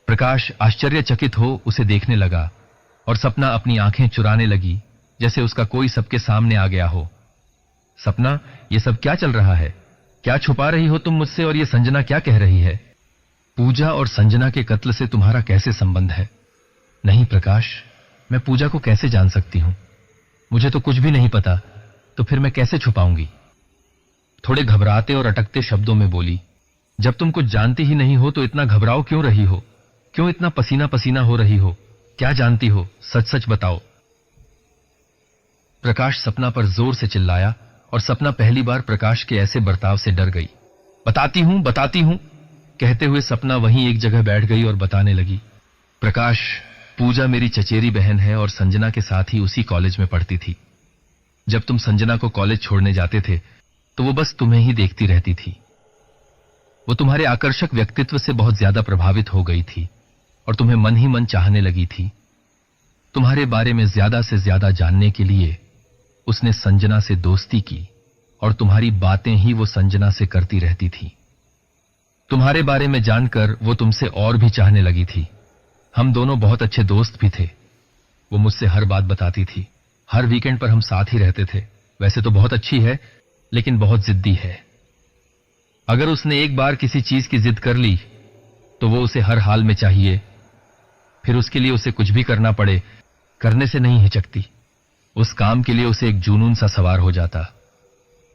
प्रकाश आश्चर्यचकित हो उसे देखने लगा और सपना अपनी आंखें चुराने लगी, जैसे उसका कोई सबके सामने आ गया हो। सपना, ये सब क्या चल रहा है? क्या छुपा रही हो तुम मुझसे और ये संजना क्या कह रही है? पूजा और संजना के कत्ल से तुम्हारा कैसे संबंध है? नहीं प्रकाश, मैं पूजा को कैसे जान सकती हूं? मुझे तो कुछ भी नहीं पता, तो फिर मैं कैसे छुपाऊंगी? थोड़े घबराते और अटकते शब्दों में बोली, जब तुम कुछ जानती ही नहीं हो तो इतना घबराओ क्यों रही हो? क्यों इतना पसीना पसीना हो रही हो? क्या जानती हो? सच सच बताओ। प्रकाश सपना पर जोर से चिल्लाया और सपना पहली बार प्रकाश के ऐसे बर्ताव से डर गई। बताती हूं कहते हुए सपना वहीं एक जगह बैठ गई और बताने लगी। प्रकाश, पूजा मेरी चचेरी बहन है और संजना के साथ ही उसी कॉलेज में पढ़ती थी। जब तुम संजना को कॉलेज छोड़ने जाते थे तो वो बस तुम्हें ही देखती रहती थी। वो तुम्हारे आकर्षक व्यक्तित्व से बहुत ज्यादा प्रभावित हो गई थी और तुम्हें मन ही मन चाहने लगी थी। तुम्हारे बारे में ज्यादा से ज्यादा जानने के लिए उसने संजना से दोस्ती की और तुम्हारी बातें ही वो संजना से करती रहती थी। तुम्हारे बारे में जानकर वो तुमसे और भी चाहने लगी थी। हम दोनों बहुत अच्छे दोस्त भी थे। वो मुझसे हर बात बताती थी। हर वीकेंड पर हम साथ ही रहते थे। वैसे तो बहुत अच्छी है, लेकिन बहुत जिद्दी है। अगर उसने एक बार किसी चीज की जिद कर ली तो वो उसे हर हाल में चाहिए। फिर उसके लिए उसे कुछ भी करना पड़े, करने से नहीं हिचकती। उस काम के लिए उसे एक जुनून सा सवार हो जाता।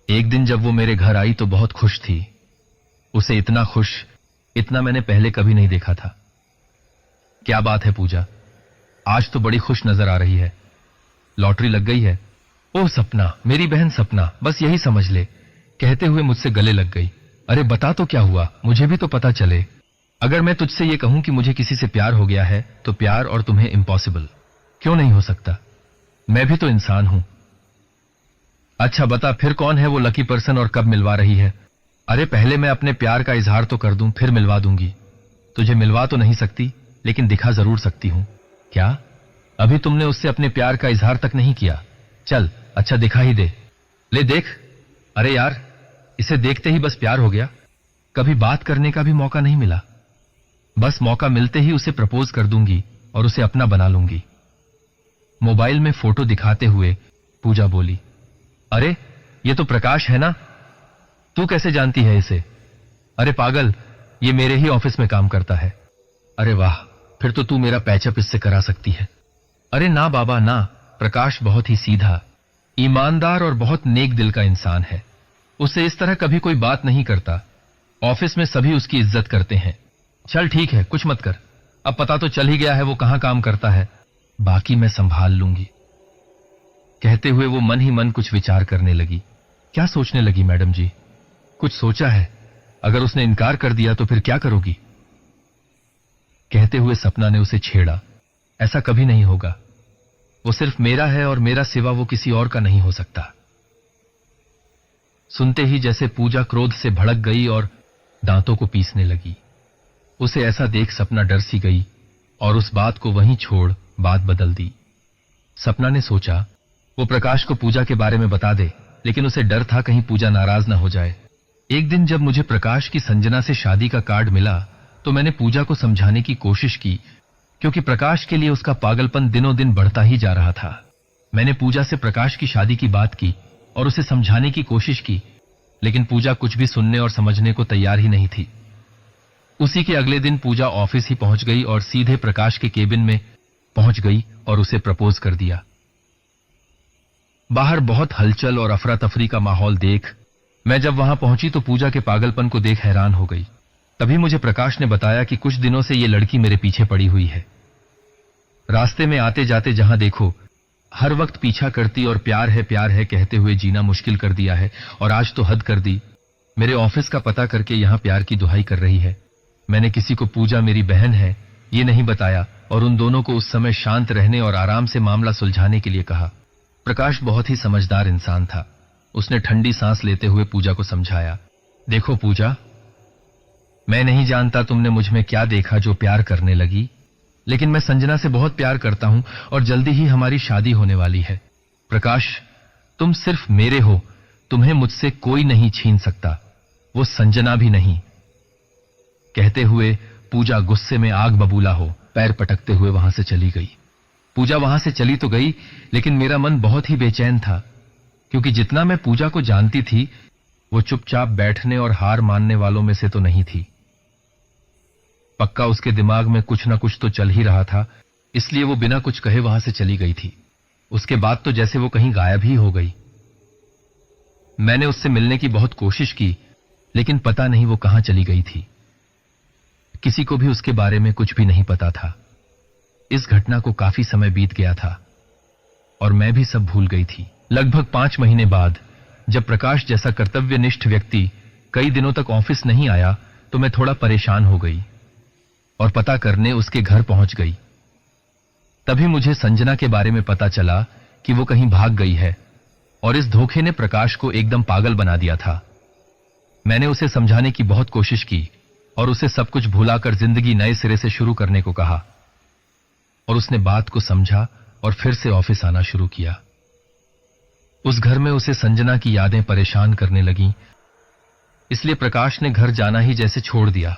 एक दिन जब वो मेरे घर आई तो बहुत खुश थी। उसे इतना खुश, इतना मैंने पहले कभी नहीं देखा था। क्या बात है पूजा, आज तो बड़ी खुश नजर आ रही है। लॉटरी लग गई है? ओह सपना, मेरी बहन सपना, बस यही समझ ले, कहते हुए मुझसे गले लग गई। अरे बता तो क्या हुआ, मुझे भी तो पता चले। अगर मैं तुझसे ये कहूं कि मुझे किसी से प्यार हो गया है तो प्यार और तुम्हें इम्पॉसिबल क्यों नहीं हो सकता? मैं भी तो इंसान हूं। अच्छा बता, फिर कौन है वो लकी पर्सन और कब मिलवा रही है? अरे पहले मैं अपने प्यार का इजहार तो कर दूं, फिर मिलवा दूंगी। तुझे मिलवा तो नहीं सकती, लेकिन दिखा जरूर सकती हूं। क्या? अभी तुमने उससे अपने प्यार का इजहार तक नहीं किया? चल अच्छा दिखा ही दे। ले देख। अरे यार, इसे देखते ही बस प्यार हो गया? कभी बात करने का भी मौका नहीं मिला। बस मौका मिलते ही उसे प्रपोज कर दूंगी और उसे अपना बना लूंगी। मोबाइल में फोटो दिखाते हुए पूजा बोली। अरे ये तो प्रकाश है ना? तू कैसे जानती है इसे? अरे पागल, ये मेरे ही ऑफिस में काम करता है। अरे वाह, फिर तो तू मेरा पैचअप इससे करा सकती है। अरे ना बाबा ना, प्रकाश बहुत ही सीधा, ईमानदार और बहुत नेक दिल का इंसान है। उससे इस तरह कभी कोई बात नहीं करता। ऑफिस में सभी उसकी इज्जत करते हैं। चल ठीक है, कुछ मत कर। अब पता तो चल ही गया है वो कहां काम करता है। बाकी मैं संभाल लूंगी। कहते हुए वो मन ही मन कुछ विचार करने लगी। क्या सोचने लगी मैडम जी? कुछ सोचा है? अगर उसने इनकार कर दिया तो फिर क्या करोगी? कहते हुए सपना ने उसे छेड़ा। ऐसा कभी नहीं होगा। वो सिर्फ मेरा है और मेरा सिवा वो किसी और का नहीं हो सकता। सुनते ही जैसे पूजा क्रोध से भड़क गई और दांतों को पीसने लगी। उसे ऐसा देख सपना डर सी गई और उस बात को वहीं छोड़ बात बदल दी। सपना ने सोचा वो प्रकाश को पूजा के बारे में बता दे, लेकिन उसे डर था कहीं पूजा नाराज ना हो जाए। एक दिन जब मुझे प्रकाश की संजना से शादी का कार्ड मिला तो मैंने पूजा को समझाने की कोशिश की, क्योंकि प्रकाश के लिए उसका पागलपन दिनों दिन बढ़ता ही जा रहा था। मैंने पूजा से प्रकाश की शादी की बात की और उसे समझाने की कोशिश की, लेकिन पूजा कुछ भी सुनने और समझने को तैयार ही नहीं थी। उसी के अगले दिन पूजा ऑफिस ही पहुंच गई और सीधे प्रकाश के केबिन में पहुंच गई और उसे प्रपोज कर दिया। बाहर बहुत हलचल और अफरा तफरी का माहौल देख मैं जब वहां पहुंची तो पूजा के पागलपन को देख हैरान हो गई। तभी मुझे प्रकाश ने बताया कि कुछ दिनों से ये लड़की मेरे पीछे पड़ी हुई है। रास्ते में आते जाते जहां देखो हर वक्त पीछा करती और प्यार है कहते हुए जीना मुश्किल कर दिया है, और आज तो हद कर दी। मेरे ऑफिस का पता करके यहां प्यार की दुहाई कर रही है। मैंने किसी को पूजा मेरी बहन है ये नहीं बताया और उन दोनों को उस समय शांत रहने और आराम से मामला सुलझाने के लिए कहा। प्रकाश बहुत ही समझदार इंसान था। उसने ठंडी सांस लेते हुए पूजा को समझाया, देखो पूजा, मैं नहीं जानता तुमने मुझ में क्या देखा जो प्यार करने लगी, लेकिन मैं संजना से बहुत प्यार करता हूं और जल्दी ही हमारी शादी होने वाली है। प्रकाश, तुम सिर्फ मेरे हो, तुम्हें मुझसे कोई नहीं छीन सकता, वो संजना भी नहीं। कहते हुए पूजा गुस्से में आग बबूला हो पैर पटकते हुए वहां से चली गई। पूजा वहां से चली तो गई, लेकिन मेरा मन बहुत ही बेचैन था, क्योंकि जितना मैं पूजा को जानती थी वो चुपचाप बैठने और हार मानने वालों में से तो नहीं थी। पक्का उसके दिमाग में कुछ ना कुछ तो चल ही रहा था, इसलिए वो बिना कुछ कहे वहां से चली गई थी। उसके बाद तो जैसे वो कहीं गायब ही हो गई। मैंने उससे मिलने की बहुत कोशिश की, लेकिन पता नहीं वो कहां चली गई थी। किसी को भी उसके बारे में कुछ भी नहीं पता था। इस घटना को काफी समय बीत गया था और मैं भी सब भूल गई थी। लगभग 5 महीने बाद जब प्रकाश जैसा कर्तव्यनिष्ठ व्यक्ति कई दिनों तक ऑफिस नहीं आया, तो मैं थोड़ा परेशान हो गई और पता करने उसके घर पहुंच गई। तभी मुझे संजना के बारे में पता चला कि वो कहीं भाग गई है और इस धोखे ने प्रकाश को एकदम पागल बना दिया था। मैंने उसे समझाने की बहुत कोशिश की और उसे सब कुछ भुलाकर जिंदगी नए सिरे से शुरू करने को कहा, और उसने बात को समझा और फिर से ऑफिस आना शुरू किया। उस घर में उसे संजना की यादें परेशान करने लगीं, इसलिए प्रकाश ने घर जाना ही जैसे छोड़ दिया।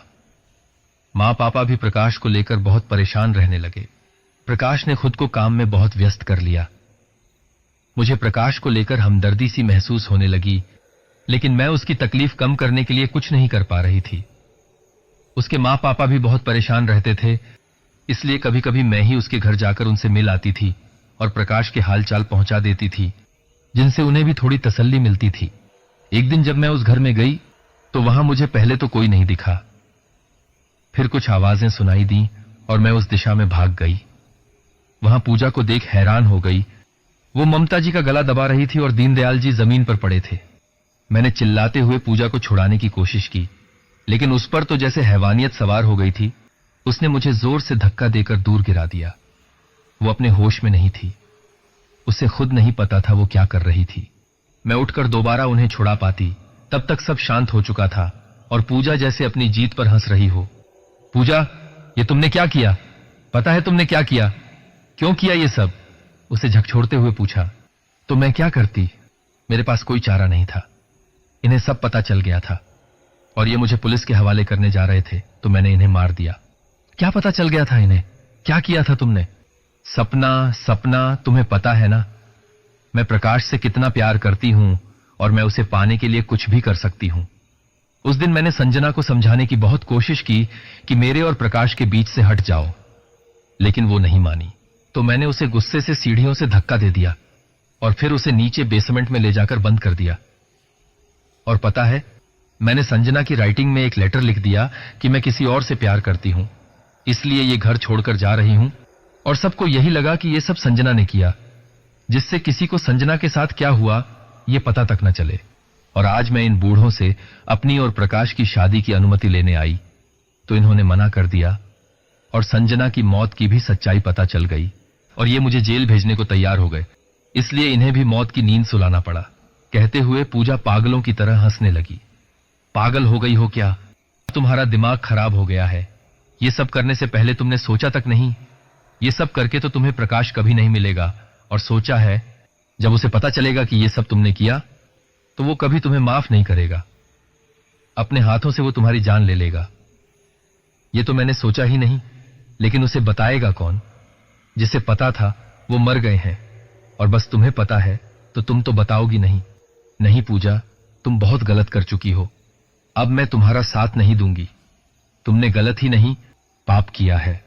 मां पापा भी प्रकाश को लेकर बहुत परेशान रहने लगे। प्रकाश ने खुद को काम में बहुत व्यस्त कर लिया। मुझे प्रकाश को लेकर हमदर्दी सी महसूस होने लगी, लेकिन मैं उसकी तकलीफ कम करने के लिए कुछ नहीं कर पा रही थी। उसके मां पापा भी बहुत परेशान रहते थे, इसलिए कभी कभी मैं ही उसके घर जाकर उनसे मिल आती थी और प्रकाश के हालचाल पहुंचा देती थी, जिनसे उन्हें भी थोड़ी तसल्ली मिलती थी। एक दिन जब मैं उस घर में गई तो वहां मुझे पहले तो कोई नहीं दिखा। फिर कुछ आवाजें सुनाई दी और मैं उस दिशा में भाग गई। वहां पूजा को देख हैरान हो गई। वो ममता जी का गला दबा रही थी और दीनदयाल जी जमीन पर पड़े थे। मैंने चिल्लाते हुए पूजा को छुड़ाने की कोशिश की, लेकिन उस पर तो जैसे हैवानियत सवार हो गई थी। उसने मुझे जोर से धक्का देकर दूर गिरा दिया। वो अपने होश में नहीं थी। उसे खुद नहीं पता था वो क्या कर रही थी। मैं उठकर दोबारा उन्हें छुड़ा पाती, तब तक सब शांत हो चुका था और पूजा जैसे अपनी जीत पर हंस रही हो। पूजा, ये तुमने क्या किया? पता है तुमने क्या किया? क्यों किया ये सब? उसे झकझोरते हुए पूछा। तो मैं क्या करती? मेरे पास कोई चारा नहीं था। इन्हें सब पता चल गया था और ये मुझे पुलिस के हवाले करने जा रहे थे, तो मैंने इन्हें मार दिया। क्या पता चल गया था इन्हें? क्या किया था तुमने? सपना, तुम्हें पता है ना, मैं प्रकाश से कितना प्यार करती हूं और मैं उसे पाने के लिए कुछ भी कर सकती हूं। उस दिन मैंने संजना को समझाने की बहुत कोशिश की कि मेरे और प्रकाश के बीच से हट जाओ, लेकिन वो नहीं मानी। तो मैंने उसे गुस्से से सीढ़ियों से धक्का दे दिया और फिर उसे नीचे बेसमेंट में ले जाकर बंद कर दिया। और पता है, मैंने संजना की राइटिंग में एक लेटर लिख दिया कि मैं किसी और से प्यार करती हूं, इसलिए ये घर छोड़कर जा रही हूं। और सबको यही लगा कि ये सब संजना ने किया, जिससे किसी को संजना के साथ क्या हुआ ये पता तक न चले। और आज मैं इन बूढ़ों से अपनी और प्रकाश की शादी की अनुमति लेने आई तो इन्होंने मना कर दिया और संजना की मौत की भी सच्चाई पता चल गई और ये मुझे जेल भेजने को तैयार हो गए, इसलिए इन्हें भी मौत की नींद सुलाना पड़ा। कहते हुए पूजा पागलों की तरह हंसने लगी। पागल हो गई हो क्या? तुम्हारा दिमाग खराब हो गया है। ये सब करने से पहले तुमने सोचा तक नहीं? ये सब करके तो तुम्हें प्रकाश कभी नहीं मिलेगा, और सोचा है जब उसे पता चलेगा कि ये सब तुमने किया तो वो कभी तुम्हें माफ नहीं करेगा। अपने हाथों से वो तुम्हारी जान ले लेगा। ये तो मैंने सोचा ही नहीं, लेकिन उसे बताएगा कौन? जिसे पता था वो मर गए हैं और बस तुम्हें पता है तो तुम तो बताओगी नहीं। नहीं पूजा, तुम बहुत गलत कर चुकी हो। अब मैं तुम्हारा साथ नहीं दूंगी। तुमने गलत ही नहीं, पाप किया है।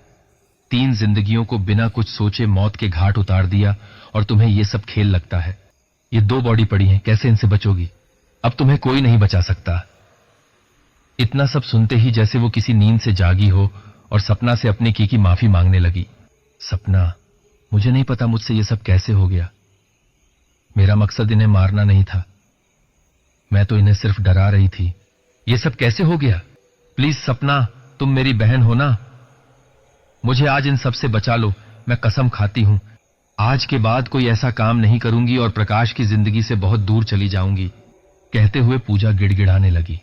3 जिंदगियों को बिना कुछ सोचे मौत के घाट उतार दिया और तुम्हें ये सब खेल लगता है। ये 2 बॉडी पड़ी हैं, कैसे इनसे बचोगी? अब तुम्हें कोई नहीं बचा सकता। इतना सब सुनते ही जैसे वो किसी नींद से जागी हो और सपना से अपने की माफी मांगने लगी। सपना, मुझे नहीं पता मुझसे ये सब कैसे हो गया। मेरा मकसद इन्हें मारना नहीं था, मैं तो इन्हें सिर्फ डरा रही थी। ये सब कैसे हो गया? प्लीज सपना, तुम मेरी बहन हो ना, मुझे आज इन सब से बचा लो। मैं कसम खाती हूं आज के बाद कोई ऐसा काम नहीं करूंगी और प्रकाश की जिंदगी से बहुत दूर चली जाऊंगी। कहते हुए पूजा गिड़गिड़ाने लगी।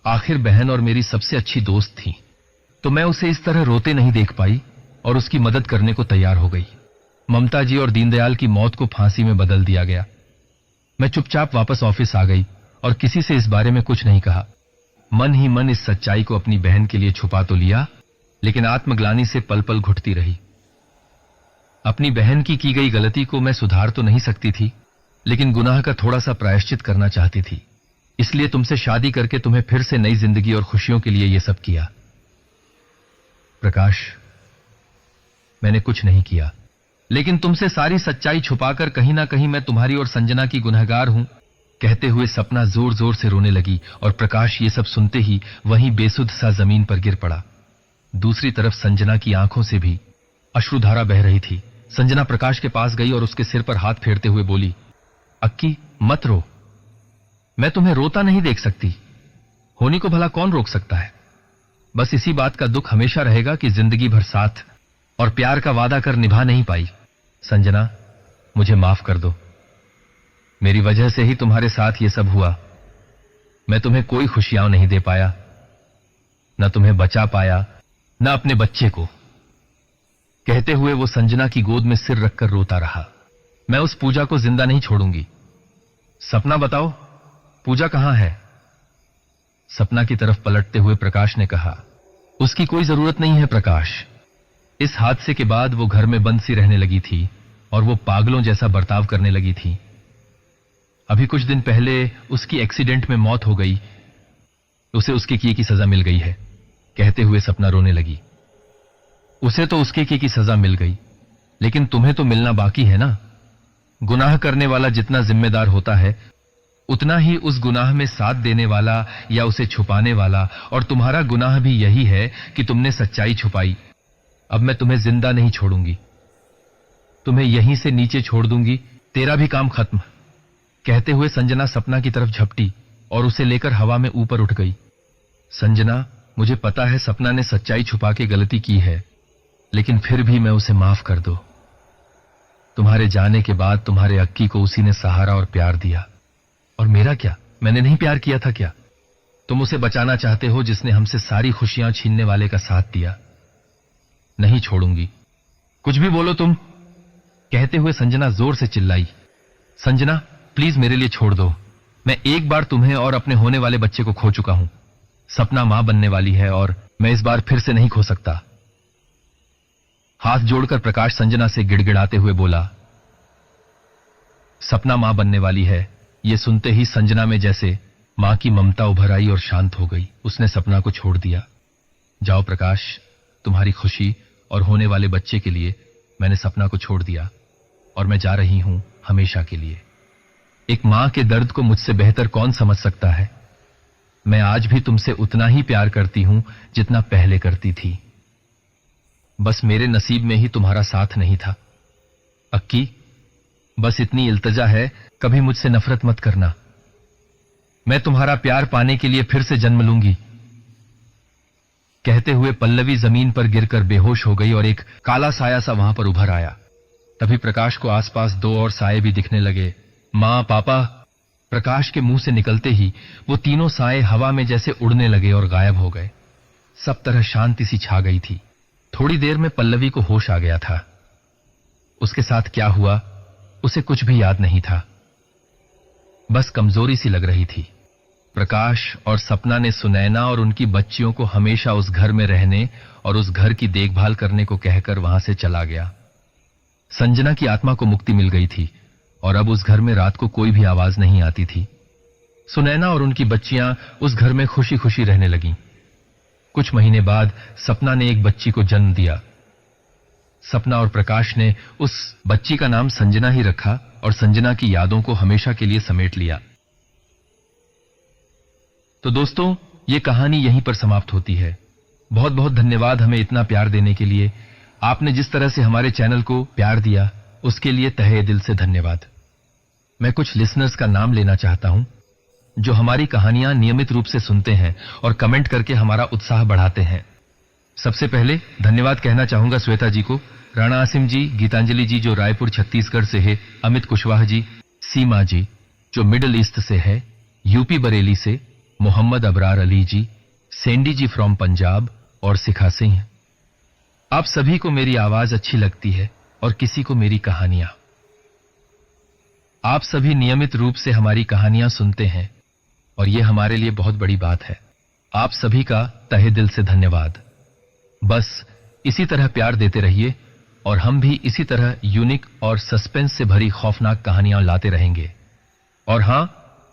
आखिर बहन और मेरी सबसे अच्छी दोस्त थी, तो मैं उसे इस तरह रोते नहीं देख पाई और उसकी मदद करने को तैयार हो गई। ममता जी और दीनदयाल की मौत को फांसी में बदल दिया गया। मैं चुपचाप वापस ऑफिस आ गई और किसी से इस बारे में कुछ नहीं कहा। मन ही मन इस सच्चाई को अपनी बहन के लिए छुपा तो लिया, लेकिन आत्मग्लानि से पल पल घुटती रही। अपनी बहन की गई गलती को मैं सुधार तो नहीं सकती थी, लेकिन गुनाह का थोड़ा सा प्रायश्चित करना चाहती थी। इसलिए तुमसे शादी करके तुम्हें फिर से नई जिंदगी और खुशियों के लिए यह सब किया। प्रकाश, मैंने कुछ नहीं किया, लेकिन तुमसे सारी सच्चाई छुपाकर कहीं ना कहीं मैं तुम्हारी और संजना की गुनहगार हूं, कहते हुए सपना जोर जोर से रोने लगी और प्रकाश ये सब सुनते ही वहीं बेसुध सा जमीन पर गिर पड़ा। दूसरी तरफ संजना की आंखों से भी अश्रुधारा बह रही थी। संजना प्रकाश के पास गई और उसके सिर पर हाथ फेरते हुए बोली, अक्की, मत रो। मैं तुम्हें रोता नहीं देख सकती। होनी को भला कौन रोक सकता है। बस इसी बात का दुख हमेशा रहेगा कि जिंदगी भर साथ और प्यार का वादा कर निभा नहीं पाई। संजना, मुझे माफ कर दो। मेरी वजह से ही तुम्हारे साथ ये सब हुआ। मैं तुम्हें कोई खुशियां नहीं दे पाया, न तुम्हें बचा पाया, न अपने बच्चे को। कहते हुए वो संजना की गोद में सिर रखकर रोता रहा। मैं उस पूजा को जिंदा नहीं छोड़ूंगी। सपना, बताओ पूजा कहां है? सपना की तरफ पलटते हुए प्रकाश ने कहा, उसकी कोई जरूरत नहीं है प्रकाश। इस हादसे के बाद वो घर में बंद सी रहने लगी थी और वो पागलों जैसा बर्ताव करने लगी थी। अभी कुछ दिन पहले उसकी एक्सीडेंट में मौत हो गई। उसे उसके किए की सजा मिल गई है। कहते हुए सपना रोने लगी। उसे तो उसके किए की सजा मिल गई, लेकिन तुम्हें तो मिलना बाकी है ना। गुनाह करने वाला जितना जिम्मेदार होता है, उतना ही उस गुनाह में साथ देने वाला या उसे छुपाने वाला। और तुम्हारा गुनाह भी यही है कि तुमने सच्चाई छुपाई। अब मैं तुम्हें जिंदा नहीं छोड़ूंगी, तुम्हें यहीं से नीचे छोड़ दूंगी। तेरा भी काम खत्म। कहते हुए संजना सपना की तरफ झपटी और उसे लेकर हवा में ऊपर उठ गई। संजना, मुझे पता है सपना ने सच्चाई छुपा के गलती की है, लेकिन फिर भी मैं उसे माफ कर दो। तुम्हारे जाने के बाद तुम्हारे अक्की को उसी ने सहारा और प्यार दिया। और मेरा क्या? मैंने नहीं प्यार किया था क्या? तुम उसे बचाना चाहते हो जिसने हमसे सारी खुशियां छीनने वाले का साथ दिया। नहीं छोड़ूंगी। कुछ भी बोलो तुम। कहते हुए संजना जोर से चिल्लाई। संजना, प्लीज मेरे लिए छोड़ दो। मैं एक बार तुम्हें और अपने होने वाले बच्चे को खो चुका हूं। सपना मां बनने वाली है और मैं इस बार फिर से नहीं खो सकता। हाथ जोड़कर प्रकाश संजना से गिड़गिड़ाते हुए बोला। सपना मां बनने वाली है। यह सुनते ही संजना में जैसे मां की ममता उभर आई और शांत हो गई। उसने सपना को छोड़ दिया। जाओ प्रकाश, तुम्हारी खुशी और होने वाले बच्चे के लिए मैंने सपना को छोड़ दिया और मैं जा रही हूं हमेशा के लिए। एक मां के दर्द को मुझसे बेहतर कौन समझ सकता है। मैं आज भी तुमसे उतना ही प्यार करती हूं जितना पहले करती थी। बस मेरे नसीब में ही तुम्हारा साथ नहीं था। अक्की, बस इतनी इल्तजा है, कभी मुझसे नफरत मत करना। मैं तुम्हारा प्यार पाने के लिए फिर से जन्म लूंगी। कहते हुए पल्लवी जमीन पर गिरकर बेहोश हो गई और एक काला साया सा वहां पर उभर आया। तभी प्रकाश को आसपास दो और साए भी दिखने लगे। मां, पापा। प्रकाश के मुंह से निकलते ही वो तीनों साए हवा में जैसे उड़ने लगे और गायब हो गए। सब तरह शांति सी छा गई थी। थोड़ी देर में पल्लवी को होश आ गया था। उसके साथ क्या हुआ उसे कुछ भी याद नहीं था। बस कमजोरी सी लग रही थी। प्रकाश और सपना ने सुनैना और उनकी बच्चियों को हमेशा उस घर में रहने और उस घर की देखभाल करने को कहकर वहां से चला गया। संजना की आत्मा को मुक्ति मिल गई थी और अब उस घर में रात को कोई भी आवाज नहीं आती थी। सुनैना और उनकी बच्चियां उस घर में खुशी खुशी रहने लगीं। कुछ महीने बाद सपना ने एक बच्ची को जन्म दिया। सपना और प्रकाश ने उस बच्ची का नाम संजना ही रखा और संजना की यादों को हमेशा के लिए समेट लिया। तो दोस्तों, ये कहानी यहीं पर समाप्त होती है। बहुत बहुत धन्यवाद हमें इतना प्यार देने के लिए। आपने जिस तरह से हमारे चैनल को प्यार दिया उसके लिए तहे दिल से धन्यवाद। मैं कुछ लिसनर्स का नाम लेना चाहता हूं जो हमारी कहानियां नियमित रूप से सुनते हैं और कमेंट करके हमारा उत्साह बढ़ाते हैं। सबसे पहले धन्यवाद कहना चाहूंगा श्वेता जी को, राणा आसिम जी, गीतांजलि जी जो रायपुर छत्तीसगढ़ से है, अमित कुशवाहा जी, सीमा जी जो मिडिल ईस्ट से है, यूपी बरेली से मोहम्मद अबरार अली जी, सेंडी जी फ्रॉम पंजाब और सिखा सिंह। आप सभी को मेरी आवाज अच्छी लगती है और किसी को मेरी कहानियां। आप सभी नियमित रूप से हमारी कहानियां सुनते हैं और यह हमारे लिए बहुत बड़ी बात है। आप सभी का तहे दिल से धन्यवाद। बस इसी तरह प्यार देते रहिए और हम भी इसी तरह यूनिक और सस्पेंस से भरी खौफनाक कहानियां लाते रहेंगे। और हां,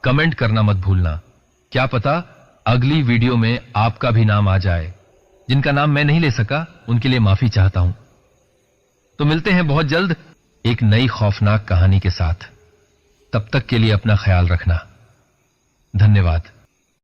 कमेंट करना मत भूलना। क्या पता अगली वीडियो में आपका भी नाम आ जाए। जिनका नाम मैं नहीं ले सका उनके लिए माफी चाहता हूं। तो मिलते हैं बहुत जल्द एक नई खौफनाक कहानी के साथ। तब तक के लिए अपना ख्याल रखना। धन्यवाद।